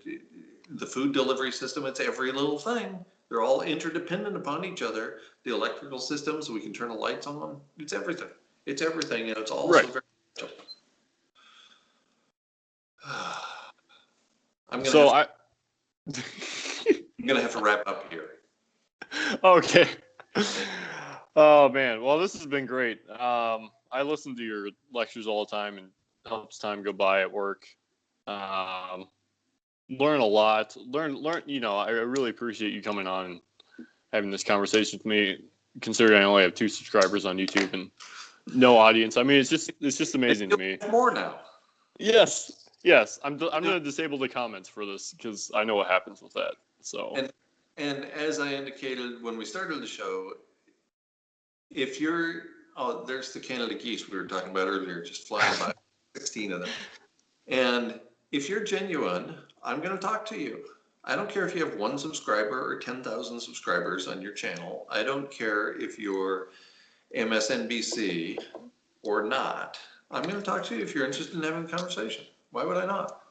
Speaker 2: food delivery system, it's every little thing. They're all interdependent upon each other. The electrical systems, we can turn the lights on. It's everything. And it's all so very fragile. I'm going to have to wrap up here.
Speaker 1: Okay. Oh man. Well, this has been great. I listen to your lectures all the time, and it helps time go by at work. Learn a lot. Learn. I really appreciate you coming on and having this conversation with me, considering I only have 2 subscribers on YouTube and no audience. I mean, it's just amazing to me.
Speaker 2: More now.
Speaker 1: Yes. I'm going to disable the comments for this because I know what happens with that. So.
Speaker 2: And as I indicated when we started the show, if there's the Canada geese we were talking about earlier, just flying by, 16 of them. And if you're genuine, I'm going to talk to you. I don't care if you have 1 subscriber or 10,000 subscribers on your channel. I don't care if you're MSNBC or not. I'm going to talk to you if you're interested in having a conversation. Why would I not?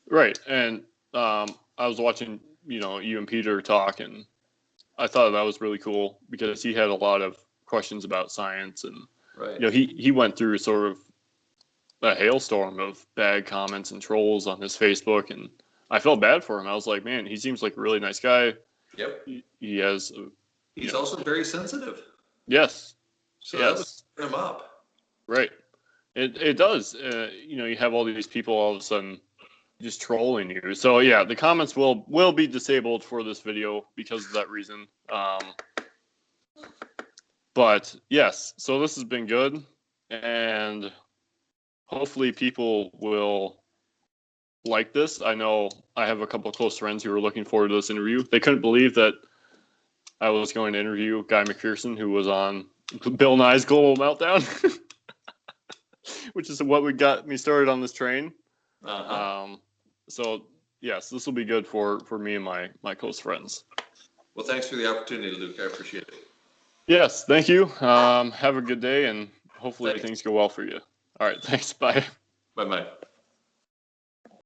Speaker 1: Right. And I was watching, you and Peter talk, and I thought that was really cool because he had a lot of questions about science, and he went through sort of a hailstorm of bad comments and trolls on his Facebook, and I felt bad for him. I was like, man, he seems like a really nice guy.
Speaker 2: Yep.
Speaker 1: He has.
Speaker 2: He's also very sensitive.
Speaker 1: Yes.
Speaker 2: So that would turn him up.
Speaker 1: Right. It does. You have all these people all of a sudden just trolling you. So yeah, the comments will be disabled for this video because of that reason. But yes, so this has been good, and hopefully people will like this. I know I have a couple of close friends who are looking forward to this interview. They couldn't believe that I was going to interview Guy Mcpherson, who was on Bill Nye's Global Meltdown, which is what got me started on this train. So yes, this will be good for me and my close friends.
Speaker 2: Well, thanks for the opportunity, Luke. I appreciate it.
Speaker 1: Yes, thank you. Have a good day, and hopefully things go well for you. All right, thanks. Bye.
Speaker 2: Bye-bye.